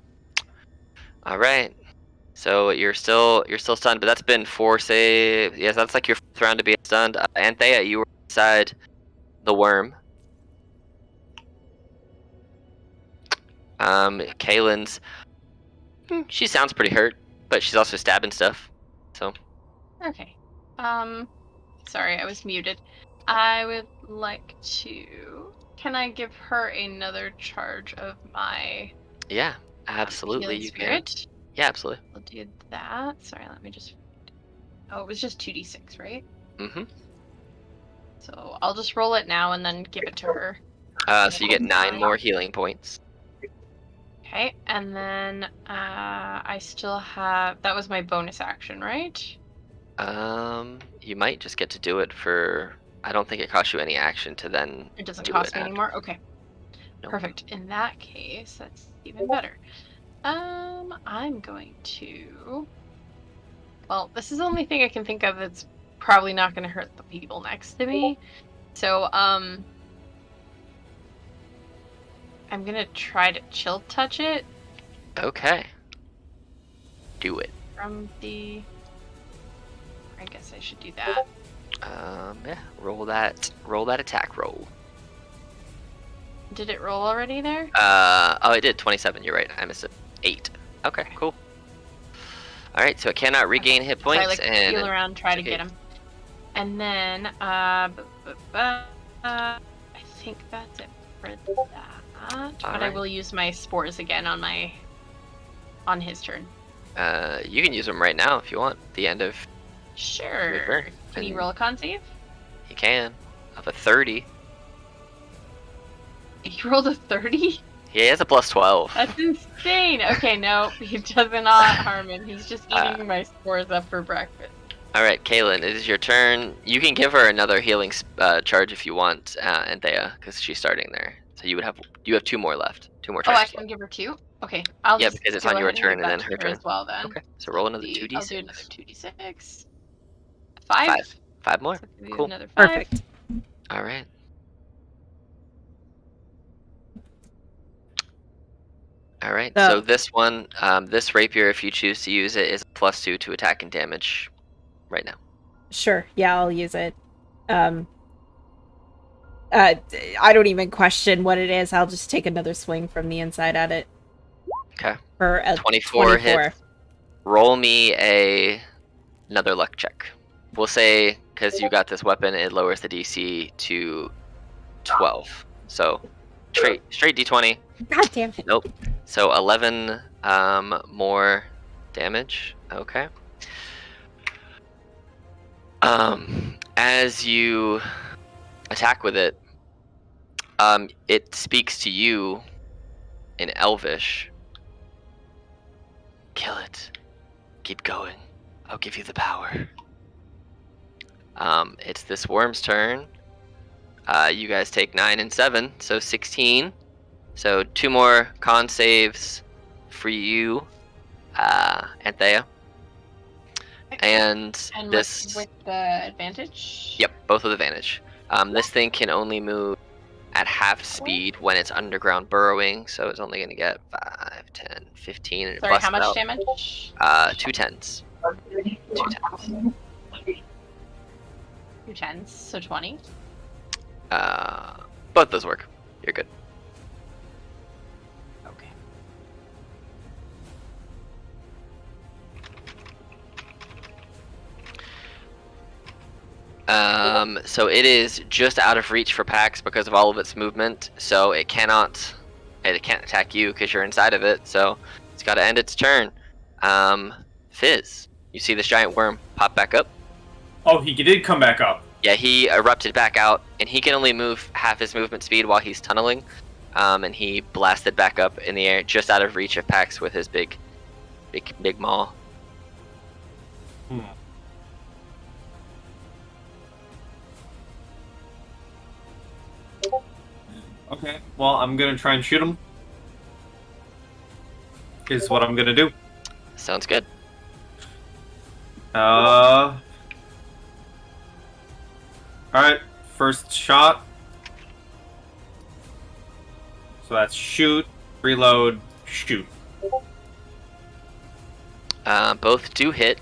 All right. So you're still stunned, but that's been 4 saves. Yes, that's like your 4th round to be stunned. Anthea, you were inside the worm. Kaylin's. She sounds pretty hurt, but she's also stabbing stuff. So. Okay. Sorry, I was muted. I would like to... Can I give her another charge of my... Yeah, absolutely you can. Yeah, absolutely. I'll do that. Sorry, let me just... Oh, it was just 2d6, right? Mm-hmm. So I'll just roll it now and then give it to her. So you get 9 more healing points. Okay, and then I still have... That was my bonus action, right? You might just get to do it for... I don't think it costs you any action to then... It doesn't cost me anymore? Okay. Nope. Perfect. In that case, that's even better. I'm going to... Well, this is the only thing I can think of that's probably not going to hurt the people next to me. So, I'm going to try to chill touch it. Okay. Do it. From the... I guess I should do that. Yeah. Roll that attack roll. Did it roll already there? Oh, it did. 27. You're right. I missed it. 8. Okay, cool. All right, so it cannot regain hit points, I like and feel around, try to get him. And then, I think that's it for that. But right. I will use my spores again on his turn. You can use them right now if you want. The end of Sure. your turn. Can you roll a con save? You can. Of a 30. He rolled a 30? Yeah, he has a +12. That's insane. Okay, no, he does not harm him. He's just eating my spores up for breakfast. All right, Kaylin, it is your turn. You can give her another healing charge if you want, Anthea, because she's starting there. So you have 2 more left. 2 more charges. Oh, I can give her 2? Okay, I'll Yeah, just because it's go on your ahead and turn give and that then to her turn. as well then. Okay, so roll another 2d6. I'll do another 2d6. 5. 5 more. So I'll give you Cool. another 5. Perfect. All right. All right. So this one, this rapier, if you choose to use it, is +2 to attack and damage right now. Sure. Yeah, I'll use it. I don't even question what it is. I'll just take another swing from the inside at it. Okay. For a 24 hits. Roll me another luck check. We'll say, because you got this weapon, it lowers the DC to 12. So straight D20. God damn it. Nope. So 11 more damage. Okay. As you attack with it, it speaks to you in Elvish. Kill it. Keep going. I'll give you the power. It's this worm's turn. You guys take 9 and 7, so 16. So 2 more con saves for you, Anthea. And this with the advantage? Yep, both with advantage. This thing can only move at half speed when it's underground burrowing, so it's only going to get 5, 10, 15. And Sorry, how much damage? 2 10s. 2 10s. 2 10s, so 20. Both those work. You're good. Okay. So it is just out of reach for Pax because of all of its movement, so it can't attack you because you're inside of it, so it's got to end its turn. Fizz, you see this giant worm pop back up? Oh, he did come back up. Yeah, he erupted back out, and he can only move half his movement speed while he's tunneling, and he blasted back up in the air just out of reach of Pax with his big maw. Okay, well, I'm gonna try and shoot him. Is what I'm gonna do. Sounds good. Alright, first shot. So that's shoot, reload, shoot. Both do hit.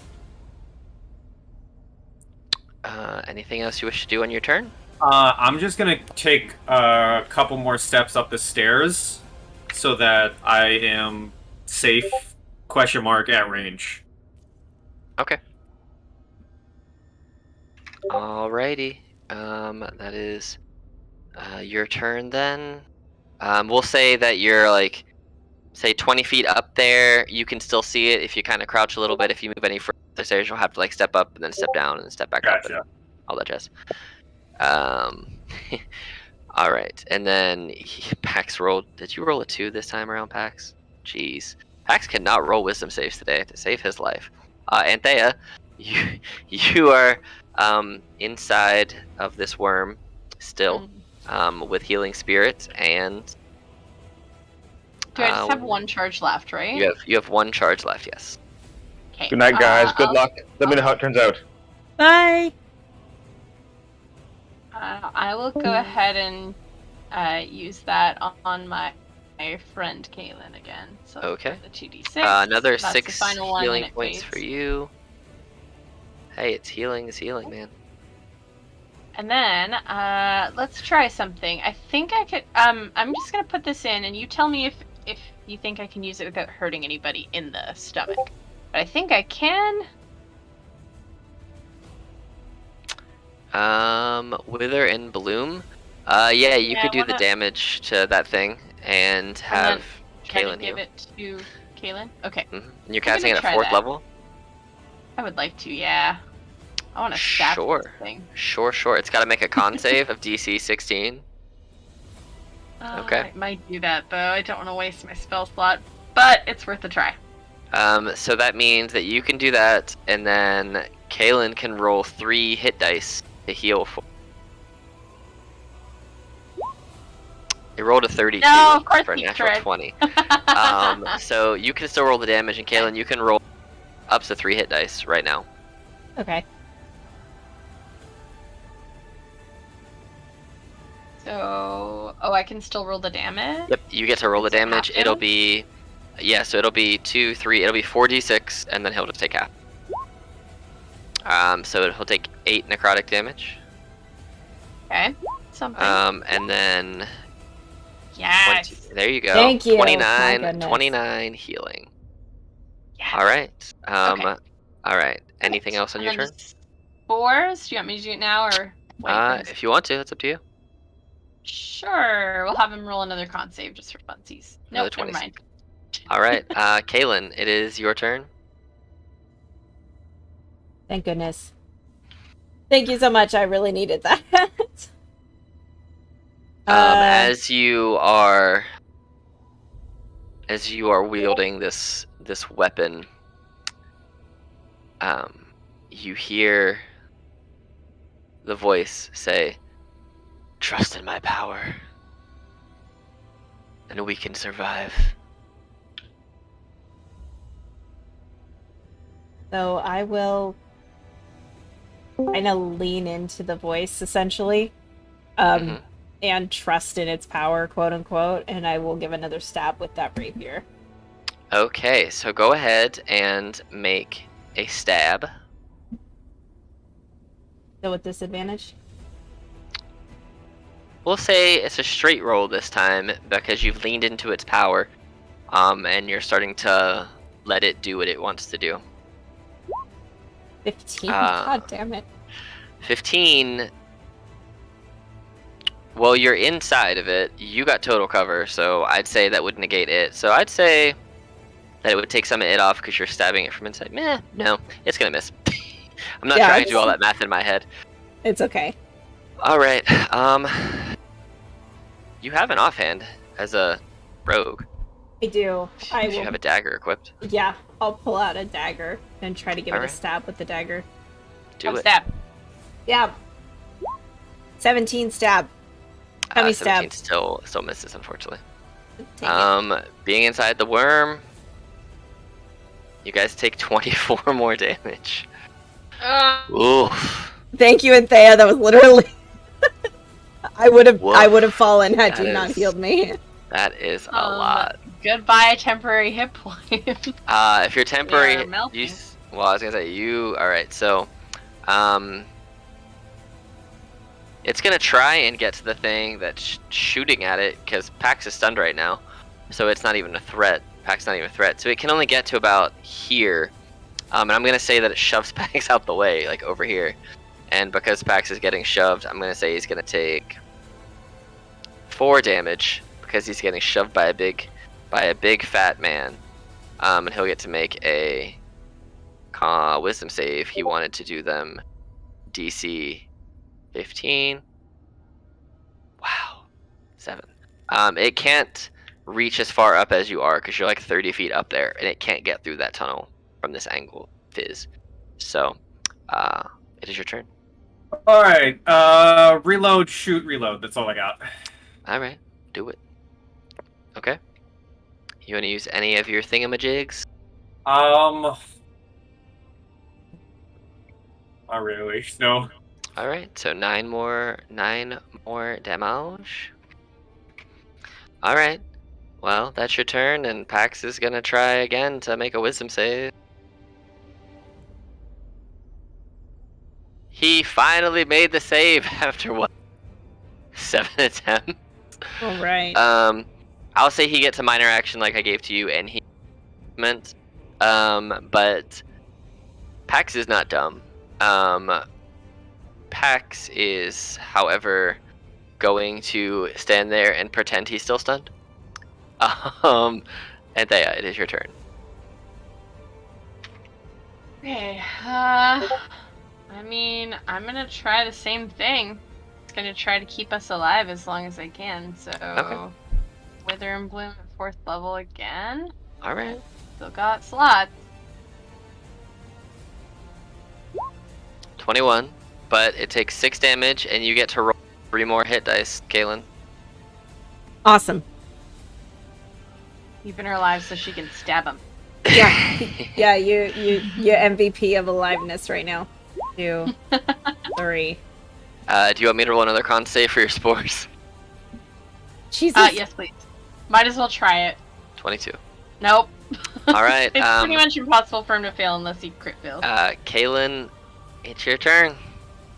Anything else you wish to do on your turn? I'm just gonna take a couple more steps up the stairs so that I am safe, at range. Okay. Alrighty. That is your turn then. We'll say that you're like, say 20 feet up there. You can still see it if you kind of crouch a little bit. If you move any further stairs, you'll have to like step up and then step down and step back up and all that jazz. All right, and then Pax rolled. Did you roll a 2 this time around, Pax? Jeez, Pax cannot roll wisdom saves today to save his life. Anthea, you are inside of this worm still, with healing spirit, and do I just have 1 charge left, right? You have 1 charge left. Yes. Okay. Good night, guys. Good luck. Let me know how it turns out. Bye. I will go ahead and use that on my friend Kaylin again. So Okay. The 2d6. Another That's 6 the final one, healing and it points fades. for you. Hey, it's healing. It's healing, man. And then let's try something. I think I could. I'm just gonna put this in, and you tell me if you think I can use it without hurting anybody in the stomach. But I think I can. Wither and Bloom. Yeah, you could do the wanna- damage to that thing and have Kaylin give heal. it to Kaylin. Okay. And you're casting it gonna at try 4th that. level? I would like to. Yeah. I want to stab Sure. this thing. Sure. It's got to make a con save of DC 16. Okay. I might do that though. I don't want to waste my spell slot, but it's worth a try. So that means that you can do that, and then Kaylin can roll 3 hit dice to heal for. It rolled a 32 No, of course for a he natural crit. 20. So you can still roll the damage, and Kaylin, you can roll up to 3 hit dice right now. Okay. So, I can still roll the damage? Yep, you get to roll the Does it have damage. to? It'll be, yeah, so it'll be 2, 3, it'll be 4d6, and then he'll just take half. So he'll take 8 necrotic damage. Okay, something. And then Yes! 20, there you go. Thank you. My 29, goodness. 29 healing. Yes. Alright. Okay. Alright. Anything else on your And then turn? just 4s? Do you want me to do it now, or wait for his- If you want to, it's up to you. Sure, we'll have him roll another con save just for funsies. Another Nope, never 20. mind. Alright, Kaylin, it is your turn. Thank goodness. Thank you so much. I really needed that. As you are wielding this weapon, you hear the voice say, "Trust in my power, and we can survive." So I will kind of lean into the voice, essentially, and trust in its power, quote unquote, and I will give another stab with that rapier. Okay, so go ahead and make a stab. So with disadvantage? We'll say it's a straight roll this time because you've leaned into its power, and you're starting to let it do what it wants to do. 15. God damn it. 15. Well, you're inside of it. You got total cover, so I'd say that would negate it. So I'd say that it would take some of it off because you're stabbing it from inside. Meh, no, it's gonna miss. I'm not trying to do all that math in my head. It's okay. All right. You have an offhand as a rogue. I do. If you have a dagger equipped. Yeah, I'll pull out a dagger and try to give it a stab with the dagger. Do it. Stab. Yeah. 17 stab. How many stab? 17 still misses, unfortunately. Take it. Being inside the worm, you guys take 24 more damage. Oof. Thank you, Anthea. That was literally. I would have fallen had you not healed me. That is a lot. Goodbye, temporary hit point. If you're temporary, Yeah, melting. I was gonna say you. All right, so, it's gonna try and get to the thing that's shooting at it because Pax is stunned right now, so it's not even a threat. Pax not even a threat, so it can only get to about here. And I'm gonna say that it shoves Pax out the way, like over here. And because Pax is getting shoved, I'm gonna say he's gonna take 4 damage because he's getting shoved by a big fat man. And he'll get to make a wisdom save. He wanted to do them DC 15. Wow, 7. It can't reach as far up as you are because you're like 30 feet up there, and it can't get through that tunnel from this angle. Fizz. So, it is your turn. All right. Reload, shoot, reload. That's all I got. All right, do it. Okay. You want to use any of your thingamajigs? Not really. No. All right, so 9 more damage. All right. Well, that's your turn, and Pax is gonna try again to make a wisdom save. He finally made the save after what? 7 attempts. All right. I'll say he gets a minor action like I gave to you, and he meant. But Pax is not dumb. Pax is, however, going to stand there and pretend he's still stunned. Anthea, it is your turn. Okay, I mean, I'm gonna try the same thing. It's gonna try to keep us alive as long as I can, so... Okay. Wither and Bloom at 4th level again. Alright. Still got slots. 21, but it takes 6 damage, and you get to roll 3 more hit dice, Kaylin. Awesome. Keeping her alive so she can stab him. Yeah, yeah. You're MVP of aliveness right now. 2, 3. Do you want me to roll another con save for your spores? Jesus. Yes, please. Might as well try it. 22. Nope. All right. It's pretty much impossible for him to fail unless he crit fails. Kaylin, it's your turn.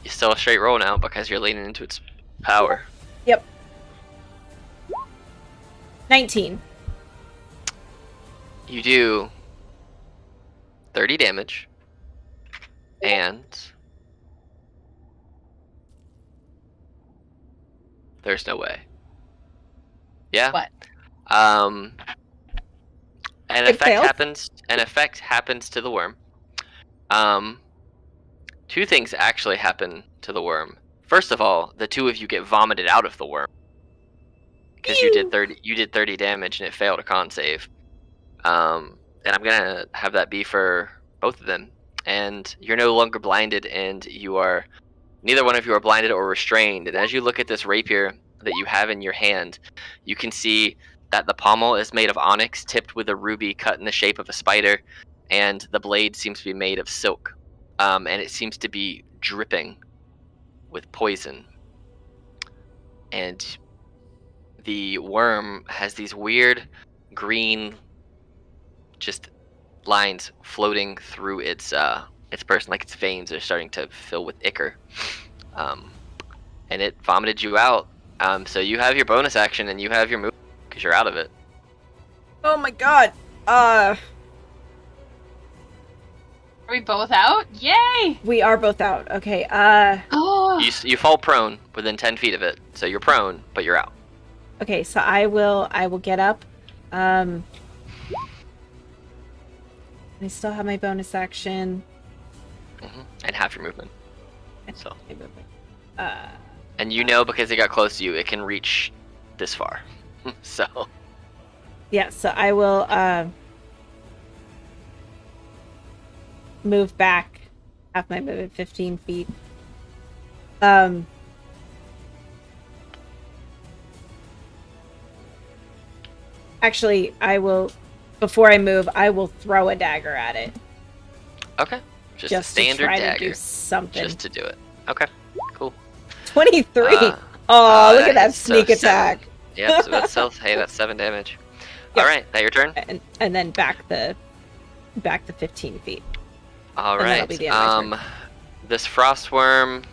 You still a straight roll now because you're leaning into its power. Yep. 19. You do 30 damage, and there's no way. Yeah. What? An It effect failed? happens. An effect happens to the worm. Two things actually happen to the worm. First of all, the two of you get vomited out of the worm because you did 30. You did 30 damage and it failed a con save. And I'm gonna have that be for both of them. And you're no longer blinded, and neither one of you are blinded or restrained. And as you look at this rapier that you have in your hand, you can see that the pommel is made of onyx tipped with a ruby cut in the shape of a spider, and the blade seems to be made of silk. And it seems to be dripping with poison. And the worm has these weird green just lines floating through its person, like its veins are starting to fill with ichor. And it vomited you out. So you have your bonus action and you have your move because you're out of it. Oh my god. Are we both out? Yay! We are both out. Okay. Oh. You fall prone within 10 feet of it, so you're prone, but you're out. Okay, so I will get up. I still have my bonus action. And half your movement. So. Uh, And you know, because it got close to you, it can reach this far. So. Yeah, so I will move back half my movement, 15 feet. Actually, before I move, I will throw a dagger at it. Okay. Just a standard to try dagger. to do something. Just to do it. Okay. Cool. 23. Look at that sneak attack. Yep. So that's hey, that's 7 damage. Yep. All right. That your turn. And then back the 15 feet. All right. This frostworm.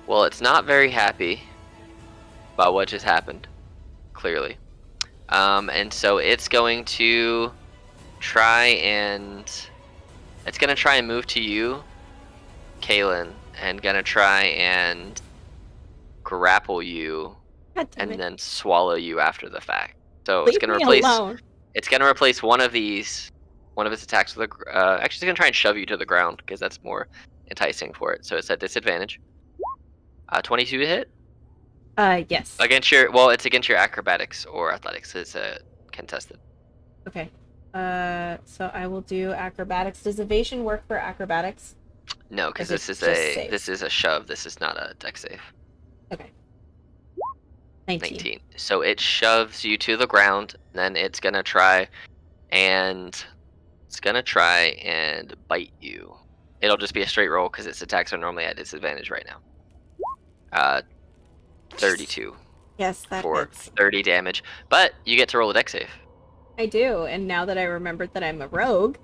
Well, it's not very happy about what just happened. Clearly. And so it's going to try and move to you, Kaylin, and gonna try and grapple you and then swallow you after the fact. So it's gonna replace one of its attacks with actually it's gonna try and shove you to the ground because that's more enticing for it. So it's at disadvantage. 22 to hit? Yes. It's against your acrobatics or athletics. It's contested. Okay. So I will do acrobatics. Does evasion work for acrobatics? No, because this is a shove. This is not a dex save. Okay. 19. So it shoves you to the ground, and then it's gonna try and bite you. It'll just be a straight roll because its attacks are normally at disadvantage right now. 32. Yes, that for hits. 30 damage, but you get to roll a dex save. I do, and now that I remembered that I'm a rogue,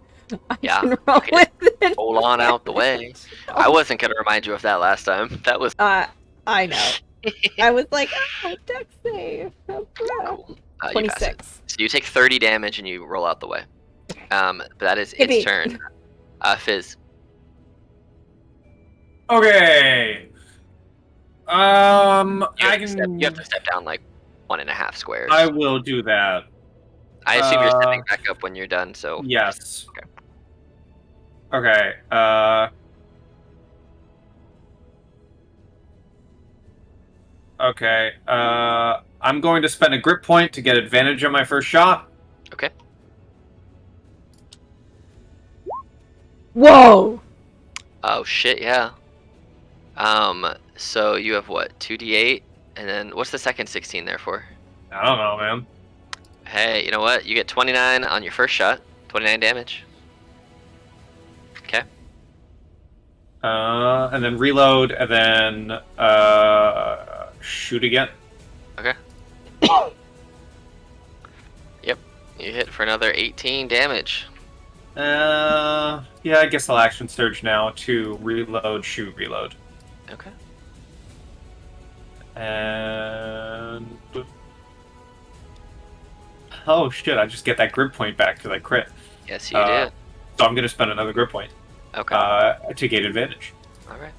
I can roll with it. Roll on out the way. I wasn't gonna remind you of that last time. That was. I know. I was like, dex save. Cool. 26. So you take 30 damage and you roll out the way. Okay. But that is its turn. Fizz. Okay. You have to step down like 1.5 squares. I will do that. I assume you're stepping back up when you're done, so... Yes. Okay. Okay, Okay, I'm going to spend a grip point to get advantage on my first shot. Okay. Whoa! Oh, shit, yeah. So you have what? 2d8, and then what's the second 16 there for? I don't know, man. Hey, you know what? You get 29 on your first shot. 29 damage. Okay. And then reload, and then shoot again. Okay. Yep. You hit for another 18 damage. Yeah, I guess I'll action surge now to reload, shoot, reload. Okay. And oh shit! I just get that grip point back because I crit. Yes, you did. So I'm gonna spend another grip point. Okay. To gain advantage. All right.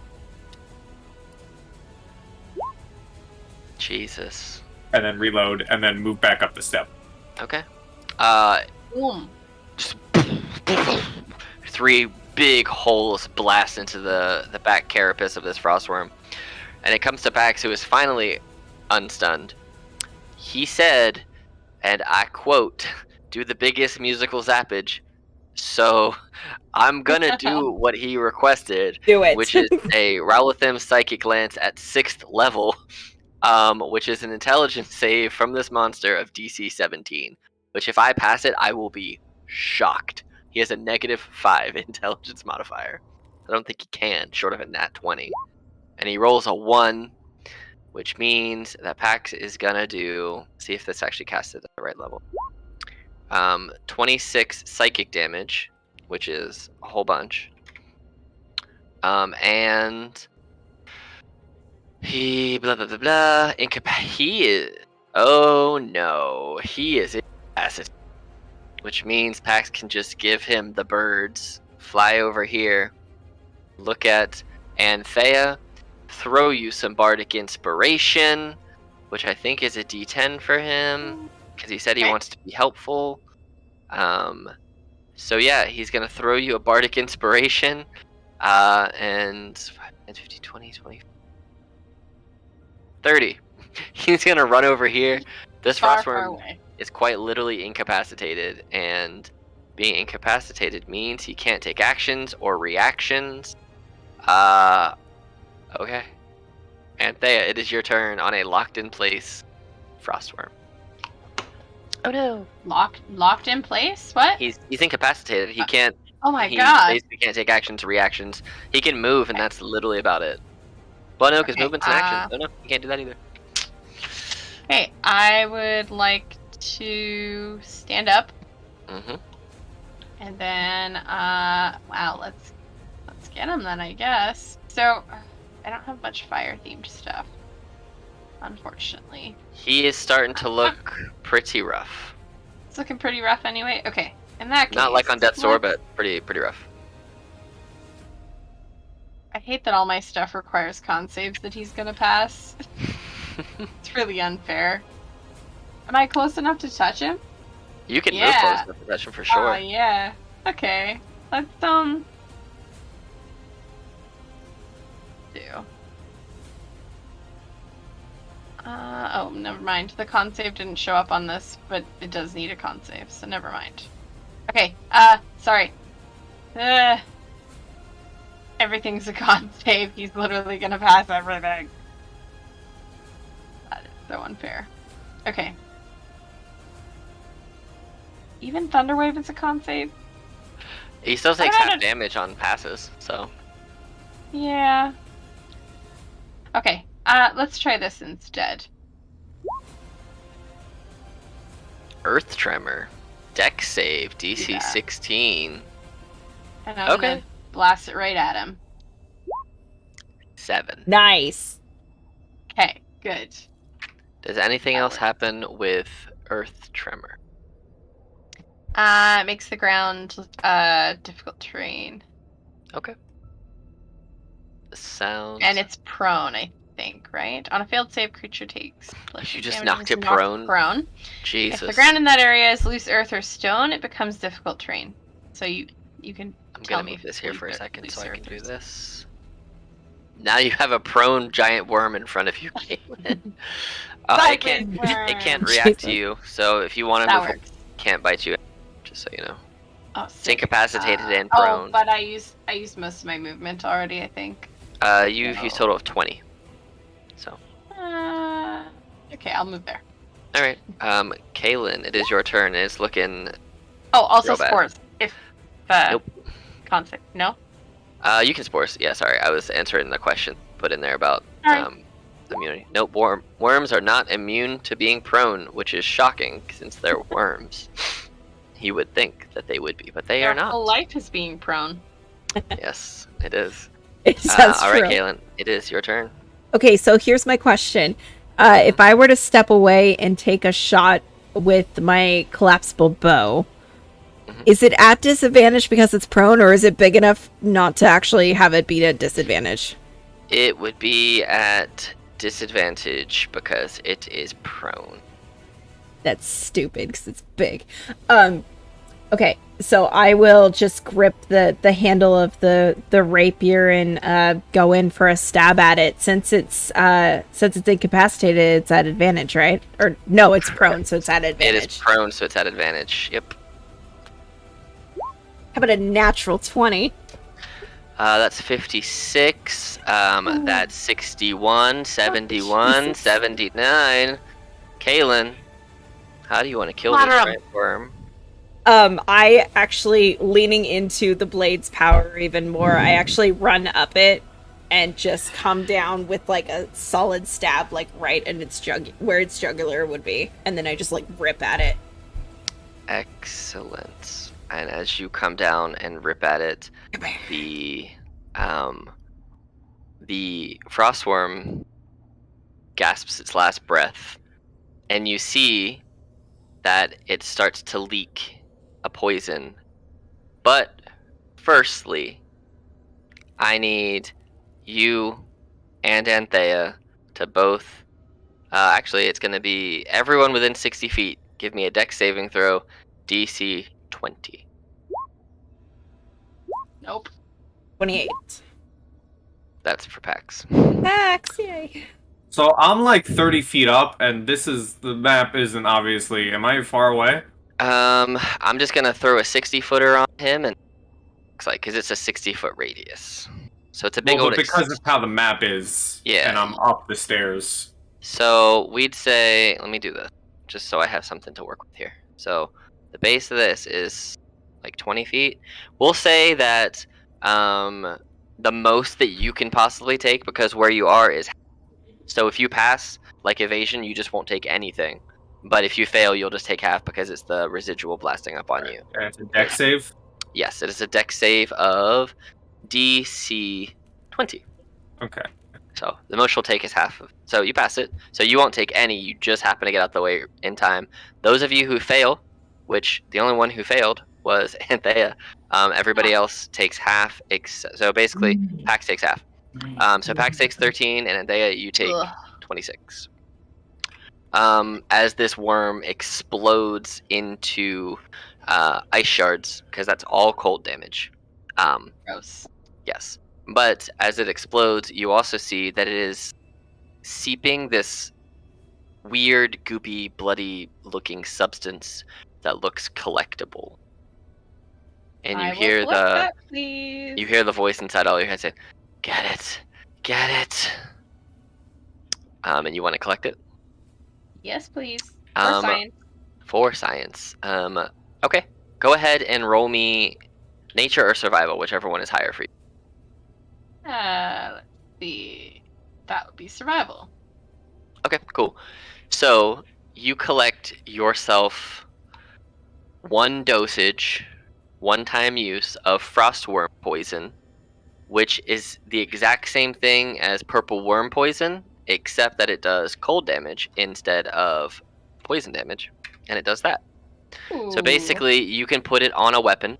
Jesus. And then reload, and then move back up the step. Okay. Boom. Just 3 big holes blast into the back carapace of this frostworm, and it comes to Pax, who is finally unstunned. He said, and I quote, "Do the biggest musical zappage." So I'm gonna do what he requested, Do it. which is a Rowlatham Psychic Lance at 6th level, which is an intelligence save from this monster of DC 17. Which, if I pass it, I will be shocked. He has a -5 intelligence modifier. I don't think he can, short of a nat 20. And he rolls a 1, which means that Pax is gonna do. See if this actually casted at the right level. 26 psychic damage, which is a whole bunch. And he blah blah blah blah. He is. Oh no, he is incapacitated, which means Pax can just give him the birds, fly over here, look at Anthea, throw you some bardic inspiration, which I think is a D10 for him. Because he said he wants to be helpful. So yeah, he's going to throw you a bardic inspiration. And 5, 10, 15, 20, 20, 30. He's going to run over here. This frostworm is quite literally incapacitated. And being incapacitated means he can't take actions or reactions. Okay. Anthea, it is your turn on a locked in place frostworm. Oh no! Locked in place? What? He's incapacitated. He can't. Oh my he god! He basically can't take actions, reactions. He can move, and that's literally about it. Well, no, because movement's an action. No, he can't do that either. Okay, I would like to stand up. Mm-hmm. And then, wow, let's get him then, I guess. So, I don't have much fire-themed stuff, unfortunately. He is starting to look pretty rough. It's looking pretty rough anyway. Okay, in that case, not like on death's door, but pretty rough. I hate that all my stuff requires con saves that he's gonna pass. It's really unfair. Am I close enough to touch him? You can move close enough to touch him for sure. Oh yeah. Okay. Let's do. Oh, never mind. The con save didn't show up on this, but it does need a con save, so never mind. Okay, sorry. Everything's a con save. He's literally gonna pass everything. That is so unfair. Okay. Even Thunderwave is a con save? He still takes half damage on passes, so. Yeah. Okay, let's try this instead. Earth Tremor. Dex save, DC 16. And I'm gonna blast it right at him. 7. Nice. Okay, good. Does anything else happen with Earth Tremor? It makes the ground difficult terrain. Okay. Sounds. And it's prone, I think, right? On a failed save, creature takes. You just knocked it prone? Prone. Jesus. If the ground in that area is loose earth or stone, it becomes difficult terrain. So you can. I'm gonna move this here for a second so I can do this. Now you have a prone giant worm in front of you, Caitlin. It can't react to you. So if you want to move, it can't bite you. Just so you know. Oh, it's incapacitated and prone. Oh, but I used most of my movement already, I think. You've used a total of 20. So. Okay, I'll move there. All right, Kaylin, it is your turn. It's looking. Oh, also real bad. spores. If Nope. concept, no. You can spores. Yeah, sorry, I was answering the question put in there about Right. immunity. Nope, worms are not immune to being prone, which is shocking since they're worms. You would think that they would be, but they are Their not. whole life is being prone. Yes, it is. That's all true. right, Kaylin, it is your turn. Okay, so here's my question. If I were to step away and take a shot with my collapsible bow, is it at disadvantage because it's prone, or is it big enough not to actually have it be at disadvantage? It would be at disadvantage because it is prone. That's stupid because it's big. Okay, so I will just grip the handle of the rapier and go in for a stab at it. Since it's incapacitated, it's at advantage, right? Or no, it's prone, so it's at advantage. It is prone, so it's at advantage. Yep. How about a natural 20? That's 56. That's 61, 71, 79. Kaylin, how do you want to kill this giant worm? I actually, leaning into the blade's power even more, I actually run up it and just come down with like a solid stab, like right in its where its jugular would be, and then I just like rip at it. Excellent. And as you come down and rip at it, the frostworm gasps its last breath, and you see that it starts to leak a poison. But firstly, I need you and Anthea to both actually it's going to be everyone within 60 feet. Give me a dex saving throw, DC 20. Nope. 28. That's for Pax. Pax, yay. So I'm like 30 feet up, and the map isn't obviously. Am I far away? I'm just gonna throw a 60-footer on him, and looks like because it's a 60-foot radius, so it's a big old. But because of how the map is, yeah, and I'm up the stairs. So we'd say, let me do this, just so I have something to work with here. So the base of this is like 20 feet. We'll say that the most that you can possibly take, because where you are is. So if you pass, like evasion, you just won't take anything. But if you fail, you'll just take half because it's the residual blasting up on you. And it's a dex save? Yes, it is a dex save of DC 20. Okay. So the most you'll take is half of. So you pass it. So you won't take any. You just happen to get out the way in time. Those of you who fail, which the only one who failed was Anthea, everybody else takes half. So basically, Pax takes half. So Pax takes 13, and Anthea, you take 26. As this worm explodes into ice shards, because that's all cold damage. Gross. Yes. But as it explodes, you also see that it is seeping this weird, goopy, bloody-looking substance that looks collectible. And you hear the voice inside all your head say, "Get it, get it." And you want to collect it? Yes, please. For science. For science. Okay. Go ahead and roll me nature or survival, whichever one is higher for you. Let's see. That would be survival. Okay, cool. So you collect yourself one dosage, one-time use of frostworm poison, which is the exact same thing as purple worm poison, except that it does cold damage instead of poison damage, and it does that. Ooh. So basically, you can put it on a weapon,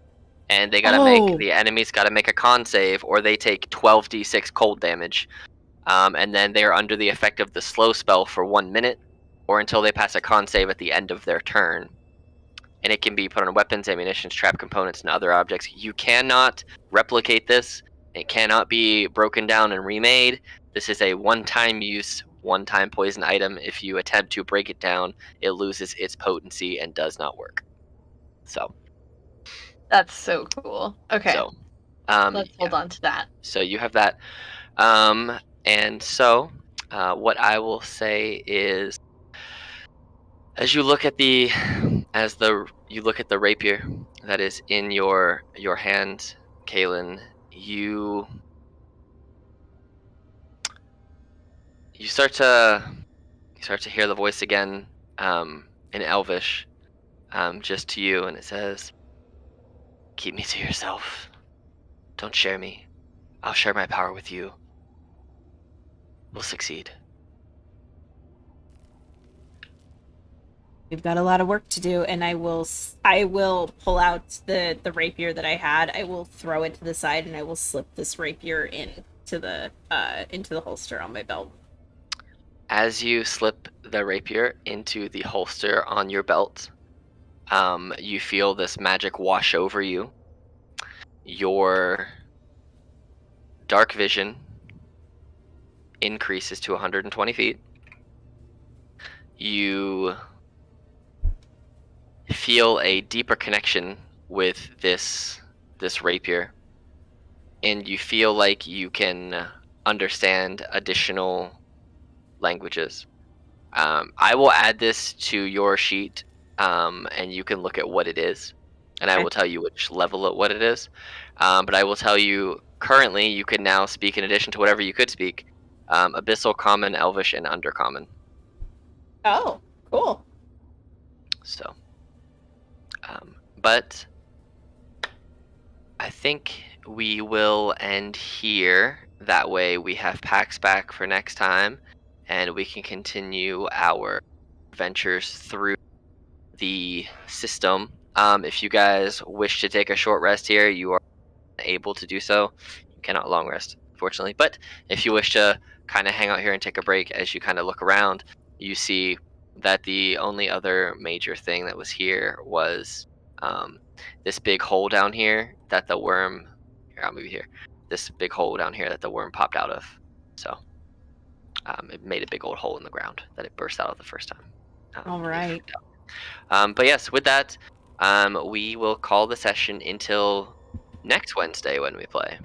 and they gotta the enemies gotta make a con save, or they take 12d6 cold damage, and then they are under the effect of the slow spell for 1 minute, or until they pass a con save at the end of their turn. And it can be put on weapons, ammunition, trap components, and other objects. You cannot replicate this. It cannot be broken down and remade. This is a one-time use, one-time poison item. If you attempt to break it down, it loses its potency and does not work. So. That's so cool. Okay. So, let's hold on to that. So you have that. And so, what I will say is, as you look at the rapier that is in your hand, Kaylin, you start to hear the voice again, in Elvish, just to you, and it says, "Keep me to yourself. Don't share me. I'll share my power with you. We'll succeed." We've got a lot of work to do, and I will pull out the rapier that I had. I will throw it to the side, and I will slip this rapier into the holster on my belt. As you slip the rapier into the holster on your belt, you feel this magic wash over you. Your dark vision increases to 120 feet. You feel a deeper connection with this rapier, and you feel like you can understand additional languages. I will add this to your sheet, and you can look at what it is, and I will tell you which level of what it is. But I will tell you, currently you can now speak, in addition to whatever you could speak, Abyssal, Common, Elvish, and Undercommon. Oh, cool. So, but I think we will end here. That way we have Pax back for next time, and we can continue our adventures through the system. If you guys wish to take a short rest here, you are able to do so. You cannot long rest, unfortunately. But if you wish to kind of hang out here and take a break, as you kind of look around, you see that the only other major thing that was here was this big hole down here that the worm. Here, I'll move you here. This big hole down here that the worm popped out of. So it made a big old hole in the ground that it burst out of the first time. All right. But yes, with that, we will call the session until next Wednesday when we play.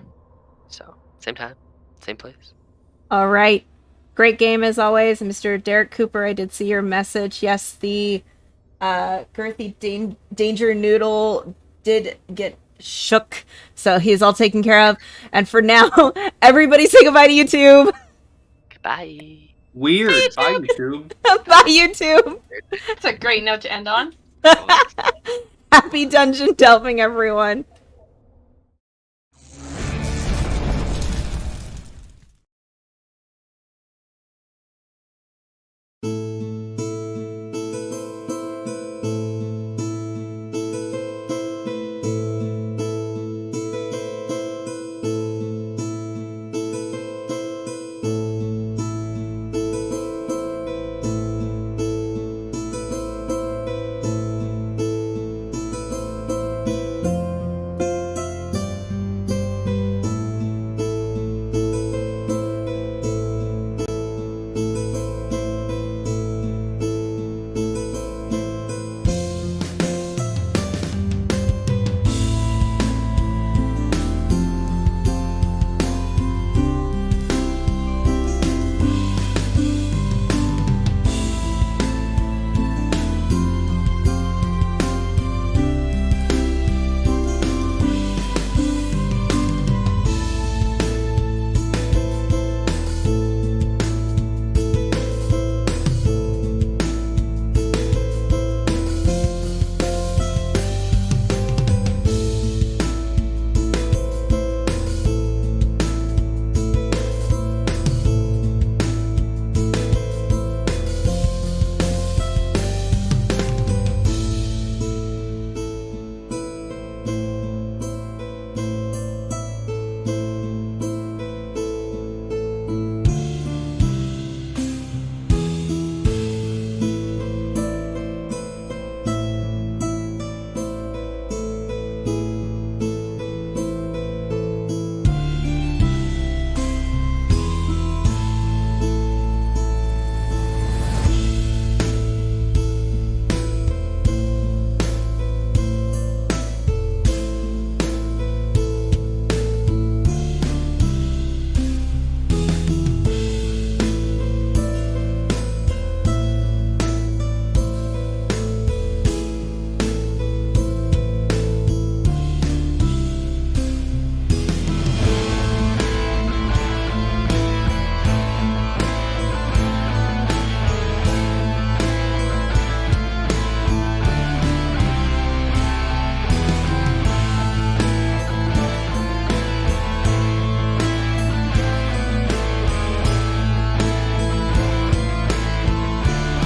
So, same time, same place. All right. Great game as always. Mr. Derek Cooper, I did see your message. Yes, the girthy danger noodle did get shook, so he's all taken care of. And for now, everybody say goodbye to YouTube. Goodbye. Weird. Bye, YouTube. Bye, YouTube. It's a great note to end on. Happy dungeon delving, everyone.